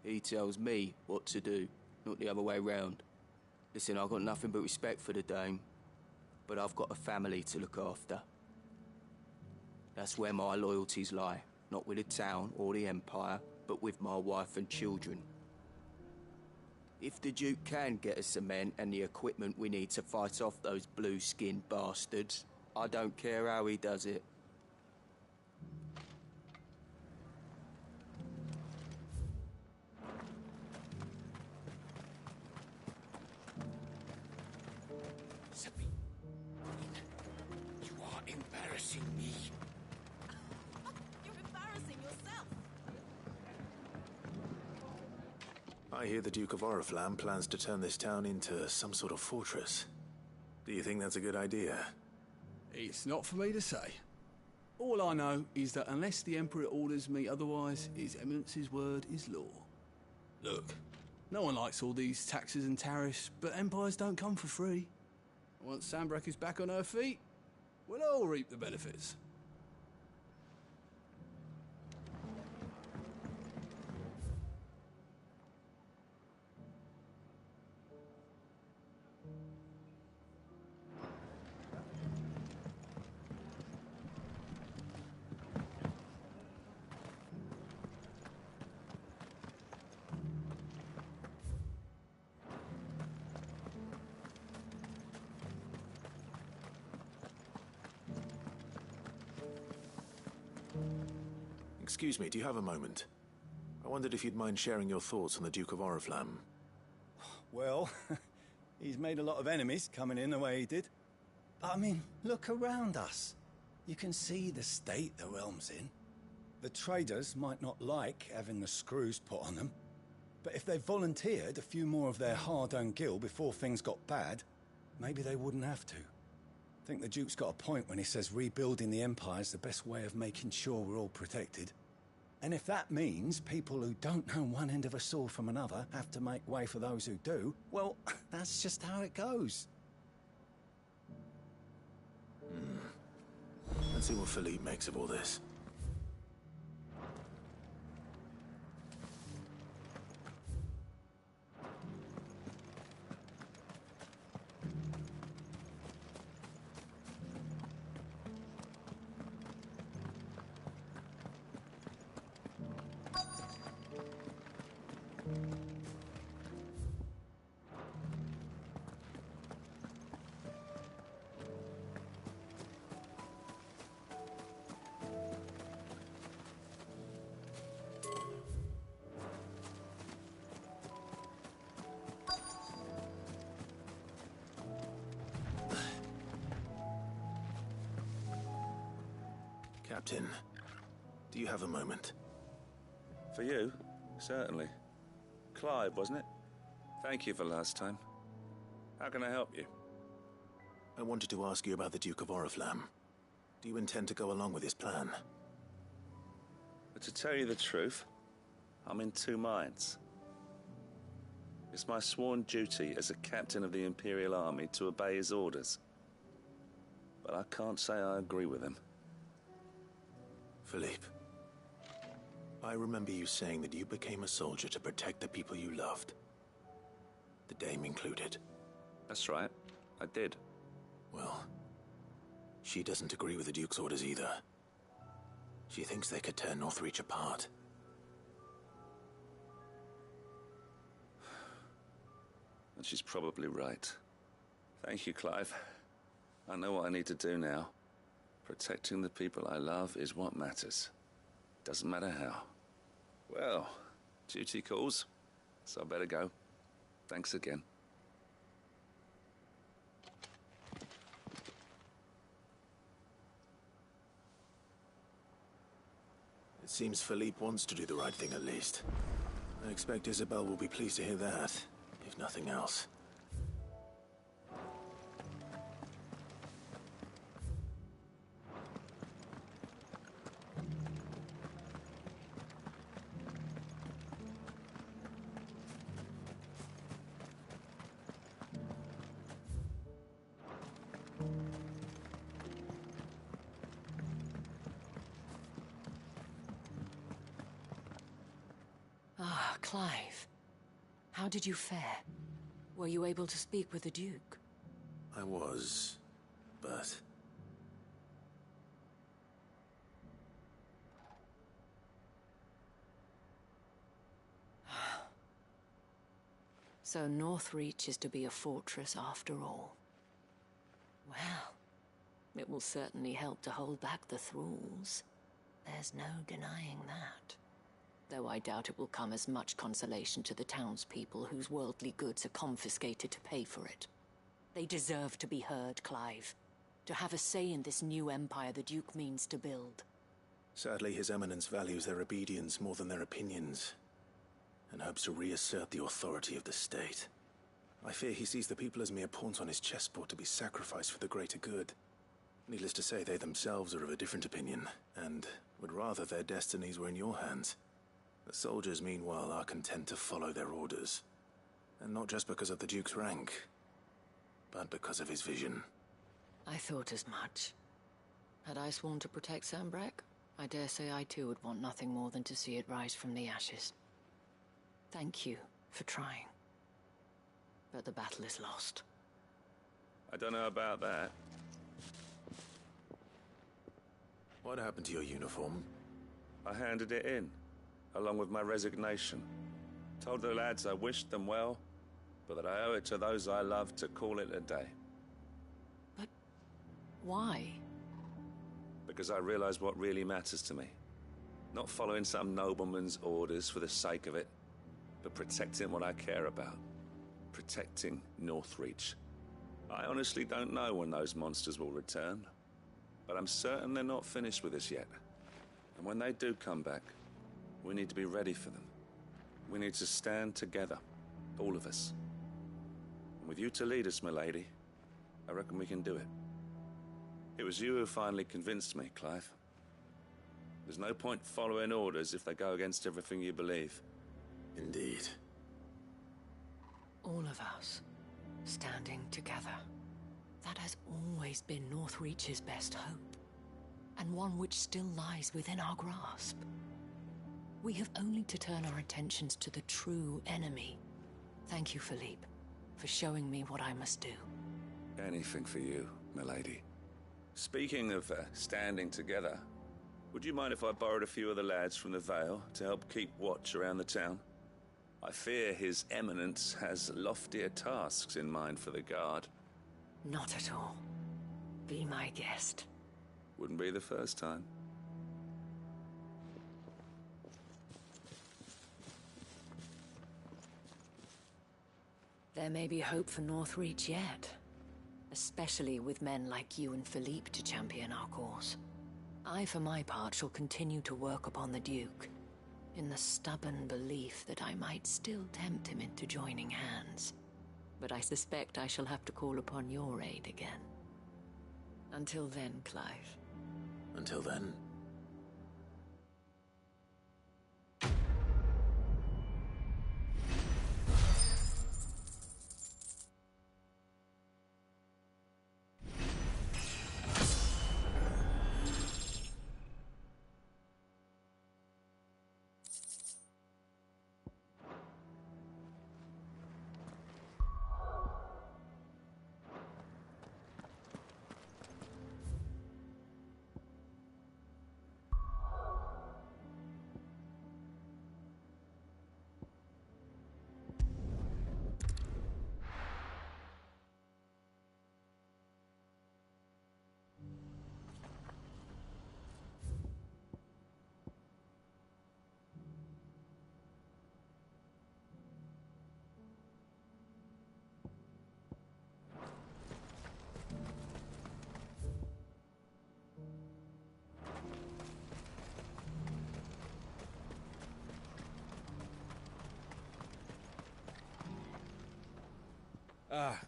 He tells me what to do, not the other way round. Listen, I've got nothing but respect for the dame, but I've got a family to look after. That's where my loyalties lie, not with the town or the Empire, but with my wife and children. If the Duke can get us cement and the equipment we need to fight off those blue-skinned bastards, I don't care how he does it. Sabine, you are embarrassing me. You're embarrassing yourself. I hear the Duke of Oriflamme plans to turn this town into some sort of fortress. Do you think that's a good idea? It's not for me to say. All I know is that unless the Emperor orders me otherwise, His Eminence's word is law. Look, no one likes all these taxes and tariffs, but empires don't come for free. Once Sanbreque is back on her feet, we'll all reap the benefits. Excuse me, do you have a moment? I wondered if you'd mind sharing your thoughts on the Duke of Oriflamme. Well, he's made a lot of enemies coming in the way he did. But I mean, look around us. You can see the state the realm's in. The traders might not like having the screws put on them, but if they volunteered a few more of their hard-earned gil before things got bad, maybe they wouldn't have to. I think the Duke's got a point when he says rebuilding the Empire's the best way of making sure we're all protected. And if that means people who don't know one end of a sword from another have to make way for those who do, well, that's just how it goes. Let's see what Philippe makes of all this. Captain, do you have a moment? For you? Certainly. Clive, wasn't it? Thank you for last time. How can I help you? I wanted to ask you about the Duke of Oriflamme. Do you intend to go along with his plan? But to tell you the truth, I'm in two minds. It's my sworn duty as a captain of the Imperial Army to obey his orders. But I can't say I agree with him. Philippe, I remember you saying that you became a soldier to protect the people you loved. The Dame included. That's right. I did. Well, she doesn't agree with the Duke's orders either. She thinks they could tear Northreach apart. And she's probably right. Thank you, Clive. I know what I need to do now. Protecting the people I love is what matters. Doesn't matter how. Well, duty calls, so I better go. Thanks again. It seems Philippe wants to do the right thing at least. I expect Isabel will be pleased to hear that, if nothing else. Ah, Clive. How did you fare? Were you able to speak with the Duke? I was, but... So Northreach is to be a fortress after all. Well, it will certainly help to hold back the thralls. There's no denying that. Though I doubt it will come as much consolation to the townspeople whose worldly goods are confiscated to pay for it. They deserve to be heard, Clive. To have a say in this new empire the Duke means to build. Sadly, His Eminence values their obedience more than their opinions, and hopes to reassert the authority of the state. I fear he sees the people as mere pawns on his chessboard to be sacrificed for the greater good. Needless to say, they themselves are of a different opinion, and would rather their destinies were in your hands. The soldiers, meanwhile, are content to follow their orders. And not just because of the Duke's rank, but because of his vision. I thought as much. Had I sworn to protect Sanbreque, I dare say I too would want nothing more than to see it rise from the ashes. Thank you for trying. But the battle is lost. I don't know about that. What happened to your uniform? I handed it in, along with my resignation. Told the lads I wished them well, but that I owe it to those I love to call it a day. But why? Because I realize what really matters to me. Not following some nobleman's orders for the sake of it, but protecting what I care about. Protecting Northreach. I honestly don't know when those monsters will return, but I'm certain they're not finished with us yet. And when they do come back, we need to be ready for them. We need to stand together, all of us. And with you to lead us, milady, I reckon we can do it. It was you who finally convinced me, Clive. There's no point following orders if they go against everything you believe. Indeed. All of us, standing together. That has always been Northreach's best hope, and one which still lies within our grasp. We have only to turn our attentions to the true enemy. Thank you, Philippe, for showing me what I must do. Anything for you, milady. Speaking of standing together, would you mind if I borrowed a few of the lads from the Vale to help keep watch around the town? I fear His Eminence has loftier tasks in mind for the guard. Not at all. Be my guest. Wouldn't be the first time. There may be hope for Northreach yet. Especially with men like you and Philippe to champion our cause. I, for my part, shall continue to work upon the Duke, in the stubborn belief that I might still tempt him into joining hands. But I suspect I shall have to call upon your aid again. Until then, Clive. Until then?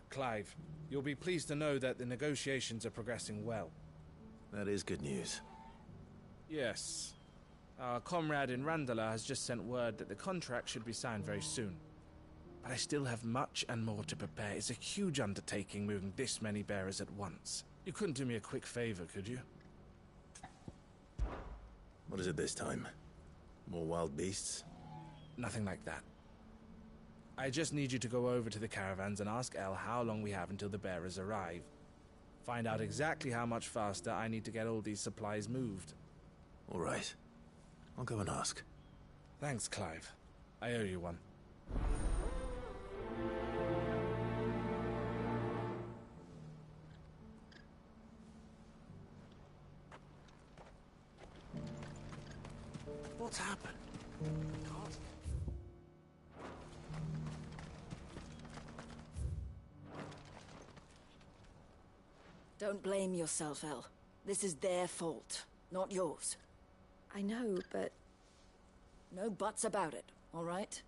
Clive. You'll be pleased to know that the negotiations are progressing well. That is good news. Yes. Our comrade in Randalar has just sent word that the contract should be signed very soon. But I still have much and more to prepare. It's a huge undertaking moving this many bearers at once. You couldn't do me a quick favor, could you? What is it this time? More wild beasts? Nothing like that. I just need you to go over to the caravans and ask El how long we have until the bearers arrive. Find out exactly how much faster I need to get all these supplies moved. All right. I'll go and ask. Thanks, Clive. I owe you one. What's happened? God. Don't blame yourself, El. This is their fault, not yours. I know, but... No buts about it, all right?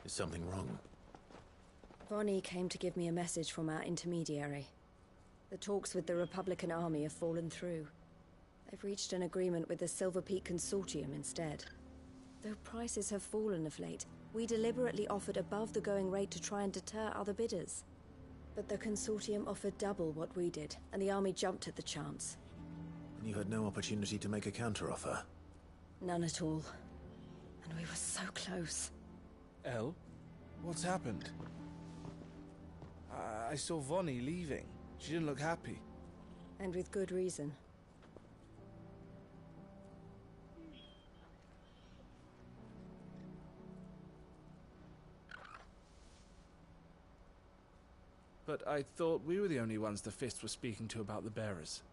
Is something wrong? Vonnie came to give me a message from our intermediary. The talks with the Republican army have fallen through. They've reached an agreement with the Silver Peak Consortium instead. Though prices have fallen of late, we deliberately offered above the going rate to try and deter other bidders. But the Consortium offered double what we did, and the army jumped at the chance. And you had no opportunity to make a counteroffer? None at all. And we were so close. El? What's happened? I saw Vonnie leaving. She didn't look happy. And with good reason. But I thought we were the only ones the Fist were speaking to about the bearers.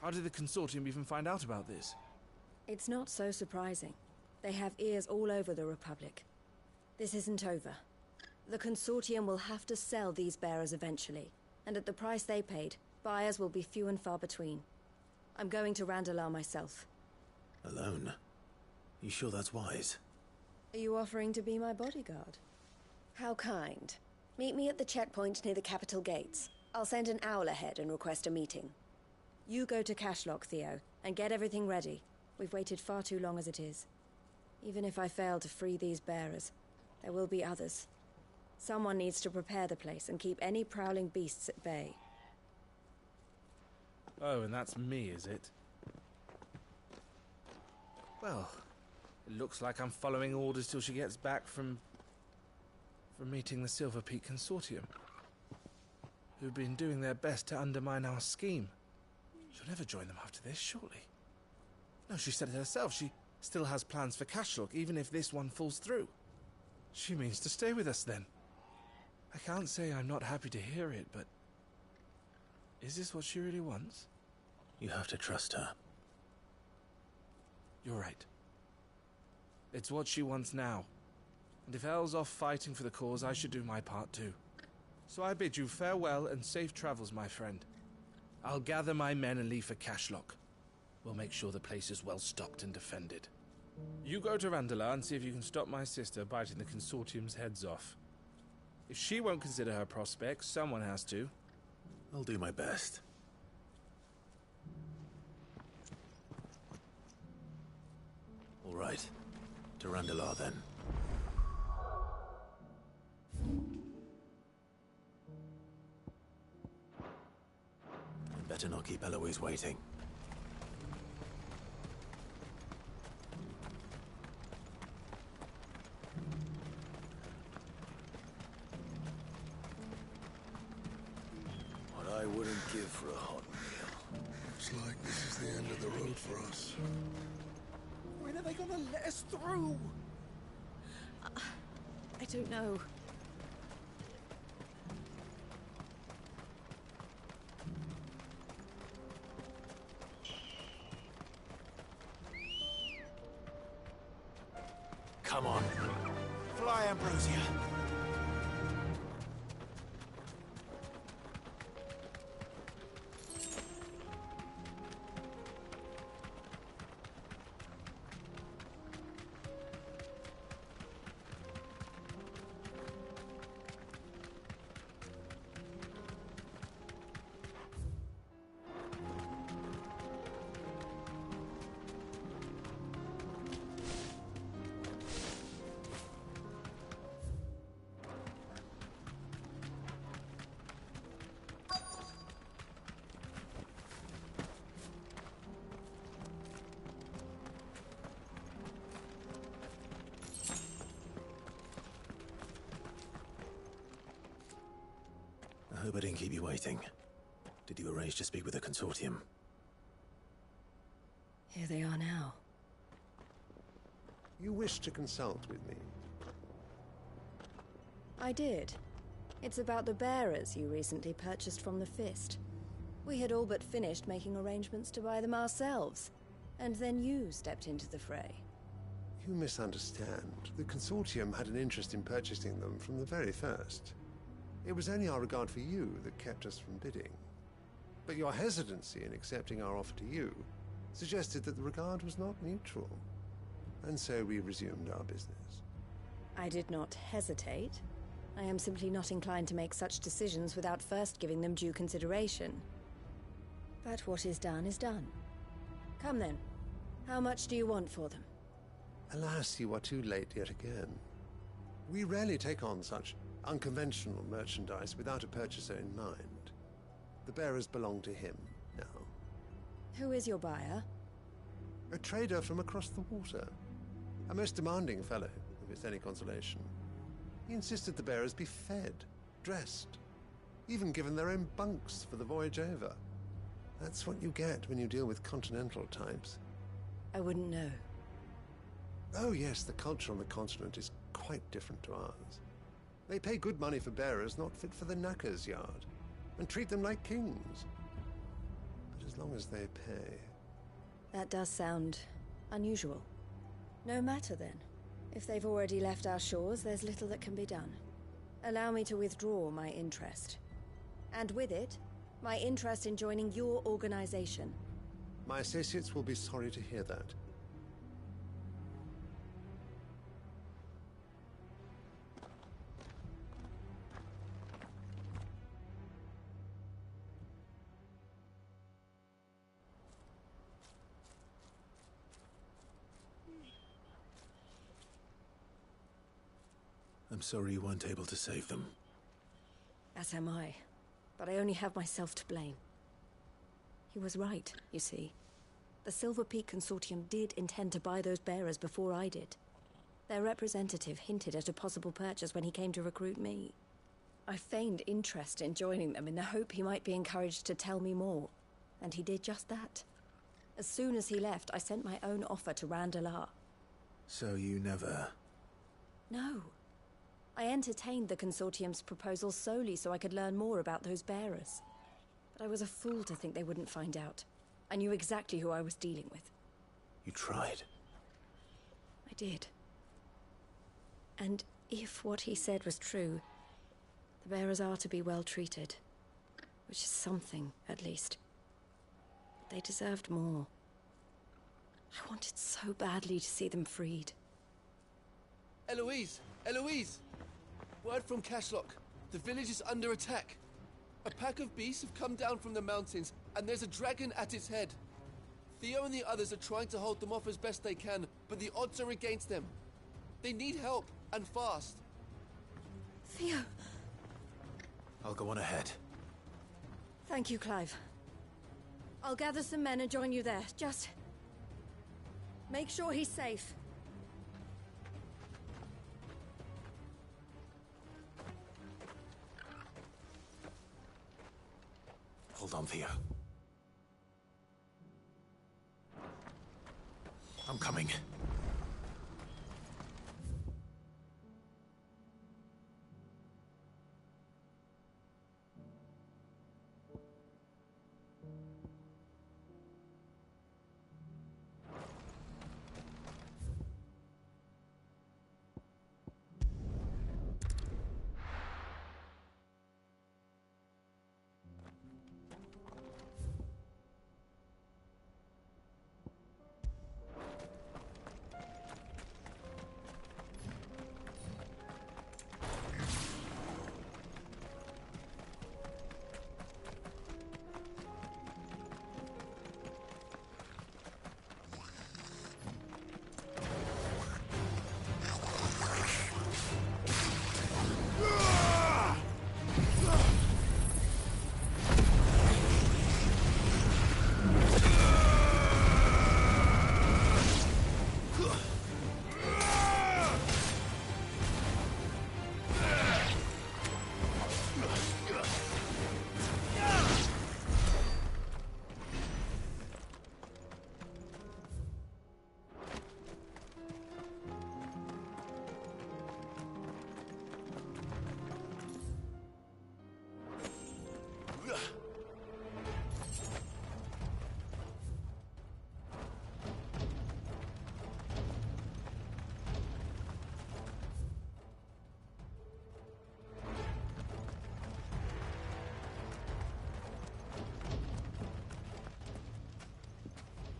How did the Consortium even find out about this? It's not so surprising. They have ears all over the Republic. This isn't over. The Consortium will have to sell these bearers eventually, and at the price they paid, buyers will be few and far between. I'm going to Randalar myself. Alone? You sure that's wise? Are you offering to be my bodyguard? How kind. Meet me at the checkpoint near the capital gates. I'll send an owl ahead and request a meeting. You go to Cashlock, Theo, and get everything ready. We've waited far too long as it is. Even if I fail to free these bearers, there will be others. Someone needs to prepare the place and keep any prowling beasts at bay. Oh, and that's me, is it? Well, it looks like I'm following orders till she gets back from meeting the Silver Peak Consortium, who've been doing their best to undermine our scheme. She'll never join them after this, surely. No, she said it herself. She still has plans for Cashlock, even if this one falls through. She means to stay with us, then. I can't say I'm not happy to hear it, but... is this what she really wants? You have to trust her. You're right. It's what she wants now. And if El's off fighting for the cause, I should do my part too. So I bid you farewell and safe travels, my friend. I'll gather my men and leave for Cashlock. We'll make sure the place is well stocked and defended. You go to Randalar and see if you can stop my sister biting the Consortium's heads off. If she won't consider her prospects, someone has to. I'll do my best. All right. To Randalar, then. I'd better not keep Eloise waiting. What I wouldn't give for a hot meal. Looks like this is the end of the road for us. When are they gonna let us through? I don't know. Come on. Fly, Ambrosia. Hope I didn't keep you waiting. Did you arrange to speak with the Consortium? Here they are now. You wish to consult with me? I did. It's about the bearers you recently purchased from the Fist. We had all but finished making arrangements to buy them ourselves, and then you stepped into the fray. You misunderstand. The Consortium had an interest in purchasing them from the very first. It was only our regard for you that kept us from bidding. But your hesitancy in accepting our offer to you suggested that the regard was not mutual. And so we resumed our business. I did not hesitate. I am simply not inclined to make such decisions without first giving them due consideration. But what is done is done. Come then. How much do you want for them? Alas, you are too late yet again. We rarely take on such unconventional merchandise without a purchaser in mind. The bearers belong to him now. Who is your buyer? A trader from across the water. A most demanding fellow, if it's any consolation. He insisted the bearers be fed, dressed, even given their own bunks for the voyage over. That's what you get when you deal with continental types. I wouldn't know. Oh yes, the culture on the continent is quite different to ours. They pay good money for bearers not fit for the knacker's yard, and treat them like kings. But as long as they pay... That does sound unusual. No matter then. If they've already left our shores, there's little that can be done. Allow me to withdraw my interest. And with it, my interest in joining your organization. My associates will be sorry to hear that. I'm sorry you weren't able to save them. As am I. But I only have myself to blame. He was right, you see. The Silver Peak Consortium did intend to buy those bearers before I did. Their representative hinted at a possible purchase when he came to recruit me. I feigned interest in joining them in the hope he might be encouraged to tell me more. And he did just that. As soon as he left, I sent my own offer to Randalar. So you never... No. I entertained the Consortium's proposal solely so I could learn more about those bearers. But I was a fool to think they wouldn't find out. I knew exactly who I was dealing with. You tried. I did. And if what he said was true, the bearers are to be well treated. Which is something, at least. They deserved more. I wanted so badly to see them freed. Eloise! Eloise! Word from Cashlock. The village is under attack. A pack of beasts have come down from the mountains, and there's a dragon at its head. Theo and the others are trying to hold them off as best they can, but the odds are against them. They need help, and fast. Theo! I'll go on ahead. Thank you, Clive. I'll gather some men and join you there. Just... make sure he's safe. Hold on, Theo. I'm coming.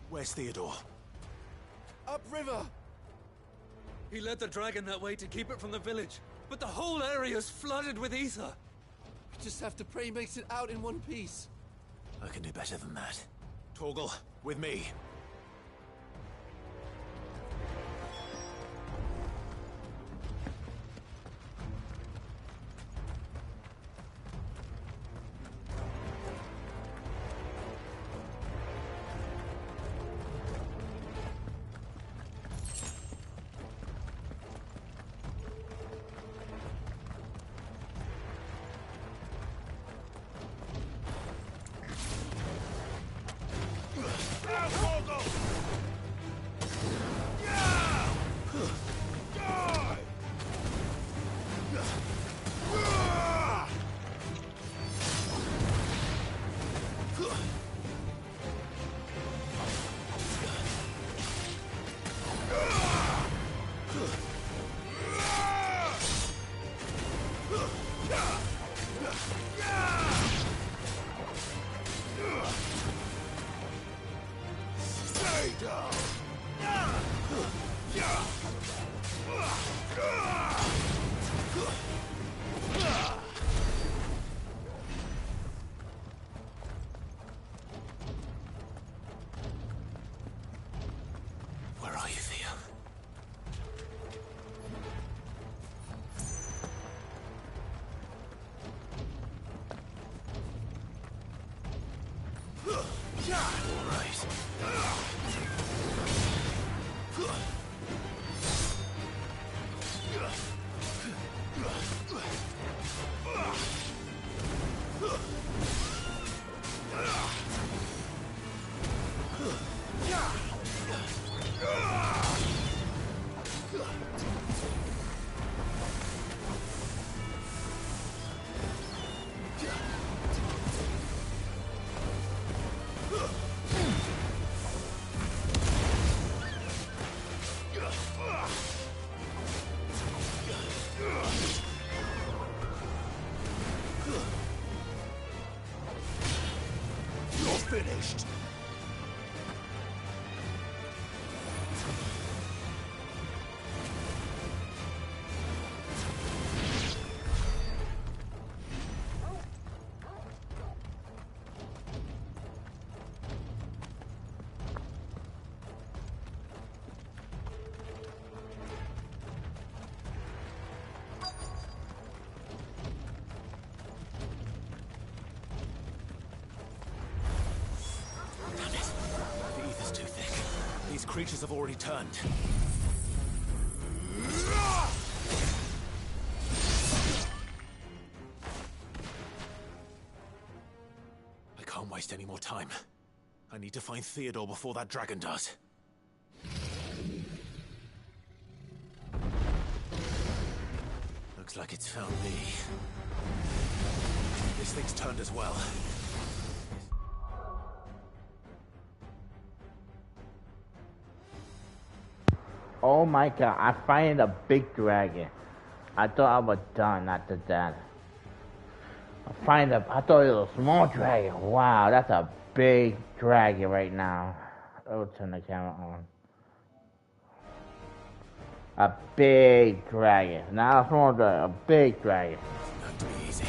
Where's Theodore? Upriver! He led the dragon that way to keep it from the village, but the whole area's flooded with ether. We just have to pray he makes it out in one piece. I can do better than that. Torgal, with me. Finished. Creatures have already turned. I can't waste any more time. I need to find Theodore before that dragon does. Looks like it's found me. This thing's turned as well. Oh my god, I find a big dragon. I thought I was done after that. I thought it was a small dragon. Wow, that's a big dragon right now. I'll turn the camera on. A big dragon. Not a small dragon, a big dragon. Not to be easy.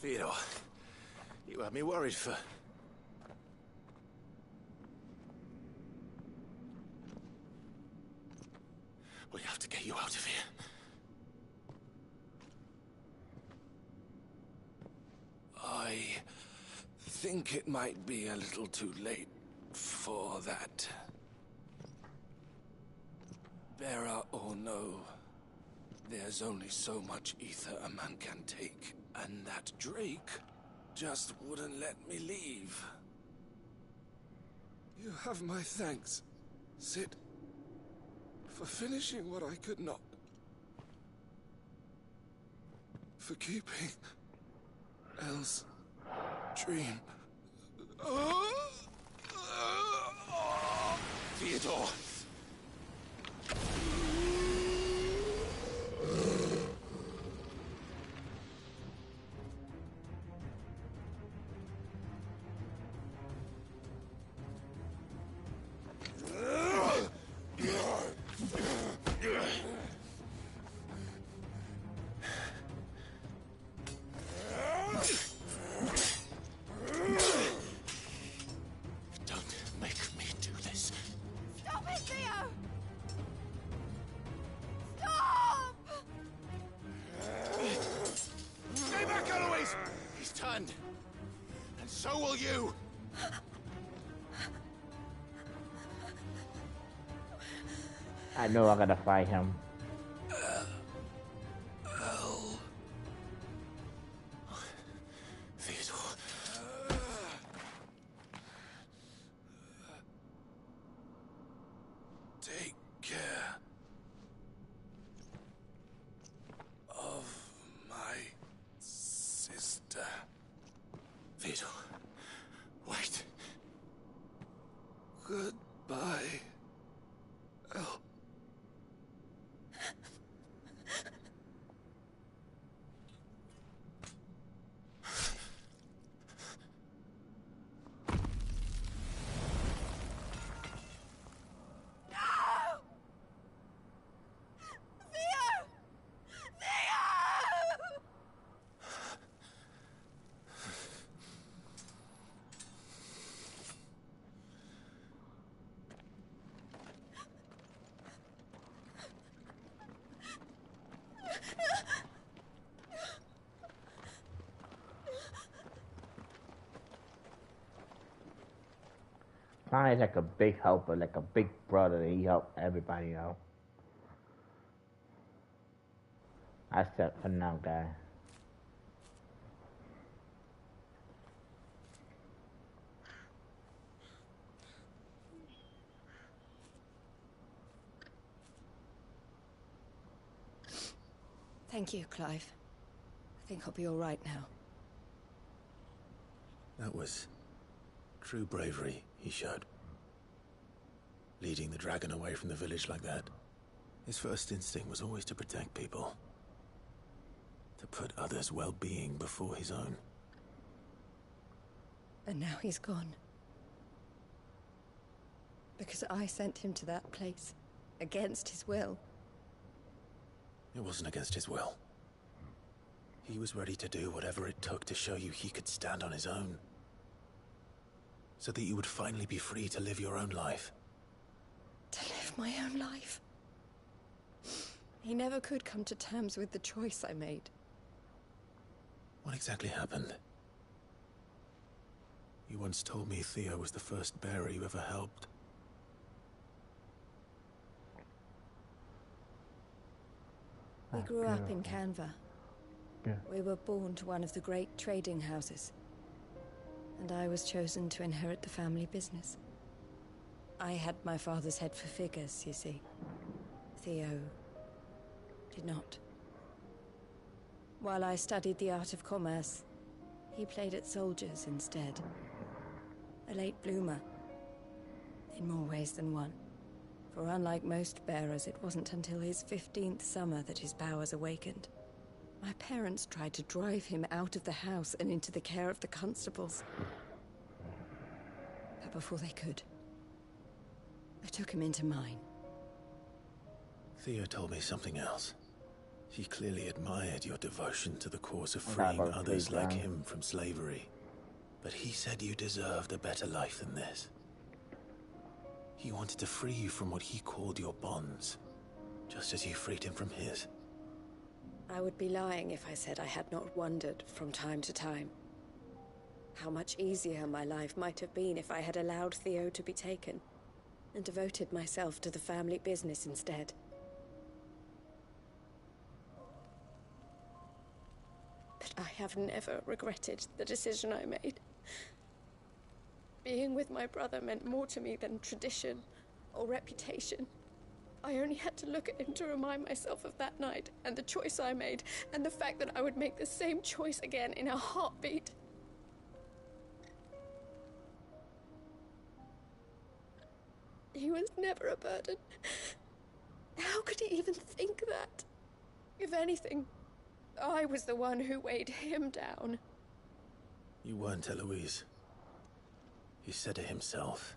Theodore, you had me worried for... We have to get you out of here. I think it might be a little too late for that. Bearer or no, there's only so much ether a man can take, and that Drake just wouldn't let me leave. You have my thanks, Cid, for finishing what I could not. For keeping Elle's dream. Theodore! So will you! I know I gotta fight him. Theodore. Take care of my sister. Theodore. Wait. Goodbye, Elle. Sounds like a big helper, like a big brother. He helped everybody out. Except for now, guy. Thank you, Clive. I think I'll be all right now. That was true bravery he showed. Leading the dragon away from the village like that. His first instinct was always to protect people. To put others' well-being before his own. And now he's gone. Because I sent him to that place. Against his will. It wasn't against his will. He was ready to do whatever it took to show you he could stand on his own. So that you would finally be free to live your own life. To live my own life? He never could come to terms with the choice I made. What exactly happened? You once told me Theo was the first bearer you ever helped. We grew up in Canva. Yeah. We were born to one of the great trading houses. And I was chosen to inherit the family business. I had my father's head for figures, you see. Theo did not. While I studied the art of commerce, he played at soldiers instead. A late bloomer, in more ways than one. For unlike most bearers, it wasn't until his 15th summer that his powers awakened. My parents tried to drive him out of the house and into the care of the constables. But before they could, I took him into mine. Theo told me something else. He clearly admired your devotion to the cause of freeing others like him from slavery. But he said you deserved a better life than this. He wanted to free you from what he called your bonds, just as you freed him from his. I would be lying if I said I had not wondered from time to time how much easier my life might have been if I had allowed Theo to be taken and devoted myself to the family business instead. But I have never regretted the decision I made. Being with my brother meant more to me than tradition or reputation. I only had to look at him to remind myself of that night and the choice I made and the fact that I would make the same choice again in a heartbeat. He was never a burden. How could he even think that? If anything, I was the one who weighed him down. You weren't, Eloise. He said it himself,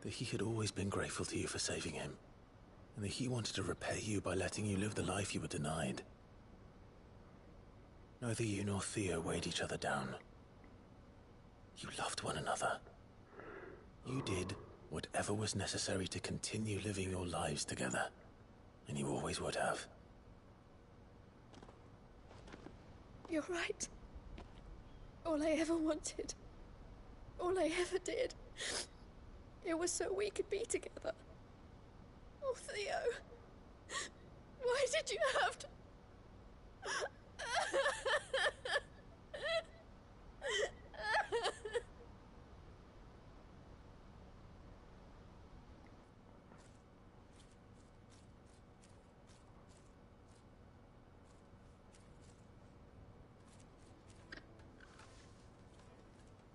that he had always been grateful to you for saving him, and that he wanted to repay you by letting you live the life you were denied. Neither you nor Theo weighed each other down. You loved one another. You did whatever was necessary to continue living your lives together, and you always would have. You're right. All I ever wanted, all I ever did, it was so we could be together. Oh, Theo, why did you have to...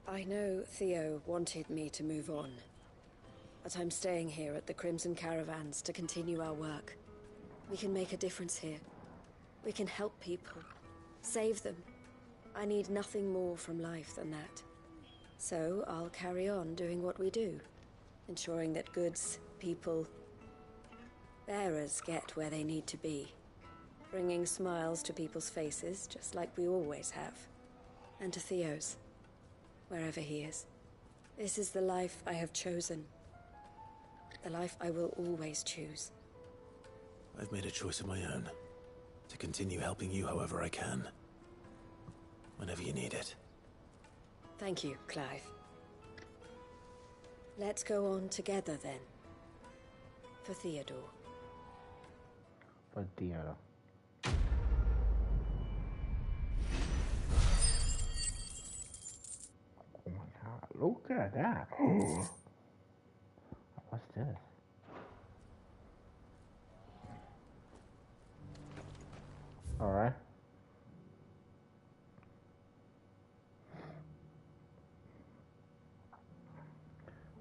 I know Theo wanted me to move on, but I'm staying here at the Crimson Caravans to continue our work. We can make a difference here. We can help people, save them. I need nothing more from life than that. So I'll carry on doing what we do, ensuring that goods, people, bearers get where they need to be, bringing smiles to people's faces just like we always have, and to Theo's. Wherever he is. This is the life I have chosen. The life I will always choose. I've made a choice of my own. To continue helping you however I can. Whenever you need it. Thank you, Clive. Let's go on together then. For Theodore. For Theodore. Oh my god, look at that. What's this? Alright.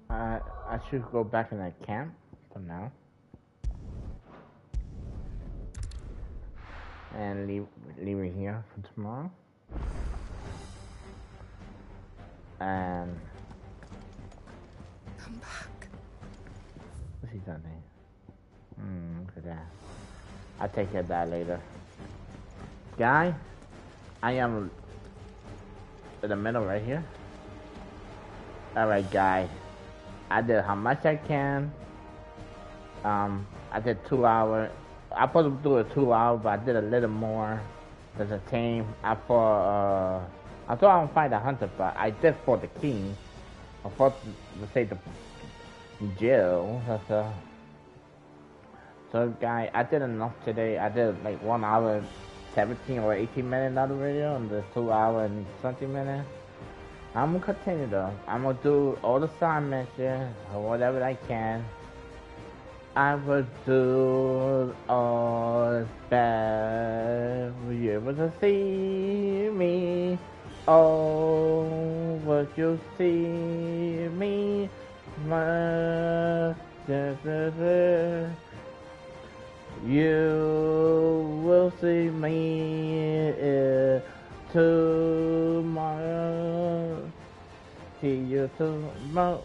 I should go back in that camp for now. And leave it here for tomorrow. And come back. What's he done here? Look at that. I'll take care of that later. Guy, I am in the middle right here. Alright, guys. I did how much I can. I did 2 hours. I was supposed to do it 2 hours, but I did a little more. There's a team. I thought I would fight the hunter, but I did for the king. I fought to save the Jill. So, guys, I did enough today. I did like 1 hour, 17 or 18 minute another video, and the 2 hour and 20 minutes. I'm gonna continue though. I'm gonna do all the side missions or whatever I can. I will do all that. Will you able to see me? Oh, would you see me? You will see me tomorrow. See you tomorrow.